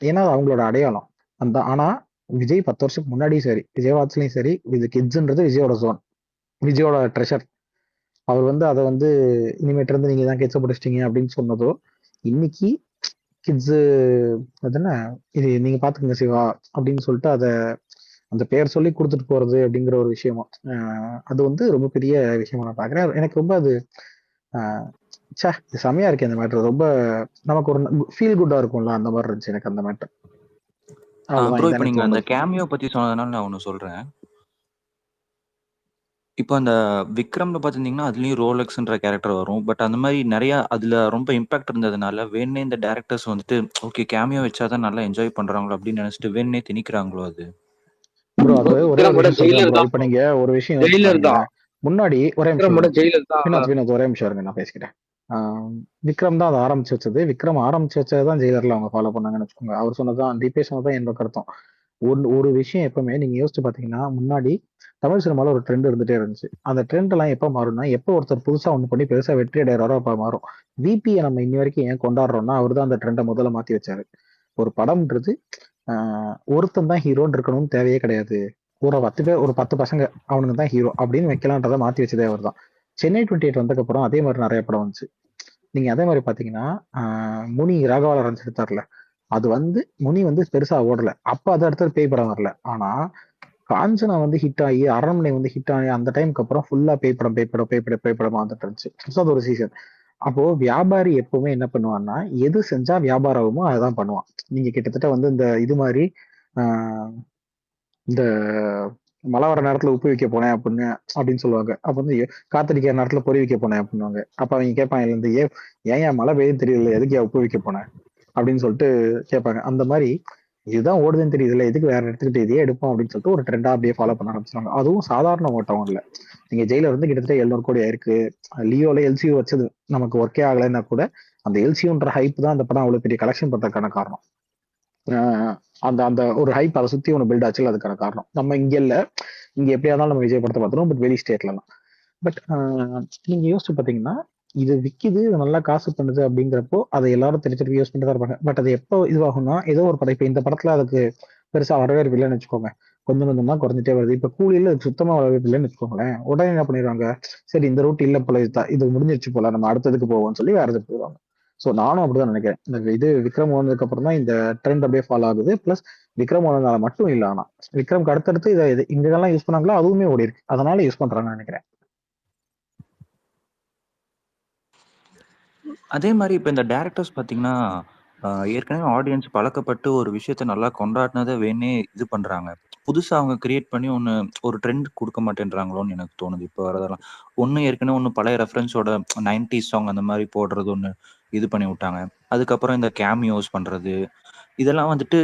ஏன்னா அவங்களோட அடையாளம் அந்த. ஆனா விஜய் 10 வருஷத்துக்கு முன்னாடியும் சரி, விஜய் வாட்ஸ்லயும் சரி, இது கிட்ஸ்ன்றது விஜயோட ஜோன், விஜயோட ட்ரெஷர். அவர் வந்து அதை வந்து இனிமேட்டு இருந்து நீங்க தான் கிட்ஸை பிடிச்சிட்டீங்க அப்படின்னு சொன்னதோ, இன்னைக்கு கிட்ஸு அதுன்னா இது நீங்க பாத்துக்கங்க சிவா அப்படின்னு சொல்லிட்டு அதை அந்த பெயர் சொல்லி கொடுத்துட்டு போறது அப்படிங்கிற ஒரு விஷயமா அது வந்து ரொம்ப பெரிய விஷயமா நான் பாக்குறேன். எனக்கு ரொம்ப அது செமையா இருக்கு அந்த மேட்டர். ரொம்ப நமக்கு ஒரு ஃபீல் குட்டா இருக்கும்ல, அந்த மாதிரி இருந்துச்சு எனக்கு அந்த மேட்டர். ப்ரோ இப்போ நீங்க அந்த கேமியோ பத்தி சொன்னதுனால நான் ஒன்று சொல்றேன். இப்போ அந்த விக்ரம்ல பார்த்துருந்தீங்கன்னா அதுலயும் ரோலெக்ஸ்ன்ற கேரக்டர் வரும். பட் அந்த மாதிரி நிறைய அதுல ரொம்ப இம்பாக்ட் இருந்ததுனால வேணே இந்த டேரக்டர்ஸ் வந்துட்டு ஓகே கேமியோ வச்சாதான் நல்லா என்ஜாய் பண்றாங்களோ அப்படின்னு நினைச்சிட்டு வேணே திணிக்கிறாங்களோ அது. ப்ரோ அது ஒரே ஒரு விஷயம் ப்ரோ. இப்போ நீங்க ஒரு விஷயம் முன்னாடி ஒரே நிமிஷம் ஒரே நிமிஷம் இருங்க, நான் பேசிக்கிறேன். விக்ரம் தான் அதை ஆரம்பிச்சு வச்சது. விக்ரம் ஆரம்பிச்சு வச்சதுதான் ஜெயிலர்ல அவங்க ஃபாலோ பண்ணாங்கன்னு வச்சுக்கோங்க. அவர் சொன்னதான் டிபே சொன்னதான் என்னோட கருத்தம். ஒரு விஷயம் எப்பவுமே நீங்க யோசிச்சு பாத்தீங்கன்னா, முன்னாடி தமிழ் சினிமால ஒரு ட்ரெண்ட் இருந்துட்டே இருந்துச்சு. அந்த ட்ரெண்ட் எல்லாம் எப்ப மாறும்னா, எப்போ ஒருத்தர் புதுசா ஒண்ணு பண்ணி பெருசா வெற்றி அடைகிறாரோ அப்ப மாறும். விபியை நம்ம இன்னி வரைக்கும் ஏன் கொண்டாடுறோம்னா, அவர் தான் அந்த ட்ரெண்டை முதல்ல மாத்தி வச்சாரு. ஒரு படம்ன்றது ஒருத்தன் தான் ஹீரோன்னு இருக்கணும்னு தேவையே கிடையாது. ஒரு 10 பேர், ஒரு 10 பசங்க அவனுக்கு தான் ஹீரோ அப்படின்னு வைக்கலான்றதை மாத்தி வச்சதே அவர் தான். சென்னை 28 வந்ததுக்கு அப்புறம் அதே மாதிரி நிறைய படம் வந்துச்சு. நீங்க அதே மாதிரி பாத்தீங்கன்னா முனி ராகவா லாரன்ஸ் எடுத்தார்ல, அது வந்து முனி வந்து பெருசா ஓடல. அப்ப அது அடுத்தது பேய் படம் வரல. ஆனா காஞ்சனா வந்து ஹிட் ஆகி, அரண்மனை வந்து ஹிட் ஆகி, அந்த டைமுக்கு அப்புறம் ஃபுல்லா பேய் படமா வந்துட்டு இருந்துச்சு. அது ஒரு சீசன். அப்போ வியாபாரி எப்பவுமே என்ன பண்ணுவான்னா, எது செஞ்சா வியாபாரம் ஆகுமோ அதான் பண்ணுவான். நீங்க கிட்டத்தட்ட வந்து இந்த இது மாதிரி இந்த மழை வர நேரத்துல உப்பு வைக்க போனேன் அப்படின்னு சொல்லுவாங்க. அப்ப வந்து காத்தடிக்கிற நேரத்துல பொறி வைக்க போனேன் அப்படின்னுவாங்க. அப்ப அவங்க கேட்பாங்க, இந்த ஏன் மழை பெய்யுது தெரியல, எதுக்கு உப்பு வைக்க போனேன் அப்படின்னு சொல்லிட்டு கேட்பாங்க. அந்த மாதிரி இதுதான் ஓடுதுன்னு தெரியுதுல்ல, எதுக்கு வேற எடுத்துக்கிட்டு இதே எடுப்போம் அப்படின்னு சொல்லிட்டு ஒரு ட்ரெண்டா அப்படியே ஃபாலோ பண்ண ஆரம்பிச்சிருவாங்க. அதுவும் சாதாரண ஓட்டம் இல்ல. நீங்க ஜெயிலர் வந்து கிட்டத்தட்ட 700 கோடி ஆயிருக்கு. லியோல எல்சியூ வச்சது நமக்கு ஒர்க்கே ஆகலைன்னா கூட அந்த எல்சியூன்ற ஹைப் தான் அந்த படம் அவ்வளவு பெரிய கலெக்ஷன் பண்றதுக்கான காரணம். அந்த அந்த ஒரு ஹைப் அதை சுத்தி ஒன்று பில்ட் ஆச்சு, அதுக்கான காரணம் நம்ம இங்க இல்ல. இங்க எப்படியா இருந்தாலும் நம்ம விஜய் படத்தை பார்த்துருவோம், பட் வெளி ஸ்டேட்லாம். பட் நீங்க யோசிச்சு பாத்தீங்கன்னா, இது விக்குது, இது நல்லா காசு பண்ணுது அப்படிங்கிறப்போ அதை எல்லாரும் திருப்பி யூஸ் பண்ணிட்டு தான் இருப்பாங்க. பட் அது எப்போ இதுவாகும்னா, ஏதோ ஒரு படம், இப்ப இந்த படத்துல அதுக்கு பெருசா வரவேற்பு இல்லைன்னு வச்சுக்கோங்க, கொஞ்சம் கொஞ்சமா குறைஞ்சிட்டே வருது. இப்ப கூலியில சுத்தமா வரவேற்பு இல்லைன்னு வச்சுக்கோங்களேன், உடனே என்ன பண்ணிடுவாங்க, சரி இந்த ரூட் இல்ல போல, இது முடிஞ்சிருச்சு போல, நம்ம அடுத்ததுக்கு போவோம்னு சொல்லி வேற எதுக்கு போயிடுவாங்க. ஸோ நானும் அப்படிதான் நினைக்கிறேன். இந்த இது விக்ரம் வந்ததுக்கு அப்புறம் தான் இந்த ட்ரெண்ட் அப்படியே ஃபாலோ ஆகுது. பிளஸ் விக்ரம் வந்ததுனால மட்டும் இல்லை, ஆனா விக்ரம்க்கு அடுத்தடுத்து இதை இங்கெல்லாம் யூஸ் பண்ணாங்களோ அதுவுமே ஓடி இருக்கு, அதனால யூஸ் பண்றாங்கன்னு நினைக்கிறேன். அதே மாதிரி இப்போ இந்த டேரக்டர்ஸ் பார்த்தீங்கன்னா ஏற்கனவே ஆடியன்ஸ் பழக்கப்பட்டு ஒரு விஷயத்த நல்லா கொண்டாடினதை வேணே இது பண்றாங்க. புதுசா அவங்க கிரியேட் பண்ணி ஒரு ட்ரெண்ட் கொடுக்க மாட்டேன்றாங்களோன்னு எனக்கு தோணுது. இப்போ வரதெல்லாம் ஏற்கனவே பழைய ரெஃபரன்ஸோட 90s சாங் அந்த மாதிரி போடுறது இது பண்ணி விட்டாங்க. அதுக்கப்புறம் இந்த கேமியோஸ் பண்றது இதெல்லாம் வந்துட்டு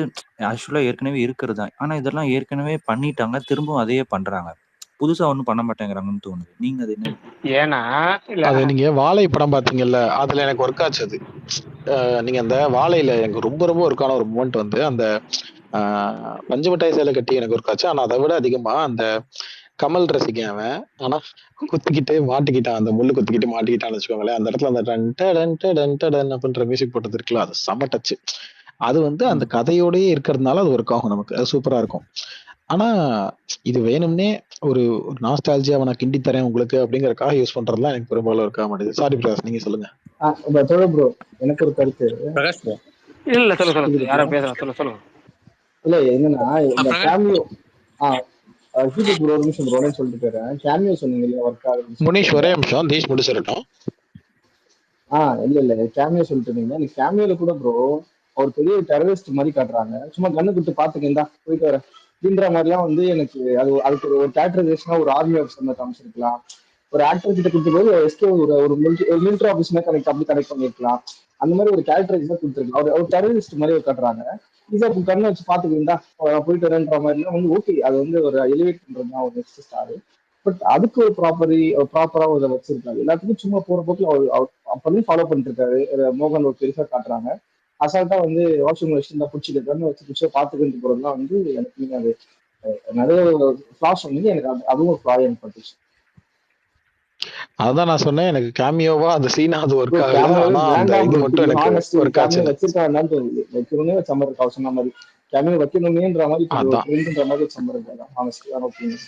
ஆக்சுவலா ஏற்கனவே இருக்கிறது தான். ஆனா இதெல்லாம் ஏற்கனவே பண்ணிட்டாங்க, திரும்பவும் அதையே பண்றாங்க. புதுசா ஒன்றும் பண்ண மாட்டேங்கிறாங்கன்னு தோணுது. நீங்க அது என்ன? ஏன்னா அது நீங்க வாழை படம் பாத்தீங்கல்ல, அதுல எனக்கு ஒர்க் ஆச்சு அது. நீங்க அந்த வாழையில எனக்கு ரொம்ப ரொம்ப ஒர்க் ஆன ஒரு மூமெண்ட் வந்து அந்த பஞ்சு மிட்டாய் சேலை கட்டி எனக்கு ஒர்க் ஆச்சு. ஆனா அதை விட அதிகமா அந்த கமல் ரசிகன் அவன், ஆனா குத்திக்கிட்டு மாட்டிக்கிட்டான், அந்த முள்ளு குத்திக்கிட்டு மாட்டிக்கிட்டான்னு வச்சுக்கோங்களேன். அந்த இடத்துல அந்த டன் அப்படின்ற மியூசிக் போட்டது இருக்குல்ல, அது செம டச்சு. அது வந்து அந்த கதையோடயே இருக்கிறதுனால அது ஒர்க் ஆகும் நமக்கு, அது சூப்பரா இருக்கும். ஆனா இது வேணும்னே ஒரு நாஸ்டாலஜியா நான் கிண்டி தரேன் உங்களுக்கு அப்படிங்கறதுக்காக யூஸ் பண்றதுலாம் எனக்கு பெரும்பாலும் இருக்க மாட்டேங்குது. சாரி பிரகாஷ், நீங்க சொல்லுங்க. ப்ரோ எனக்கு ஒரு கருத்து. இல்ல சொல்லுங்க யாரோ பேசுறேன், சொல்லுங்க. இல்ல என்னன்னா இந்த கேமியோ ப்ரோ ஒரு நிமிஷம் ப்ரோ சொல்லிட்டு போறேன். கேமியோ சொன்னீங்க இல்லையா ஒர்க் ஆகுது. முனீஷ் ஒரே நிமிஷம், தீஷ் முடிச்சிடட்டும். இல்ல கேமியோ சொல்லிட்டு இருந்தீங்க. நீ கேமியோல கூட ப்ரோ ஒரு பெரிய டெரரிஸ்ட் மாதிரி காட்டுறாங்க. சும்மா கண்ணு கொடுத்து பாத்துக்கேன், போயிட்டு வரேன் அப்படின்ற மாதிரிலாம் வந்து எனக்கு அதுக்கு ஒரு கேரக்டரைசேஷனா ஒரு ஆர்மி ஆஃபீஸர் மாதிரி காமிச்சிருக்கலாம். ஒரு ஆக்டர் கிட்ட கொடுக்கும்போது எஸ்கே ஒரு மிலிட்டரி ஆஃபீஸர் அப்படி கனெக்ட் பண்ணிருக்கலாம். அந்த மாதிரி ஒரு கேரக்டரைசேஷன் கொடுத்துருக்கலாம். ஒரு டெரரிஸ்ட் மாதிரி காட்டுறாங்க. இதை கண்ணை வச்சு பாத்துக்கிட்டா போயிட்டு வரேன்ற மாதிரிலாம் வந்து ஓகே, அது வந்து ஒரு எலிவேட் பண்றது தான் ஒரு நெக்ஸ்ட் ஸ்டார். பட் அதுக்கு ஒரு ப்ராப்பரா ஒரு வச்சிருக்காரு. எல்லாத்துக்கும் சும்மா போற போக்குல அப்பதான் ஃபாலோ பண்ணிட்டு இருக்காரு. மோகன் ஒரு பெருசா காட்டுறாங்க. அசால்ட்டா வந்து வாஷிங் மிஷின் தான் பிடிச்சிட்டு வச்சு பிடிச்சா பாத்துக்கிட்டு போறதுலாம் வந்து எனக்கு அது நிறைய ஃபிளாஸ் வந்து எனக்கு அதுவும் ஒரு ஃபிளா எனக்கு பட்டுச்சு. அதான் நான் சொன்னேன், எனக்கு கேமியோவா அந்த சீனா அது ஒர்க் ஆகல. ஆனா அந்த இது மட்டும் எனக்கு ஒர்க் ஆச்சு. வச்சிருக்காங்கன்னு தோணுது. வைக்கணும்னே சம்மர் இருக்கா சொன்ன மாதிரி கேமியோ வைக்கணுமேன்ற மாதிரி சம்மர் இருக்காங்க. ஆனஸ்டியான ஒப்பீனியன்.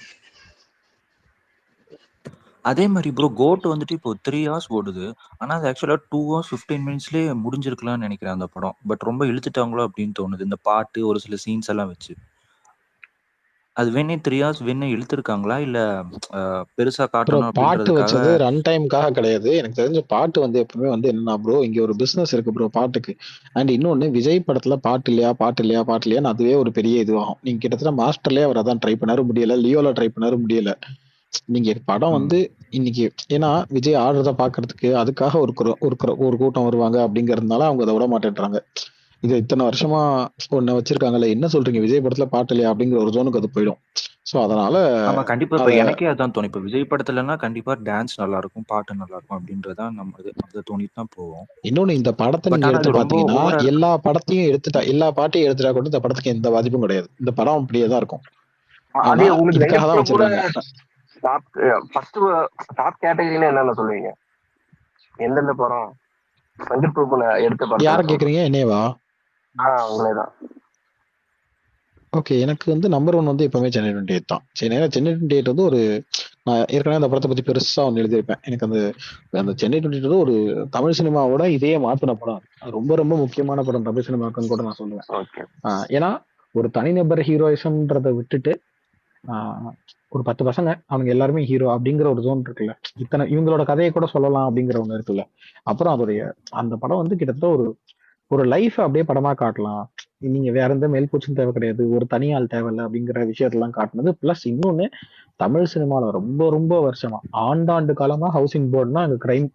அதே மாதிரி ப்ரோ கோட் வந்துட்டு இப்போ 3 hours ஓடுது. ஆனா அது ஆக்சுவலா 2 hours 15 minutesலயே முடிஞ்சிருக்கலாம்னு நினைக்கிறேன் அந்த படம். பட் ரொம்ப இழுத்துட்டாங்களோ அப்படின்னு தோணுது, இந்த பாட்டு ஒரு சில சீன்ஸ் எல்லாம் வச்சு. அது வேணே 3 hours வேணே இழுத்துருக்காங்களா இல்ல பெருசா காட்டணும் பாட்டு அப்படின்றதுக்காக? வச்சது ரன் டைமுக்காக கிடையாது. எனக்கு தெரிஞ்ச பாட்டு வந்து எப்பவுமே வந்து என்னன்னா ப்ரோ, இங்க ஒரு பிசினஸ் இருக்கு ப்ரோ பாட்டுக்கு. அண்ட் இன்னொன்னு, விஜய் படத்துல பாட்டு இல்லையான்னு அதுவே ஒரு பெரிய இதுவாகும். நீங்க கிட்டத்தட்ட மாஸ்டர்லயே அவர் அதான் ட்ரை பண்ணாரு, முடியல. லியோல ட்ரை பண்ணாரு, முடியல. நீங்க படம் வந்து இன்னைக்கு ஏன்னா விஜய் ஆடுறத பாக்குறதுக்கு அதுக்காக ஒரு கூட்டம் வருவாங்க அப்படிங்கறதுனால அவங்க அதை விட மாட்டேன்றாங்க. இது இத்தனை வருஷமா ஒண்ணு வச்சிருக்காங்கல்ல, என்ன சொல்றீங்க விஜய் படத்துல பாட்டு இல்லையா அப்படிங்கிற ஒரு ஜோனுக்கு அது போயிடும். சோ அதனால ஆமா கண்டிப்பா. இப்ப எனக்கே அதான் தோணும். இப்ப விஜய் படத்துலன்னா கண்டிப்பா டான்ஸ் நல்லா இருக்கும், பாட்டு நல்லா இருக்கும் அப்படின்றதான் நம்ம அது தோணிட்டு தான் போவோம். இன்னொன்னு, இந்த படத்தை நீங்க எடுத்து பாத்தீங்கன்னா எல்லா படத்தையும் எல்லா பாட்டையும் எடுத்துட்டா கூட இந்த படத்துக்கு எந்த பாதிப்பும் கிடையாது. இந்த படம் அப்படியே தான் இருக்கும். அதே உங்களுக்கு இதுக்காக தான் வச்சிருக்காங்க. டாப் கேட்டகரியில என்னென்ன சொல்லுவீங்க? எந்தெந்த படம் வெங்கட் பிரபு எடுத்த படம்? யார கேக்குறீங்க? என்னேவா? உங்களேதான். ஓகே, எனக்கு வந்து நம்பர் 1 வந்து எப்பவுமே சென்னை 28 தான். சென்னை 28 வந்து ஒரு, நான் ஏற்கனவே அந்த படத்தை பத்தி பெருசா ஒன்று எழுதியிருப்பேன். எனக்கு அந்த சென்னை 28 ஒரு தமிழ் சினிமாவோட இதே மாத்தின படம். அது ரொம்ப ரொம்ப முக்கியமான படம் தமிழ் சினிமாக்குன்னு கூட நான் சொல்லுவேன். ஏன்னா ஒரு தனிநபர் ஹீரோயிசம்ன்றதை விட்டுட்டு ஒரு 10 பசங்க அவங்க எல்லாருமே ஹீரோ அப்படிங்கிற ஒரு ஜோன் இருக்குல்ல, இத்தனை இவங்களோட கதையை கூட சொல்லலாம் அப்படிங்கிற ஒண்ணு இருக்குல்ல. அப்புறம் அந்த படம் வந்து கிட்டத்தட்ட ஒரு லைஃப் அப்படியே படமா காட்டலாம். நீங்க வேற எந்த மேல்பூச்சும் தேவை கிடையாது, ஒரு தனியால் தேவையில்லை அப்படிங்கிற விஷயத்தெல்லாம் காட்டுனது. பிளஸ் இன்னொன்னு, தமிழ் சினிமால ரொம்ப ரொம்ப வருஷமா ஆண்டாண்டு காலமா ஹவுசிங் போர்டுனா அங்க கிரைம்,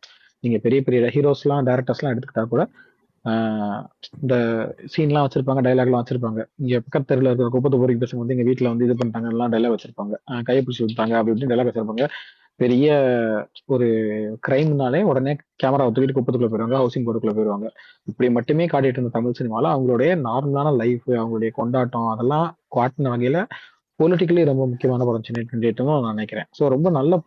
நீங்க பெரிய பெரிய ஹீரோஸ் எல்லாம் டைரக்டர்ஸ் எல்லாம் எடுத்துக்கிட்டா கூட இந்த சீன்லாம் வச்சிருப்பாங்க, டைலாக்லாம் வச்சிருப்பாங்க. இங்க பக்கத்து தெருவில் இருக்கிற குப்பத்து போரிங் பசங்க வந்து எங்க வீட்டுல வந்து இது பண்ணிட்டாங்க எல்லாம் டைலாக் வச்சிருப்பாங்க, கையை பிடிச்சி விட்டாங்க அப்படி இப்படின்னு டைலாக் வச்சிருப்பாங்க. பெரிய ஒரு கிரைம்னாலே உடனே கேமரா தூக்கிட்டு குப்பத்துக்குள்ள போயிருவாங்க, ஹவுசிங் போர்டுக்குள்ள போயிருவாங்க. இப்படி மட்டுமே காட்டிட்டு இருந்த தமிழ் சினிமால அவங்களுடைய நார்மலான லைஃப், அவங்களுடைய கொண்டாட்டம் அதெல்லாம் காட்டின வகையில பொலிட்டிக்கலி ரொம்ப முக்கியமான படம் சென்னை 28 நான் நினைக்கிறேன். ஸோ ரொம்ப நல்ல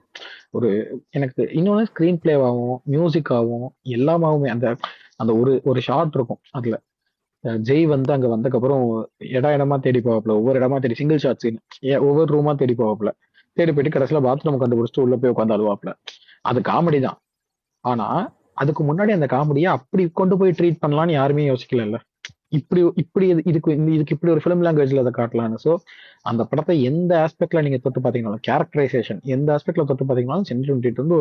ஒரு, எனக்கு இன்னொன்று ஸ்கிரீன் பிளேவாகவும் மியூசிக்காகவும் எல்லாமாவுமே அந்த அந்த ஒரு ஷார்ட் இருக்கும் அதுல, ஜெய் வந்து அங்க வந்ததுக்கப்புறம் இடமா தேடி போவாப்புல, ஒவ்வொரு இடமா தேடி சிங்கிள் ஷாட் சீன், ஒவ்வொரு ரூமா தேடி போவாப்புல, தேடி போயிட்டு கடைசியில பாத்ரூம் கண்டுபிடிச்சிட்டு உள்ள போய் உட்காந்து அழுவாப்புல. அது காமெடி தான். ஆனா அதுக்கு முன்னாடி அந்த காமெடியை அப்படி கொண்டு போய் ட்ரீட் பண்ணலாம்னு யாருமே யோசிக்கல. இப்படி இதுக்கு இப்படி ஒரு ஃபிலிம் லாங்குவேஜ்ல அதை காட்டலாம்னு. ஸோ அந்த படத்தை எந்த ஆஸ்பெக்ட்ல நீங்க தொட்டு பாத்தீங்கன்னாலும், கேரக்டரைசேஷன் எந்த ஆஸ்பெக்ட்ல தொட்டு பாத்தீங்கன்னாலும் சென்னை 28 வந்து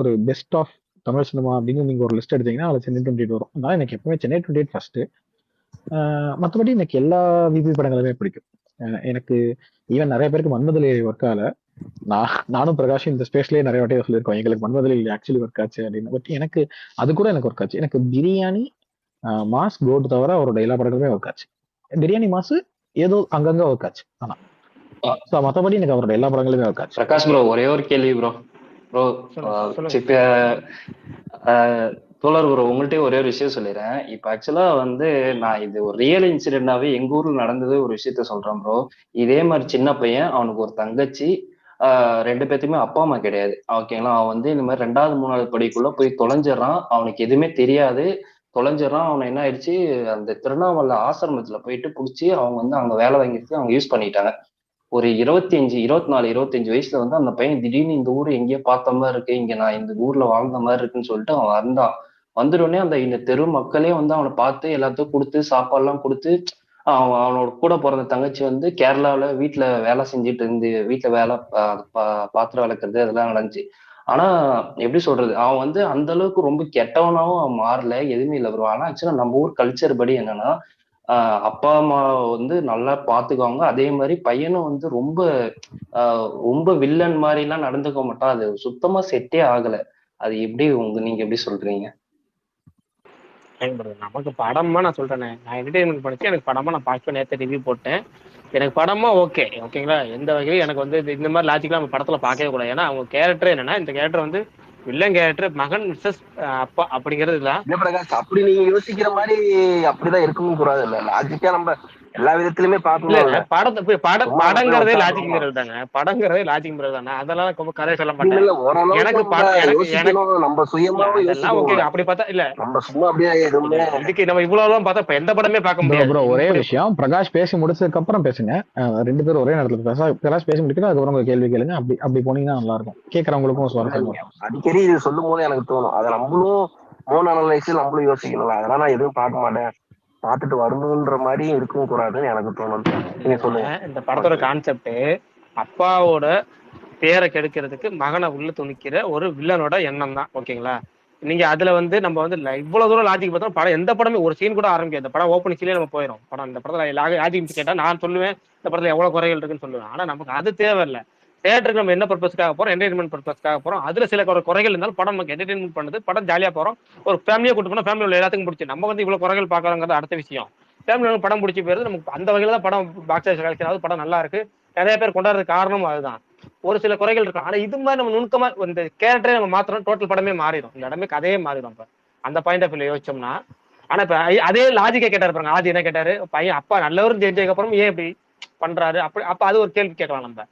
ஒரு பெஸ்ட் ஆஃப் தமிழ் சினிமா அப்படின்னு நீங்க ஒரு லிஸ்ட் எடுத்தீங்கன்னா அதுல சென்னை 28 வரும். அதனால எனக்கு எப்பவுமே சென்னை 28 ஃபர்ஸ்ட். மற்றபடி எனக்கு எல்லா விபி படங்களுமே பிடிக்கும். எனக்கு ஈவன் நிறைய பேருக்கு மன்மதலி ஒர்க் ஆகல. நானும் பிரகாஷ் இந்த ஸ்பேஸ்லயே நிறைய வாட்டியே சொல்லியிருக்கோம் எங்களுக்கு மன்மதலி ஆக்சுவலி ஒர்க் ஆச்சு அப்படின்னு. பட் எனக்கு அது கூட எனக்கு ஒர்க் ஆச்சு. எனக்கு பிரியாணி மாஸ் கோட் தவிர அவரோட எல்லா படங்களுமே ஒர்க் ஆச்சு. பிரியாணி மாசு ஏதோ அங்கங்க ஒர்க் ஆச்சு. ஆனா மற்றபடி எனக்கு அவரோட எல்லா படங்களுமே ஒர்க் ஆச்சு. பிரகாஷ் ப்ரோ ஒரே ஒரு கேள்வி ப்ரோ. தோழர் ப்ரோ உங்கள்கிட்ட ஒரே ஒரு விஷயம் சொல்லிடுறேன். இப்ப ஆக்சுவலா வந்து நான் இது ஒரு ரியல் இன்சிடென்டாவே எங்க ஊர்ல நடந்தது ஒரு விஷயத்த சொல்றேன் ப்ரோ. இதே மாதிரி சின்ன பையன், அவனுக்கு ஒரு தங்கச்சி, 2 பேர்த்துக்குமே அப்பா அம்மா கிடையாது. ஓகேங்களா? அவன் வந்து இந்த மாதிரி 2வது 3வது படிக்குள்ள போய் தொலைஞ்சிடறான். அவனுக்கு எதுவுமே தெரியாது, தொலைஞ்சிடறான். அவனை என்ன ஆயிடுச்சு, அந்த திருவண்ணாமலை ஆசிரமத்துல போயிட்டு பிடிச்சி அவங்க வந்து அங்க வேலை வாங்கிட்டு அவங்க யூஸ் பண்ணிட்டாங்க. ஒரு 24-25 வயசுல வந்து அந்த பையன் திடீர்னு இந்த ஊர் எங்கேயோ பார்த்த மாதிரி இருக்கு, இங்க நான் இந்த ஊர்ல வாழ்ந்த மாதிரி இருக்குன்னு சொல்லிட்டு அவன் வந்தான். வந்துட்டோடனே இந்த தெரு மக்களே வந்து அவனை பார்த்து எல்லாத்தையும் கொடுத்து சாப்பாடுலாம் கொடுத்து, அவனோட கூட பிறந்த தங்கச்சி வந்து கேரளாவில வீட்டுல வேலை செஞ்சுட்டு இருந்து, வீட்டுல வேலை பாத்திரம் விளக்குறது அதெல்லாம் நடந்துச்சு. ஆனா எப்படி சொல்றது, அவன் வந்து அந்த அளவுக்கு ரொம்ப கெட்டவனாவும் அவன் மாறல, எதுவுமே இல்லை ப்ரோ. ஆனா ஆக்சுவலா நம்ம ஊர் கல்ச்சர் படி என்னன்னா, அப்பா அம்மா வந்து நல்லா பாத்துக்குவாங்க. அதே மாதிரி பையனும் வந்து ரொம்ப வில்லன் மாதிரி எல்லாம் நடந்துக்க மாட்டான். அது சுத்தமா செட்டே ஆகல. அது எப்படி நீங்க எப்படி சொல்றீங்க? நமக்கு படமா நான் சொல்றேனே, நான் என்டர்டைன்மெண்ட் படிச்சு எனக்கு படமா நான் பார்க்க நேற்று ரிவ்யூ போட்டேன். எனக்கு படமா ஓகேங்களா, எந்த வகையும் எனக்கு வந்து இந்த மாதிரி லாஜிக்லாம் நம்ம படத்துல பார்க்கவே கூடாது. ஏன்னா அவங்க கேரக்டர் என்னன்னா, இந்த கேரக்டர் வந்து வில்லன் கேரக்டர், மகன் மிஸ்ஸஸ் அப்பா அப்படிங்கிறது தான். இல்ல பிரகாஷ், அப்படி நீங்க யோசிக்கிற மாதிரி அப்படிதான் இருக்கவும் கூடாது. இல்ல லாஜிக்கா நம்ம எல்லா விதத்திலுமே பாக்கணும். படங்கிறதே லாஜிக்ங்கிறது தாங்க. படங்கிறதே லாஜிக்ங்கிறது தானே. அதெல்லாம் ரொம்ப கதை சொல்ல மாட்டேன். எனக்கு நம்ம சுயமாவும் அதெல்லாம் ஓகே. அப்படி பார்த்தா இல்ல, நம்ம சும்மா அப்படியே எதுவுமே இதுக்கு நம்ம இவ்வளவு பார்த்தா இப்ப எந்த படமே பார்க்க முடியாது. ஒரே விஷயம், பிரகாஷ் பேசி முடிச்சதுக்கு அப்புறம் பேசுங்க. 2 பேரும் ஒரே நேரத்துல பிரகாஷ் பேசி முடிக்கிறது, அதுக்கப்புறம் உங்க கேள்வி கேளுங்க. அப்படி போனீங்கன்னா நல்லா இருக்கும், கேட்கறவங்களுக்கும் சுவாரஸ்யம். அடிக்கடி இது சொல்லும் போது எனக்கு தோணும், அதை நம்மளும் மோன் அனலைஸ் நம்மளும் யோசிக்கணும். அதெல்லாம் நான் எதுவும் பார்க்க மாட்டேன், பார்த்துட்டு வரணுன்ற மாதிரி இருக்கவும் கூடாதுன்னு எனக்கு தோணும். நீங்க சொல்லுங்க. இந்த படத்தோட கான்செப்ட் அப்பாவோட பேரை கெடுக்கிறதுக்கு மகனை உள்ள துணிக்கிற ஒரு வில்லனோட எண்ணம் தான். ஓகேங்களா, நீங்க அதுல வந்து நம்ம வந்து இவ்வளவு தூரம் லாஜிக் பார்த்தோம். படம் எந்த படமே ஒரு சீன் கூட ஆரம்பிக்கும். இந்த படம் ஓப்பனிங்லேயே நம்ம போயிடும். படம் இந்த படத்துல லாஜிக் கேட்டா நான் சொல்லுவேன் இந்த படத்துல எவ்வளவு குறைகள் இருக்குன்னு சொல்லுவேன். ஆனா நமக்கு அது தேவையில்லை. தியேட்டருக்கு நம்ம என்ன பர்பஸ்க்காக போறோம், என்டர்டைன்மெண்ட் பர்பஸ்க்காக போறோம். அதுல சில குறைகள் இருந்தாலும் படம் நமக்கு என்டர்டைன்மெண்ட் பண்ணுது, படம் ஜாலியா போறோம். ஒரு ஃபேமிலியை கூட்டு போனா ஃபேமிலி எல்லாத்துக்கும் பிடிச்சி, நம்ம வந்து இவ்வளவு குறைகள் பார்க்கறோங்கிறது அடுத்த விஷயம். ஃபேமிலி படம் பிடிச்சி போயிருது நமக்கு. அந்த வகையில தான் படம் பாக்ஸ் ஆஃபீஸ் கலெக்ஷன் படம் நல்லா இருக்கு, நிறைய பேர் கொண்டாடுறதுக்கு காரணம் அதுதான். ஒரு சில குறைகள் இருக்கும். ஆனா இது மாதிரி நம்ம நுணுக்கமா இந்த கேரக்டரே நம்ம மாத்திரம் டோட்டல் படமே மாறிடும். இந்த இடமே கதையே மாறிடும். இப்ப அந்த பாயிண்ட் ஆஃப் வியூல யோசிச்சோம்னா, ஆனா இப்ப அதே லாஜிக்கை கேட்டாரு பாருங்க. ஆதி என்ன கேட்டாரு, பையன் அப்பா நல்லவரும் தெரிஞ்சதுக்கு அப்புறம் ஏன் இப்படி பண்றாரு அப்படி. அப்ப அது ஒரு கேள்வி கேட்கலாம். நம்ம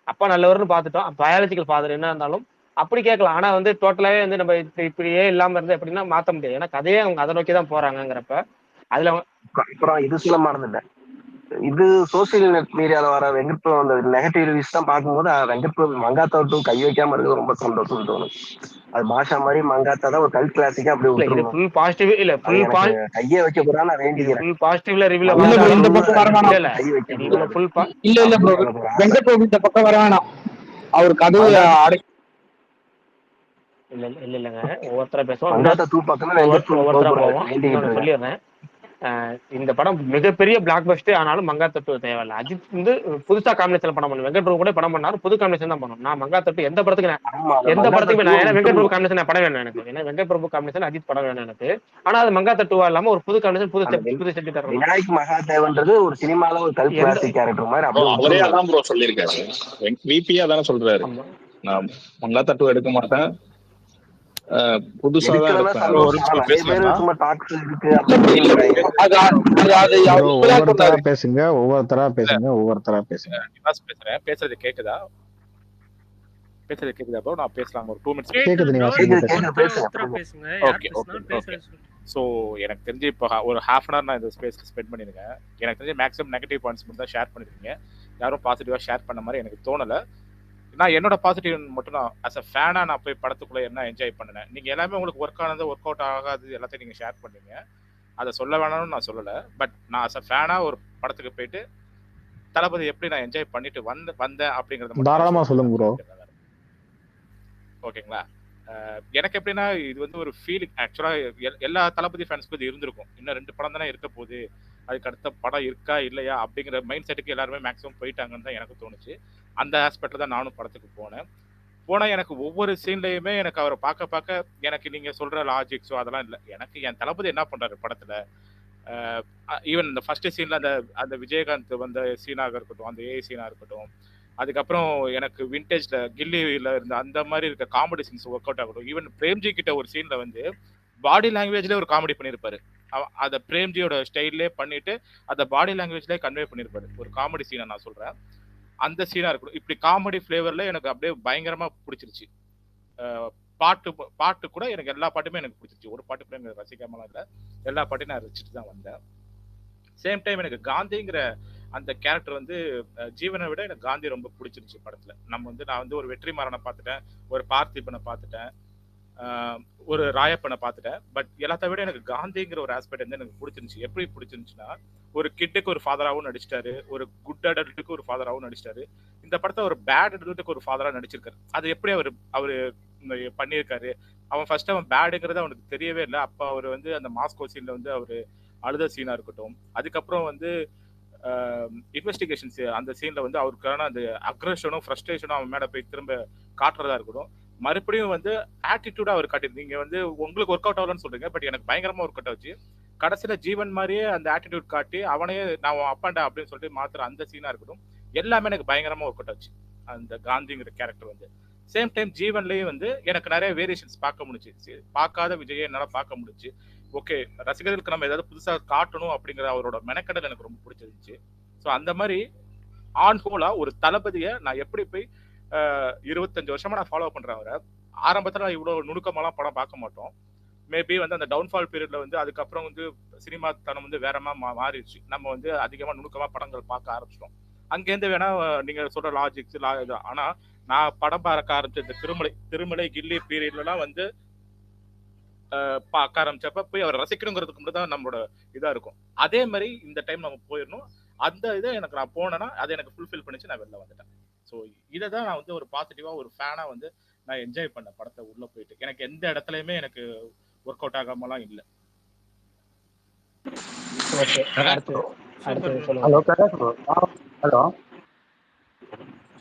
அப்பா நல்லவர்னு பார்த்துட்டோம், பயாலஜிக்கல் ஃபாதர் என்ன இருந்தாலும் அப்படி கேட்கலாம். ஆனா வந்து டோட்டலாவே வந்து நம்ம இப்படியே இல்லாம இருந்து எப்படின்னா மாத்த முடியாது. ஏன்னா கதையே அவங்க அதை நோக்கி தான் போறாங்கிறப்ப அதுல அப்புறம் இது சொல்ல மறந்துட்டேன். இது சோசியல் மீடியால வர வெங்கட் பிரபு அந்த நெகட்டிவ் ரிவ்யூஸ் தான் பார்க்கும்போது வெங்கட் பிரபு மங்காத்தா விட்டு கை வைக்காம இருக்கிறது ரொம்ப சந்தோஷம் தோணும். அது பாஷா மாதிரி மங்காத்தா தான் ஒரு கல்ட் கிளாசிக்கா அப்படி விட்டுருணும். ஃபுல் பாசிட்டிவ் இல்ல, ஃபுல் கையே வைக்க போறா நான் வேண்டிக்கிறேன். ஃபுல் பாசிட்டிவ்ல ரிவ்யூல இல்ல ப்ரோ, இந்த பக்கம் வர வேணாம். இல்ல ப்ரோ, வெங்கட் பிரபு இந்த பக்கம் வர வேணாம். அவர் கதவு அடை இல்லங்க, ஒவ்வொருத்தர பேசுவோம், ஒவ்வொருத்தரா போவோம். சொல்லிடுறேன், இந்த படம் மிகப்பெரிய பிளாக் பஸ்டர் ஆனாலும் மங்காத்தட்டு தேவையில்லை. அஜித் வந்து புதுசா காம்பினேஷன் படம் பண்ணணும். வெங்கட் பிரபு கூட படம் பண்ணாரு, புது காம்பினேஷன் தான் பண்ணணும். நான் மங்காத்தட்டு எந்த படத்துக்கு நான் ஏன்னா வெங்கட் பிரபு காம்பினேஷன் படம் வேணும் எனக்கு. ஏன்னா வெங்கட் பிரபு காம்பினேஷன் அஜித் படம் வேணும் எனக்கு. ஆனா அது மங்காத்தட்டுவா இல்லாம ஒரு புது காம்பினேஷன், புது செட்டு தரணும். விநாயக் மகாதேவன்றது ஒரு சினிமால ஒரு கல்ட் கிளாசிக் கேரக்டர் மாதிரி அவரே அதான் ப்ரோ சொல்லியிருக்காரு. விபியா தானே சொல்றாரு, நான் மங்காத்தட்டு எடுக்க மாட்டேன், புதுசா பேசுங்க. பேசுறது கேக்குதா ப்ரோ? நான் பேசலாம் ஒரு 2 minutes. ஸோ எனக்கு தெரிஞ்சு இப்போ ஒரு ½ hour நான் இந்த ஸ்பேஸ்க்கு ஸ்பெண்ட் பண்ணிருக்கேன். எனக்கு தெரிஞ்சு மேக்ஸிமம் நெகட்டிவ் பாயிண்ட்ஸ் மட்டும் தான் ஷேர் பண்ணிருக்கீங்க. யாரும் பாசிட்டிவா ஷேர் பண்ண மாதிரி எனக்கு தோணலை. நான் என்னோட பாசிட்டிவ் மட்டும் நான் அஸ் அ ஃபேனா நான் போய் படத்துக்குள்ள என்ன என்ஜாய் பண்ணேன். நீங்க எல்லாமே உங்களுக்கு ஒர்க் ஆனது ஒர்க் அவுட் ஆகாது எல்லாத்தையும் நீங்க ஷேர் பண்ணீங்க. அதை சொல்ல வேணாம்னு நான் சொல்லலை. பட் நான் அஸ் அ ஃபேனா ஒரு படத்துக்கு போயிட்டு தளபதி எப்படி நான் என்ஜாய் பண்ணிட்டு வந்தேன் அப்படிங்கறத தாராளமா சொல்லுங்க ப்ரோ. ஓகேங்களா, எனக்கு எப்படின்னா இது வந்து ஒரு ஃபீலிங். ஆக்சுவலா எல்லா தளபதி ஃபேன்ஸ்க்கும் இது இருந்திருக்கும். இன்னும் 2 படம் தானே இருக்க போகுது, அதுக்கு அடுத்த படம் இருக்கா இல்லையா அப்படிங்கிற மைண்ட் செட்டுக்கு எல்லாருமே மேக்ஸிமம் போயிட்டாங்கன்னு தான் எனக்கு தோணுச்சு. அந்த ஆஸ்பெக்ட்ல தான் நானும் படத்துக்கு போனேன். எனக்கு ஒவ்வொரு சீன்லயுமே எனக்கு அவரை பார்க்க எனக்கு நீங்க சொல்ற லாஜிக்ஸோ அதெல்லாம் இல்லை. எனக்கு என் தளபதி என்ன பண்றாரு படத்துல, ஈவன் இந்த ஃபர்ஸ்ட் சீன்ல அந்த விஜயகாந்த் வந்த சீனாக இருக்கட்டும், அந்த ஏஐ சீனா இருக்கட்டும், அதுக்கப்புறம் எனக்கு விண்டேஜ்ல கில்லியில இருந்த அந்த மாதிரி இருக்க காமெடி சீன்ஸ் ஒர்க் அவுட் ஆகட்டும். ஈவன் பிரேம்ஜி கிட்ட ஒரு சீன்ல வந்து பாடி லாங்குவேஜ்ல ஒரு காமெடி பண்ணியிருப்பாரு. அதை பிரேம்ஜியோட ஸ்டைல்லே பண்ணிட்டு அந்த பாடி லாங்குவேஜ்லேயே கன்வே பண்ணியிருப்பாரு. ஒரு காமெடி சீனை நான் சொல்றேன், அந்த சீனா இருக்கட்டும். இப்படி காமெடி ஃபிளேவர்ல எனக்கு அப்படியே பயங்கரமா பிடிச்சிருச்சு. பாட்டு கூட எனக்கு எல்லா பாட்டுமே எனக்கு பிடிச்சிருச்சு. ஒரு பாட்டு கூட எனக்கு ரசிக்காமலாம் இல்லை, எல்லா பாட்டையும் நான் ரசிச்சுட்டு தான் வந்தேன். சேம் டைம் எனக்கு காந்திங்கிற அந்த கேரக்டர் வந்து ஜீவனை விட எனக்கு காந்தி ரொம்ப பிடிச்சிருச்சு படத்துல. நான் வந்து ஒரு வெற்றிமாறனை பார்த்துட்டேன், ஒரு பார்த்திபனை பார்த்துட்டேன், ஒரு ராயப்பனை பார்த்துட்டேன். பட் எல்லாத்த விட எனக்கு காந்திங்கிற ஒரு ஆஸ்பெக்ட் வந்து எனக்கு பிடிச்சிருந்துச்சு. எப்படி பிடிச்சிருந்துச்சுன்னா, ஒரு கிட்டுக்கு ஒரு ஃபாதராகவும் நடிச்சிட்டாரு, ஒரு குட் அடல்ட்டுக்கு ஒரு ஃபாதராகவும் நடிச்சிட்டாரு. இந்த படத்தை ஒரு பேட் அடல்ட்டுக்கு ஒரு ஃபாதராக நடிச்சிருக்காரு. அது எப்படி அவரு பண்ணியிருக்காரு. அவன் ஃபர்ஸ்ட் அவன் பேடுங்கிறது அவனுக்கு தெரியவே இல்லை. அப்போ அவர் வந்து அந்த மாஸ்கோ சீன்ல வந்து அழுத சீனா இருக்கட்டும், அதுக்கப்புறம் வந்து இன்வெஸ்டிகேஷன்ஸ் அந்த சீன்ல வந்து அவருக்கான அந்த அக்ரஷனும் ஃப்ரஸ்ட்ரேஷனும் அவன் மேல போய் திரும்ப காட்டுறதா இருக்கட்டும். மறுபடியும் வந்து ஆட்டிடியூடா அவர் காட்டியிருக்கு. நீங்க வந்து உங்களுக்கு ஒர்க் அவுட் ஆகலன்னு சொல்றீங்க, பட் எனக்கு பயங்கரமா ஒர்க் அவுட் ஆச்சு. கடைசியில ஜீவன் மாதிரியே அந்த ஆட்டிடியூட் காட்டி அவனையே நான் அப்பாண்டா அப்படின்னு சொல்லிட்டு மாத்துற அந்த சீனா இருக்கட்டும், எல்லாமே எனக்கு பயங்கரமா ஒர்க் அவுட் ஆச்சு. அந்த காந்திங்கிற கேரக்டர் வந்து சேம் டைம் ஜீவன்லயும் வந்து எனக்கு நிறைய வேரியேஷன்ஸ் பார்க்க முடிச்சு. பார்க்காத விஜயை என்னால பார்க்க முடிச்சு. ஓகே, ரசிகர்களுக்கு நம்ம ஏதாவது புதுசா காட்டணும் அப்படிங்கிற அவரோட மெனக்கடல் எனக்கு ரொம்ப பிடிச்சிருந்துச்சு. ஸோ அந்த மாதிரி ஆன் ஹோலா ஒரு தளபதியை நான் எப்படி போய் 25 வருஷமா நான் ஃபாலோ பண்றேன் அவரை. ஆரம்பத்துல இவ்வளவு நுணுக்கமெல்லாம் படம் பார்க்க மாட்டோம். மேபி வந்து அந்த டவுன்ஃபால் பீரியட்ல வந்து அதுக்கப்புறம் வந்து சினிமா தனம் வந்து வேறமா மாறிடுச்சு. நம்ம வந்து அதிகமா நுணுக்கமா படங்கள் பார்க்க ஆரம்பிச்சிட்டோம். அங்கேருந்து வேணா நீங்க சொல்ற லாஜிக்ஸ் ஆனா நான் படம் பார்க்க ஆரம்பிச்ச இந்த திருமலை கில்லி பீரியட்லாம் வந்து பார்க்க ஆரம்பிச்சப்ப போய் அவரை ரசிக்கணுங்கிறதுக்கு மட்டும் தான் நம்மளோட இதா இருக்கும். அதே மாதிரி இந்த டைம் நம்ம போயிடணும். அந்த இதை எனக்கு நான் போனேன்னா அது எனக்கு ஃபுல்ஃபில் பண்ணிச்சு, நான் வெளில வந்துட்டேன். ஸோ இதை தான் நான் வந்து ஒரு பாசிட்டிவா ஒரு ஃபேனா வந்து நான் என்ஜாய் பண்ண படத்தை உள்ள போயிட்டு. எனக்கு எந்த இடத்துலயுமே எனக்கு ஒர்க் அவுட் ஆகாமலாம் இல்லை. Hello Prakash bro. ஹலோ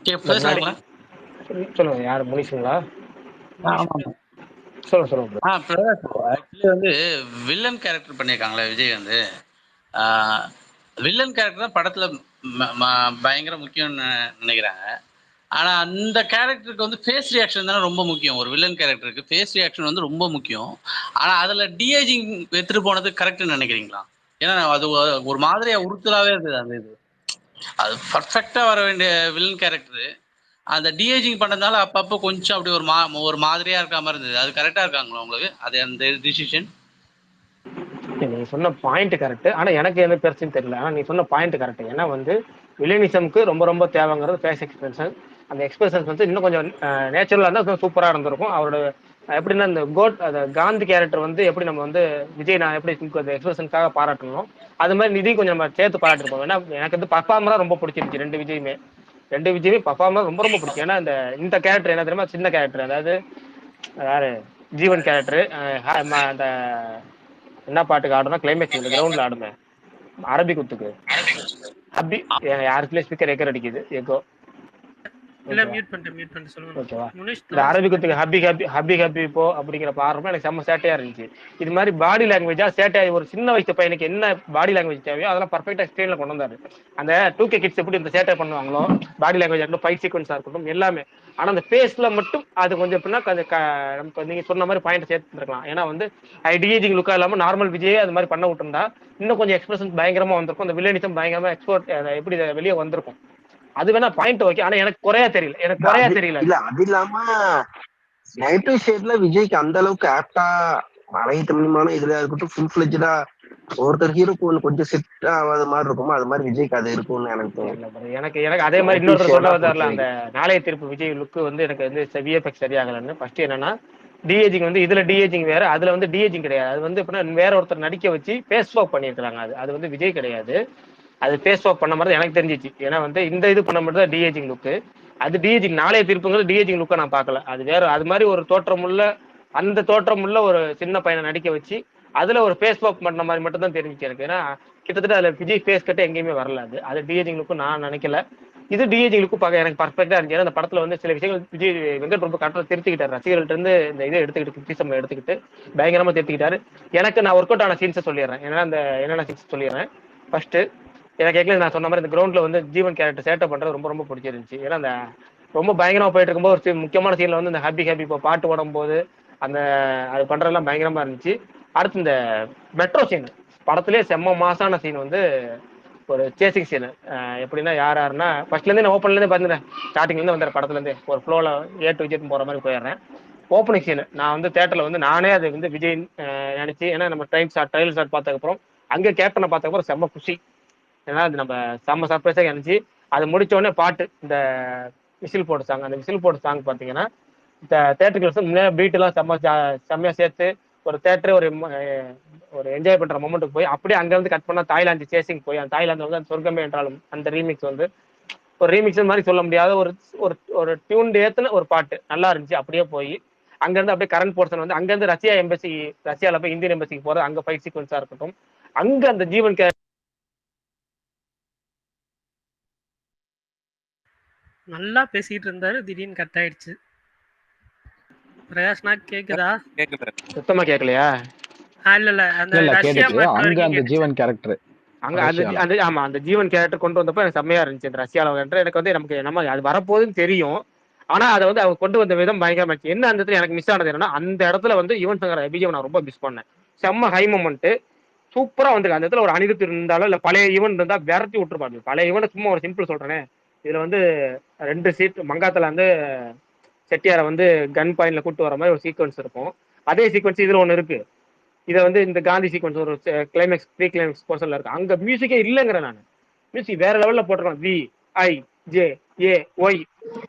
சொல்லுங்க, யார் முனிஷுங்களா? சொல்லுங்க. பிரகாஷ் ப்ரோ, ஆக்சுவலி வந்து வில்லன் கேரக்டர் பண்ணியிருக்காங்களே விஜய் வந்து, வில்லன் கேரக்டர் தான் படத்துல பயங்கர முக்கியம்னு நினைக்கிறாங்க. ஆனா அந்த கேரக்டருக்கு வந்து ஃபேஸ் ரியாக்ஷன் தானே ரொம்ப முக்கியம். ஒரு வில்லன் கேரக்டருக்கு ஃபேஸ் ரியாக்ஷன் வந்து ரொம்ப முக்கியம். ஆனா அதுல டிஏஜிங் எடுத்துட்டு போனது கரெக்ட்னு நினைக்கிறீங்களா? ஏன்னா அது ஒரு மாதிரியா உறுத்தலாவே இருந்தது. அந்த இது அது பர்ஃபெக்டா வர வேண்டிய வில்லன் கேரக்டர் அந்த டிஏஜிங் பண்ணதுனால அப்பப்போ கொஞ்சம் அப்படி ஒரு மாதிரியா இருக்க மாதிரி இருந்தது. அது கரெக்டா இருக்காங்களா உங்களுக்கு அது அந்த டிசிஷன்? நீங்க சொன்ன பாயிண்ட் கரெக்ட். ஆனா எனக்கு எந்த பிரச்சனையும் தெரியல. ஆனா நீங்க சொன்ன பாயிண்ட் கரெக்ட். ஏன்னா வந்து வில்லனிசம்க்கு ரொம்ப ரொம்ப தேவைங்கிறது ஃபேஸ் எக்ஸ்பிரஷன். அந்த எக்ஸ்பிரஷன்ஸ் வந்து இன்னும் கொஞ்சம் நேச்சுரலா இருந்தால் சூப்பரா இருந்திருக்கும். அவரோட எப்படின்னா இந்த அந்த காந்தி கேரக்டர் வந்து எப்படி நம்ம வந்து விஜய் நான் எப்படி அந்த எக்ஸ்பிரஷனுக்காக பாராட்டணும், அது மாதிரி நிதி கொஞ்சம் நம்ம சேர்த்து பாராட்டிருப்போம். ஏன்னா எனக்கு வந்து பர்ஃபார்மரா ரொம்ப பிடிச்சிருந்துச்சு. ரெண்டு விஜயுமே பர்ஃபார்மரா ரொம்ப ரொம்ப பிடிக்கும். ஏன்னா இந்த கேரக்டர் என்ன தெரியுமா, சின்ன கேரக்டர், அதாவது யாரு ஜீவன் கேரக்டர் அந்த என்ன பாட்டுக்கு ஆடுனா கிளைமேக்ஸ் இந்த கிரவுண்ட்ல ஆடுமே அரபி குத்துக்கு ஹப்பி யாருக்குள்ளே ஸ்பீக்கர் ஏக்கர் அடிக்குது ஏக்கோ. ஓகேவா, இந்த அரபி குத்துக்கு ஹப்பி போ அப்படிங்கிற பாடுறப்ப எனக்கு செம்ம சேட்டையா இருந்துச்சு. இது மாதிரி பாடி லாங்குவேஜா சேட்டையா ஒரு சின்ன வயசு பையனுக்கு என்ன பாடி லாங்குவேஜ் தேவையோ அதெல்லாம் பர்ஃபெக்டா ஸ்கிரீன்ல கொண்டு வந்தாரு. அந்த 2K கிட்ஸ் எப்படி இந்த சேட்டை பண்ணுவாங்களோ பாடி லாங்குவேஜ் இருக்கட்டும், ஃபைட் சீக்வன்ஸா இருக்கட்டும் எல்லாமே. ஆனா அந்த ஃபேஸ்ல மட்டும் அது கொஞ்சம் எப்படின்னா நமக்கு நீங்க சொன்ன மாதிரி பாயிண்ட் சேர்த்துருக்கலாம். ஏன்னா வந்து டிஏஜிங் லுக்கா இல்லாம நார்மல் விஜயே அது மாதிரி பண்ண விட்டுருந்தா இன்னும் கொஞ்சம் எக்ஸ்பிரஷன் பயங்கரமா வந்திருக்கும். அந்த வில்லனிசம் பயங்கரமா எப்படி வெளியே வந்திருக்கும். அது வேணா பாயிண்ட் ஓகே. ஆனா எனக்கு குறையா தெரியல. இல்ல அது இல்லாம நெகட்டிவ் ஷேட்ல விஜய்க்கு அந்த அளவுக்கு ஆப்டா அனைத்தமான இதுல இருக்கட்டும் ஃபுல் ஃபிளெஜ்டா ஒருத்தர் ஹீரோக்கு ஒன்று கொஞ்சம் செட் ஆகாத மாதிரி இருக்குமோ அது மாதிரி விஜய்க்கு அது இருக்கும்னு எனக்கு தோணும். எனக்கு அதே மாதிரி இன்னொருத்தர் சொல்ல வந்தார்ல, அந்த நாளைய திருப்பு விஜய் லுக்கு வந்து எனக்கு வந்து விஎஃப்எக்ஸ் சரியாகலன்னு. ஃபர்ஸ்ட் என்னன்னா டிஏஜிங் வந்து இதுல டிஏஜிங் வேற, அதுல வந்து டிஏஜிங் கிடையாது. அது வந்து எப்படின்னா வேற ஒருத்தர் நடிக்க வச்சு ஃபேஸ் வாக் பண்ணியிருக்காங்க. அது வந்து விஜய் கிடையாது. அது ஃபேஸ் வாக் பண்ண மாதிரி எனக்கு தெரிஞ்சிச்சு. ஏன்னா வந்து இந்த இது பண்ண மாதிரி தான் டிஏஜிங் லுக்கு. அது டிஏஜிங் நாளைய திருப்புங்கிறது டிஏஜிங் லுக்கை நான் பார்க்கல. அது வேற, அது மாதிரி ஒரு அந்த தோற்றமுள்ள ஒரு சின்ன பையனை நடிக்க வச்சு அதுல ஒரு ஃபேஸ் வாக் பண்ண மாதிரி மட்டும் தான் தெரிஞ்சிச்சு எனக்கு. ஏன்னா கிட்டத்தட்ட அதுல விஜய் ஃபேஸ் கட்ட எங்கேயுமே வரல. அது டிஏஜிங் லுக்கு நான் நினைக்கல. இது டிஏஜிங் லுக்கு பார்க்க எனக்கு பர்ஃபெக்டா இருந்துச்சு. ஏன்னா அந்த படத்துல வந்து சில விஷயங்கள் விஜய் வெங்கட் பிரபு கரெக்டா திருத்திக்கிட்டாரு. ரசிகர்கள்ட்ட இருந்து இந்த இதை எடுத்துக்கிட்டு பயங்கரமா திருத்திக்கிட்டாரு. எனக்கு நான் ஒர்க் அவுட் ஆன சீன்ஸை சொல்லிடுறேன். என்னென்ன சீன்ஸ் சொல்லிடுறேன். ஃபர்ஸ்ட் எனக்கு எக்ல நான் சொன்ன மாதிரி இந்த கிரவுண்ட்ல வந்து ஜீவன் கேரக்டர் சேட்டை பண்றது ரொம்ப ரொம்ப பிடிச்சிருந்துச்சு. ஏன்னா அந்த ரொம்ப பயங்கரமா போயிட்டு இருக்கும்போது ஒரு முக்கியமான சீன்ல வந்து இந்த ஹாப்பி இப்போ பாட்டு ஓடும் போது அது பண்றதெல்லாம் பயங்கரமா இருந்துச்சு. அடுத்து இந்த மெட்ரோ சீன் படத்திலே செம்ம மாசான சீன் வந்து ஒரு சேசிங் சீன். எப்படின்னா யாருன்னா ஃபர்ஸ்ட்ல இருந்தே நான் ஓப்பன்ல இருந்தே பாத்துறேன், ஸ்டார்டிங்ல இருந்து வந்த படத்துல இருந்து ஒரு ஃப்ளோல A to Z போற மாதிரி போயிடுறேன். ஓப்பனிங் சீன் நான் வந்து தியேட்டர்ல வந்து நானே அது வந்து விஜய் நினைச்சு, ஏன்னா நம்ம ட்ரைலர் ஸ்டார்ட் பார்த்ததுக்கப்புறம் அங்கே கேப்டனை பார்த்ததுக்கப்புறம் செம்ம குஷி. ஏன்னா அது நம்ம செம்ம சர்ப்ரைஸாக இருந்துச்சு. அது முடிச்ச உடனே பாட்டு இந்த விசில் போட்டு சாங், அந்த விசில் போட்டு சாங் பார்த்தீங்கன்னா தேட்டருக்கு முன்னாடி பீட்டெல்லாம் செம்மையா சேர்த்து ஒரு தேட்டரே ஒரு என்ஜாய் பண்ற மொமெண்ட்டுக்கு போய் அப்படியே அங்கேருந்து கட் பண்ணா தாய்லாந்து சேசிங் போய் அந்த தாய்லாந்து வந்து அந்த சொர்க்கமே என்றாலும் அந்த ரீமிக்ஸ் வந்து ஒரு ரீமிக்ஸ் மாதிரி சொல்ல முடியாத ஒரு டியூன் ஏத்துன ஒரு பாட்டு நல்லா இருந்துச்சு. அப்படியே போய் அங்கேருந்து அப்படியே கரண்ட் போர்ஷன் வந்து அங்கேருந்து ரஷ்யாவில் போய் இந்தியன் எம்பசிக்கு போகிறது, அங்கே ஃபைட் சீக்வன்ஸாக இருக்கட்டும், அங்க அந்த ஜீவன் நல்லா பேசிட்டு இருந்தாரு, திடீர்னு கட் ஆயிடுச்சு. பிரகாஷ்னா கேக்குதா? சுத்தமா கேட்கலையா? இல்ல அந்த இல்ல ரஷ்யா கேட்டுச்சு. மேட்ரு அங்க வரைக்கும் அந்த கேட்டுச்சு. ஜீவன் கேரக்டர் அங்க அந்த ஆமா அந்த ஜீவன் கேரக்டர் கொண்டு வந்தப்ப எனக்கு செம்மையா இருந்துச்சு. அந்த ரஷ்யால கேரக்டர் எனக்கு வந்து நமக்கு நம்ம அது வரப்போகுதுன்னு தெரியும். ஆனா அதை வந்து அவங்க கொண்டு வந்த விதம் பயங்கரமா இருந்துச்சு. என்ன அந்த இடத்துல எனக்கு மிஸ் ஆனது என்னன்னா, அந்த இடத்துல வந்து யுவன் சங்கர் பிஜிஎம் நான் ரொம்ப மிஸ் பண்ணேன். செம்ம ஹை மொமெண்ட் சூப்பரா வந்து அந்த இடத்துல ஒரு அனிருத் இருந்தாலும் இல்ல பழைய ஈவன் இருந்தா விரட்டி விட்டுருப்பாங்க. பழைய ஈவன் சும்மா ஒரு சிம்பிள் சொல்றேனே, இதுல வந்து 2 சீட் மங்காத்துல வந்து செட்டியாரை வந்து கன் பாயிண்ட்ல கூட்டு வர மாதிரி ஒரு சீக்வன்ஸ் இருக்கும். அதே சீக்வன்ஸ் இதுல ஒண்ணு இருக்கு. இதை வந்து இந்த காந்தி சீக்வன்ஸ் ஒரு கிளைமேக்ஸ் ப்ரீ கிளைமேக்ஸ் போர்ஷன்ல இருக்கு. அங்க மியூசிக்கே இல்லைங்கிறேன் நான். மியூசிக் வேற லெவல்ல போட்டிருக்கோம். VIJAOY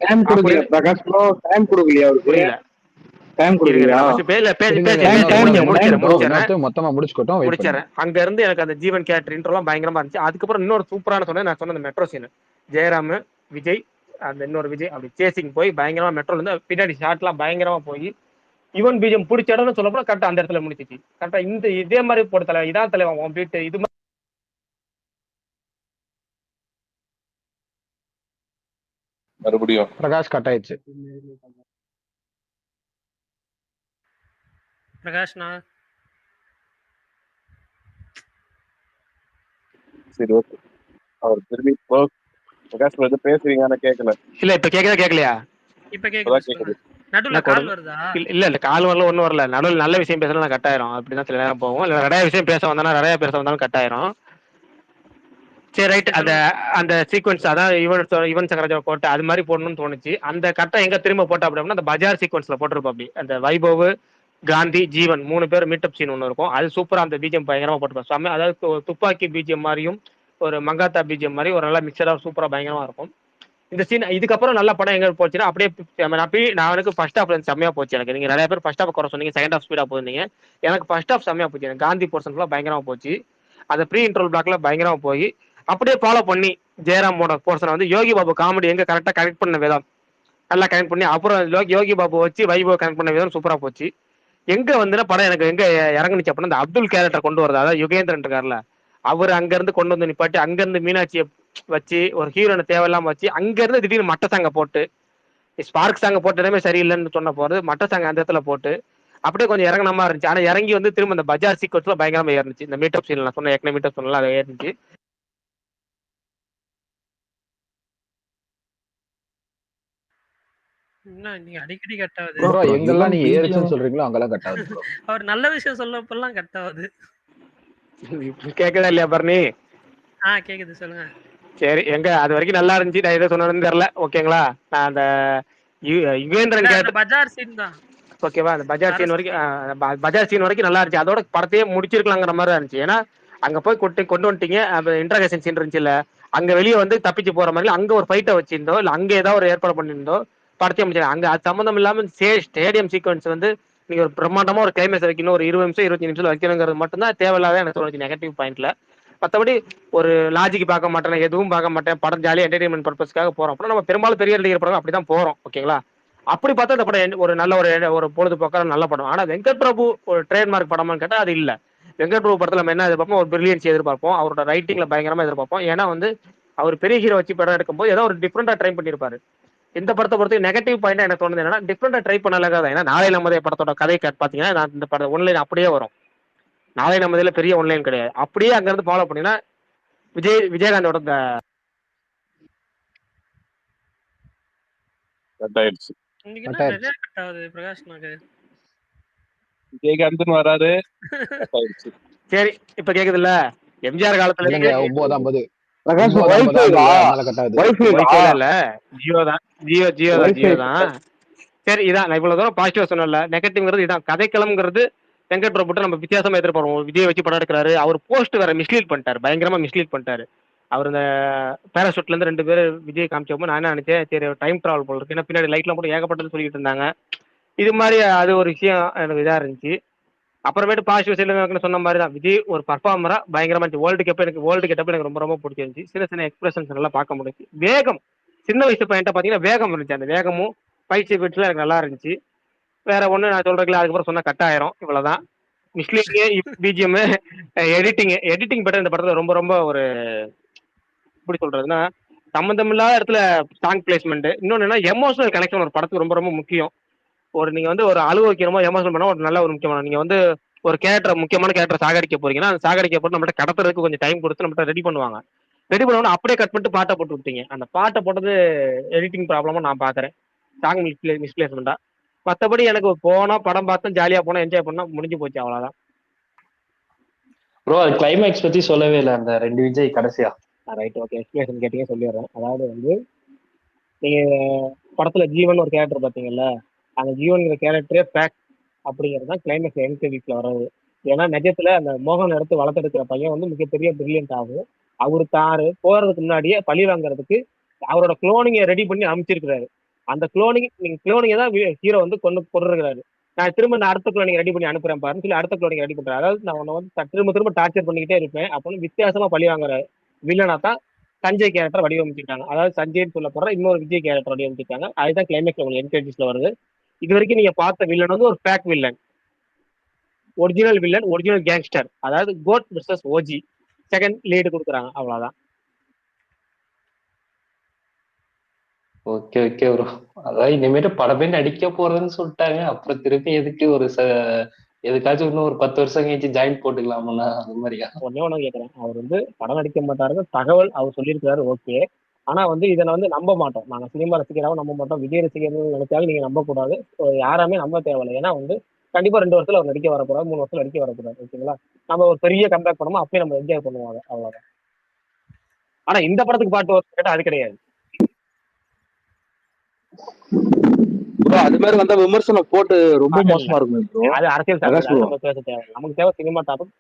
டைம் கொடுக்கல பிரகாஷ் ப்ரோ, டைம் கொடுக்கலையா அவருக்கு? புரியல. டைம் கொடுக்கலையா? மொத்தமா முடிச்சுக்கட்டும், முடிச்சிடறேன். அங்க இருந்து எனக்கு அந்த ஜீவன் கேரக்டர் இன்ட்ரோலாம் பயங்கரமா இருந்துச்சு. அதுக்கப்புறம் இன்னொரு சூப்பரான சொன்னேன், நான் சொன்ன மெட்ரோ சீன் ஜெயராம் விஜய் அந்த இன்னொரு விஜய் அப்படி சேசிங் போய் பயங்கரமா மெட்ரோல இருந்து பின்னாடி ஷாட்லாம் பயங்கரமா போய் யுவன் பிஜிஎம் பிடிச்ச இடம்னு சொல்ல போனா கரெக்டா அந்த இடத்துல முடிச்சிச்சு. கரெக்டா இந்த இதே மாதிரி போட தலைவன் இதான் தலைவன் உன் வீட்டு இது மாதிரி மறுபடியும் பிரகாஷ் கட் ஆயிடுச்சு. பிரகாஷ்னா சரி ஓகே. அவர் திரும்பி பிரகாஷ் வந்து பேசுறீங்க, ஆனா கேட்கல. இல்ல இப்ப கேட்கலையா? இப்ப கேக்குது. நடுவுல கால் வருதா? இல்ல கால் வரல, ஒண்ணும் வரல. நடுவில் நல்ல விஷயம் பேசலாம் கட் ஆயிரும். அப்படிதான் சில நேரம் போகும். இல்ல நிறைய விஷயம் பேச வந்தாலும் நிறைய பேச வந்தாலும் கட் ஆயிரும். சரி ரைட். அந்த சீக்வன்ஸ் அதான் யுவன் சங்கராஜா போட்டு அது மாதிரி போடணும்னு தோணுச்சு. அந்த கட்டம் எங்க திரும்ப போட்டா அப்படின்னா அந்த பஜார் சீக்வன்ஸ்ல போட்டிருப்போம். அப்படி அந்த வைபவ் காந்தி ஜீவன் 3 பேர் மீட்டப் சீன் ஒன்று இருக்கும். அது சூப்பரா அந்த பிஜிஎம் பயங்கரமா போட்டிருப்போம். அதாவது துப்பாக்கி பிஜிஎம் மாதிரியும் ஒரு மங்காத்தா பிஜிஎம் மாதிரி ஒரு நல்லா மிக்சரா சூப்பரா பயங்கரமா இருக்கும் இந்த சீன். இதுக்கப்புறம் நல்ல படம் எங்க போச்சுன்னா அப்படியே நான் எனக்கு ஃபர்ஸ்ட் ஹாஃப் செம்மையா போச்சு. எனக்கு நீங்க நிறைய பேர் ஃபர்ஸ்ட் ஹாஃப் குறை சொன்னீங்க, செகண்ட் ஹாஃப் ஸ்பீடா போயிருந்தீங்க. எனக்கு ஃபர்ஸ்ட் ஹாஃப் செம்மையா போச்சு. எனக்கு காந்தி போர்ஷன்ஸ்லாம் பயங்கரமா போச்சு. அந்த ப்ரீ இன்ட்ரோல் பிளாக்ல பயங்கரமா போய் அப்படியே ஃபாலோ பண்ணி ஜெயராமோட போர்ஷனை வந்து யோகி பாபு காமெடி எங்க கரெக்டா கனெக்ட் பண்ண விதம் நல்லா கனெக்ட் பண்ணி அப்புறம் யோகி பாபு வச்சு வைபவ் கனெக்ட் பண்ண விதம் சூப்பரா போச்சு. எங்க வந்துன்னா படம் எனக்கு எங்க இறங்குனுச்சு அப்படின்னா இந்த அப்துல் கேரக்டர் கொண்டு வரது, அதாவது யுகேந்திரன் இருக்காருல்ல அவர் அங்க இருந்து கொண்டு வந்து நிப்பாட்டி அங்க இருந்து மீனாட்சியை வச்சு ஒரு ஹீரோனை தேவையில்லாம வச்சு அங்க இருந்து திடீர்னு மட்ட சாங்க போட்டு ஸ்பார்க் சாங்க போட்டு இடமே சரியில்லைன்னு சொன்ன போறது மட்ட சாங்க அந்த இடத்துல போட்டு அப்படியே கொஞ்சம் இறங்கின மாதிரி இருந்துச்சு. ஆனா இறங்கி வந்து திரும்ப இந்த பஜார் சீக்வன்ஸ்ல பயங்கரமா ஏறிச்சு. இந்த மீட்டப் சீன் நான் சொன்ன ஏற்கனவே மீட்டப் சீன்லாம் அதை ஏறிச்சு. நீங்க அடிக்கடி கட் ஆகுது. ப்ரோ எங்கெல்லாம் நீங்க ஏறிச்சுன்னு சொல்றீங்களோ அங்கெல்லாம் கட் ஆகுது ப்ரோ. அவர் நல்ல விஷயம் சொல்லப்பெல்லாம் கட் ஆகுது. கேட்கல இல்லையா பர்னி? கேக்குது, சொல்லுங்க. சரி எங்க அது வரைக்கும் நல்லா இருந்துச்சு. நான் எதை சொன்னதுன்னு தெரியல. ஓகேங்களா? நான் அந்த யுகேந்திரன் கேரக்டர் பஜார் சீன் தான் ஓகேவா? அந்த பஜார் சீன் வரைக்கும் நல்லா இருந்துச்சு. அதோட படத்தையே முடிச்சிருக்கலாங்கிற மாதிரி தான் இருந்துச்சு. ஏன்னா அங்க போய் கொண்டு வந்துட்டீங்க. இன்ட்ராகேஷன் சீன் இருந்துச்சு இல்ல, அங்க வெளியே வந்து தப்பிச்சு போற மாதிரி அங்க ஒரு ஃபைட்டை வச்சிருந்தோம் இல்ல அங்க ஏதாவது ஒரு ஏற்பாடு பண்ணியிருந்தோம் படத்தையே முடிச்சு. அங்க அது சம்மந்தம் இல்லாம ஸ்டேடியம் சீக்வன்ஸ் வந்து நீங்க ஒரு பிரம்மாண்டமா ஒரு கிளைமேக்ஸ் வைக்கணும், ஒரு 20 நிமிஷம் 25 நிமிஷம் வைக்கணுங்கிறது மட்டும்தான் தேவையில்லாத எனக்கு தோணுச்சு நெகட்டிவ் பாயிண்ட்ல. மற்றபடி ஒரு லாஜிக் பார்க்க மாட்டேன், எதுவும் பார்க்க மாட்டேன். படம் ஜாலியாக என்டர்டைன்மெண்ட் பர்பஸ்க்காக போறோம். அப்படின்னா நம்ம பெரும்பாலும் பெரிய நடிகர் படம் அப்படிதான் போறோம். ஓகேங்களா? அப்படி பார்த்தா இந்த படம் ஒரு நல்ல ஒரு பொழுதுபோக்கான நல்ல படம். ஆனா வெங்கட் பிரபு ஒரு ட்ரேட்மார்க் படமான்னு கேட்டா அது இல்ல. வெங்கட் பிரபு படத்துல நம்ம என்ன எதிர்பார்ப்போம்? ஒரு பிரில்லியன்ஸ் எதிர்பார்ப்போம். அவரோட ரைட்டிங்ல பயங்கரமா எதிர்பார்ப்போம். ஏன்னா வந்து அவர் பெரிய ஹீரோ வச்சு படம் எடுக்கும்போது ஏதோ ஒரு டிஃப்ரெண்டா ட்ரை பண்ணிருப்பாரு. இந்த படத்தை பொறுத்து நெகட்டிவ் பாயிண்டா எனக்கு தோணுது என்னன்னா டிஃப்ரெண்டா ட்ரை பண்ணலங்க. ஏன்னா நாளை நமதே படத்தோட கதை பாத்தீங்கன்னா நான் இந்த படம் ஒன்லைன் அப்படியே வரும். நாளை நமதில பெரிய ஒன்லைன் கிடையாது. அப்படியே அங்க இருந்து ஃபாலோ பண்ணீங்கன்னா விஜயகாந்தோட கட் ஆயிடுச்சு. விஜயகாந்த் வராது. சரி இப்ப கேக்குதுல்ல? எம்ஜிஆர் காலத்துல 9:50 ஜியோ தான். சரி இதான் நான் இவ்வளவு தூரம் பாசிட்டிவா சொன்னல. நெகட்டிவ்ங்கிறது இதான். கதைக்களம்ங்கிறது வெங்கட் பிரபு நம்ம வித்தியாசமா எதிர்பார்ப்போம். விஜய் வச்சு படம் எடுக்கிறாரு. அவர் போஸ்ட் வேற மிஸ்லீட் பண்ணிட்டாரு, பயங்கரமா மிஸ்லீட் பண்ணிட்டாரு. அவர் இந்த பேராசூட்ல இருந்து 2 பேர் விஜய் காமிச்சப்போ நான் என்ன நினைச்சேன், சரி டைம் டிராவல் போல இருக்கு. ஏன்னா பின்னாடி லைட்லாம் போட்டு ஏகப்பட்டது சொல்லிட்டு இருந்தாங்க. இது மாதிரி அது ஒரு விஷயம் எனக்கு இதா இருந்துச்சு. அப்புறமேட்டு பாசிட்டிவ் சைடுல சொன்ன மாதிரி தான் விஜய் ஒரு பர்ஃபார்மரா பயங்கரமா இருந்துச்சு. வேர்ல்டு கெட்டப் எனக்கு ரொம்ப ரொம்ப பிடிச்சிருந்துச்சு. சின்ன எக்ஸ்பிரஷன்ஸ் நல்லா பார்க்க முடிஞ்சு. வேகம் சின்ன வயசு பையன்ட்ட பாத்தீங்கன்னா வேகம் இருந்துச்சு. அந்த வேகமும் ஃபைட் சீக்வென்ஸ்ல எனக்கு நல்லா இருந்துச்சு. வேற ஒண்ணு நான் சொல்றேன். அதுக்கப்புறம் சொன்ன கட்டாயிரம் இவ்வளவுதான். மிஸ்லீடிங் பிஜிஎம் எடிட்டிங் பண்ற இந்த படத்துல ரொம்ப ரொம்ப ஒரு எப்படி சொல்றதுன்னா சம்பந்தமில்லாத இடத்துல சாங் பிளேஸ்மெண்ட். இன்னொன்னு எமோஷனல் கனெக்ஷன் ஒரு படத்துக்கு ரொம்ப ரொம்ப முக்கியம். ஒரு நீங்க வந்து ஒரு அழுவ வைக்கிறமோ எமோஷனல் பண்ணா ஒரு நல்ல ஒரு முக்கியமான நீங்க வந்து ஒரு முக்கியமான கேரக்டர் சாகடிக்க போறீங்கன்னா அந்த சாகடிக்க போட்டு நம்மகிட்ட கடத்துறதுக்கு கொஞ்சம் டைம் கொடுத்து நம்மகிட்ட ரெடி பண்ணுவாங்க. ரெடி பண்ணோன்னா அப்படியே கட் பண்ணிட்டு பாட்டை போட்டு விட்டீங்க. அந்த பாட்டை போட்டது எடிட்டிங் ப்ராப்ளமா நான் பாக்குறேன், சாங் மிஸ்பிளேஸ்மெண்டா. மற்றபடி எனக்கு போனா படம் பார்த்தா ஜாலியா போனா என்ஜாய் பண்ணா முடிஞ்சு போச்சு, அவ்வளவுதான். ப்ரோ அது கிளைமேக்ஸ் பத்தி சொல்லவே இல்லை அந்த 2 விஜய் கடைசியா. Right, okay. எக்ஸ்பிளேஷன் கேட்டீங்க, சொல்லிடுறேன். அதாவது வந்து நீங்க படத்துல ஜீவன் ஒரு கேரக்டர் பாத்தீங்கல்ல, அந்த ஜீவன்கிற கேரக்டரே ஃபேக்ட் அப்படிங்கிறது தான் கிளைமேக்ஸ் என்கேஜிஸ்ல வர்றது. ஏன்னா நிஜத்துல அந்த மோகன் எடுத்து வளர்த்தெடுக்கிற பையன் வந்து மிகப்பெரிய பிரில்லியன்ட் ஆகும். அவரு போறதுக்கு முன்னாடியே பழி வாங்குறதுக்கு அவரோட குளோனிங்கை ரெடி பண்ணி அமைச்சிருக்கிறாரு. அந்த குளோனிங்கை தான் ஹீரோ வந்து கொண்டுருக்கிறாரு. நான் திரும்ப அடுத்த குளோனிங் ரெடி பண்ணி அனுப்புறேன் பாருன்னு சொல்லி அடுத்த குளோனிங் ரெடி பண்றேன். அதாவது நான் உன்னை வந்து திரும்ப டார்ச்சர் பண்ணிக்கிட்டே இருப்பேன் அப்படின்னு வித்தியாசமா பழி வாங்குற வில்லனா தான் சஞ்சய் கேரக்டர் வடிவமைச்சிருக்காங்க. அதாவது சஞ்சய்னு சொல்ல போற இன்னொரு விஜய் கேரக்டர் வடிவமைச்சிருக்காங்க. அதுதான் கிளைமேக்ஸ் உங்களுக்கு என்கேஜிஸ்ல வருது. இது வரைக்கும் நீங்க பார்த்த வில்லன் வந்து ஒரு fake villain, original villain, original gangster. அதாவது goat versus OG, second lead கொடுக்குறாங்க, அவ்வளவுதான். Okay okay bro. அதான் இனிமேட்டு படமே நடிக்க போறதுன்னு சொல்லிட்டாங்க. அப்புறம் திருப்பி எதுக்கு எதுக்காச்சும் இன்னும் ஒரு 10 வருஷம் கழிச்சு ஜாயின் போட்டுக்கலாம்னா அது மாதிரியா? ஒண்ணு கேட்கறேன், அவர் வந்து படம் நடிக்க மாட்டாருன்னு தகவல் அவர் சொல்லியிருக்காரு, ஓகே. ஆனா வந்து இதை வந்து நம்ப மாட்டோம். நாங்க சினிமா ரசிகராகவும் நம்ப மாட்டோம், விஜய் ரசிகர்கள் நினைச்சாலும் நீங்க நம்ப கூடாது. யாருமே நம்ப தேவையில்லை. ஏன்னா வந்து கண்டிப்பா 2 வருஷத்துல அவர் நடிக்க வரக்கூடாது, 3 வருஷத்துல நடிக்க வரக்கூடாது, ஓகேங்களா? நம்ம ஒரு பெரிய கம்பேக் பண்ணுமோ அப்பயே நம்ம என்ஜாய் பண்ணுவாங்க, அவ்வளவுதான். ஆனா இந்த படத்துக்கு பாட்டு கேட்டா அது கிடையாது ப்ரோ. அது மாதிரி வந்தா விமர்சனம் போட்டு ரொம்ப மோசமா இருக்கும் ப்ரோ. அது அரசியல் டாபிக், அது நம்ம பேச தேவை. நமக்கு தேவை சினிமா டாபிக்.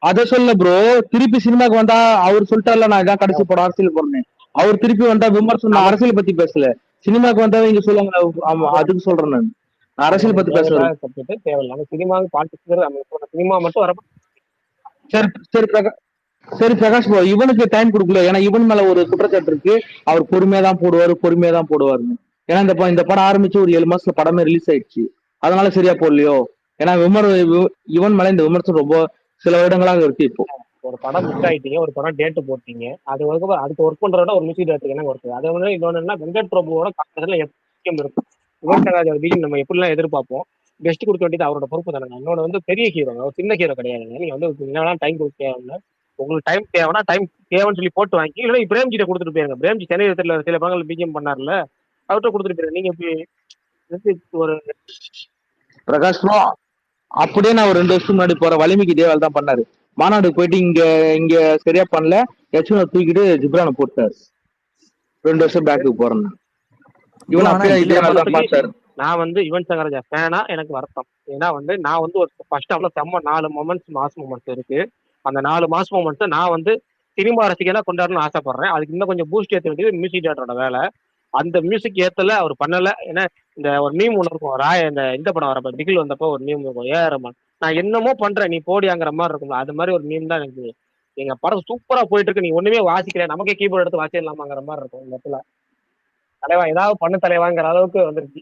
அத சொல்ல ப்ரோ, திருப்பி சினிமாக்கு வந்தா அவர் சொல்லிட்டார்ல நான் இதான் கடைசி படம் அரசியல் போறேன், அவர் திருப்பி வந்தா விமர்சனம் அரசியல் பத்தி பேசல, சினிமாக்கு வந்தா இங்க சொல்லுவாங்க. ஆமா, அதுக்கு சொல்றேன் நான் அரசியல் பத்தி பேசுறேன். தேவையில்லை சினிமா பாலிடிக்ஸ், சினிமா மட்டும் வரப்ப. சரி சரி சரி பிரகாஷ் ப்ரோ, இவனுக்கு டைம் கொடுக்கல. ஏன்னா இவன் மேல ஒரு குற்றச்சாட்டு இருக்கு, அவர் பொறுமையா தான் போடுவாருன்னு. ஏன்னா இந்த படம் ஆரம்பிச்சு ஒரு 7 மாசத்துல படமே ரிலீஸ் ஆயிடுச்சு, அதனால சரியா போடலையோ? ஏன்னா இவன் மேல இந்த விமர்சனம் ரொம்ப சில வருடங்களாக இருக்கு. இப்போ ஒரு படம் மிஸ் ஆயிட்டீங்க, ஒரு படம் டேட்டு போட்டீங்க, அதுக்கு ஒர்க் பண்றதோட ஒரு மியூசிக் டேரக்டருக்கு என்ன ஒர்க்? அதை வந்து இன்னொன்னு வெங்கட் பிரபுவோட காலத்துல எப்பயும் இருக்கும். யுவன் பீஜம் நம்ம எப்படிலாம் எதிர்பார்ப்போம், பெஸ்ட் கொடுக்க வேண்டியது அவரோட பொறுப்பு தானே. இன்னொன்று வந்து பெரிய ஹீரோ, ஒரு சின்ன ஹீரோ கிடையாதுங்க. நீங்க வந்து என்னெல்லாம் டைம் கொடுக்க தேவையில்லை, உங்களுக்கு டைம் தேவைன்னா டைம் தேவைன்னு சொல்லி போட்டு வாங்கி, இல்லை பிரேம்ஜிட்ட கொடுத்துட்டு போயிருங்க. பிரேம்ஜி சென்னை சில படங்கள் பிஜிஎம் பண்ணார்ல, அவர்கிட்ட கொடுத்துட்டு போயிருங்க. நீங்க இப்படி ஒரு பிரகாஷ் ப்ரோ அப்படியே நான் ஒரு 2 வருஷத்துக்கு முன்னாடி போற வலிமைக்கு தேவால் தான் பண்ணாரு. மாநாடுக்கு போயிட்டு இங்க சரியா பண்ணல, யச்சுனை தூக்கிட்டு ஜிப்ரானை போட்டாரு. 2 வருஷம் பேக்கு போறேன். இவன் அப்படியே இதே நல்லா பார்த்தாரு. நான் வந்து யுவன் சங்கர் ராஜா ஃபேனா எனக்கு வருத்தம். ஏன்னா வந்து நான் வந்து ஒரு ஃபர்ஸ்ட் ஹாஃப்ல செம்ம 4 மொமெண்ட்ஸ் மாஸ் மொமெண்ட்ஸ் இருக்கு. அந்த 4 மாஸ் மொமெண்ட்ஸ் நான் வந்து சினிமா ரசிகனா கொண்டாடணும்னு ஆசைப்படுறேன். அதுக்கு இன்னும் கொஞ்சம் பூஸ்ட் ஏற்ற வேண்டியது மியூசிக் டேரக்டரோட வேலை. அந்த மியூசிக் ஏத்தல, அவர் பண்ணல. ஏன்னா இந்த ஒரு மீம் ஒன்று இருக்கும், இந்த படம் வரப்ப பிகில் வந்தப்போ ஒரு மீம் இருக்கும், ஏஆர் நான் என்னமோ பண்றேன் நீ போடியாங்கிற மாதிரி இருக்கும். அது மாதிரி ஒரு மீம் தான் எனக்கு. எங்க படம் சூப்பரா போயிட்டு இருக்கு, நீ ஒண்ணுமே வாசிக்கிறேன், நமக்கே கீபோர்டு எடுத்து வாசிடலாமாங்கிற மாதிரி இருக்கும். இந்த இடத்துல தலைவா ஏதாவது பண்ண தலைவாங்கிற அளவுக்கு வந்துருச்சு.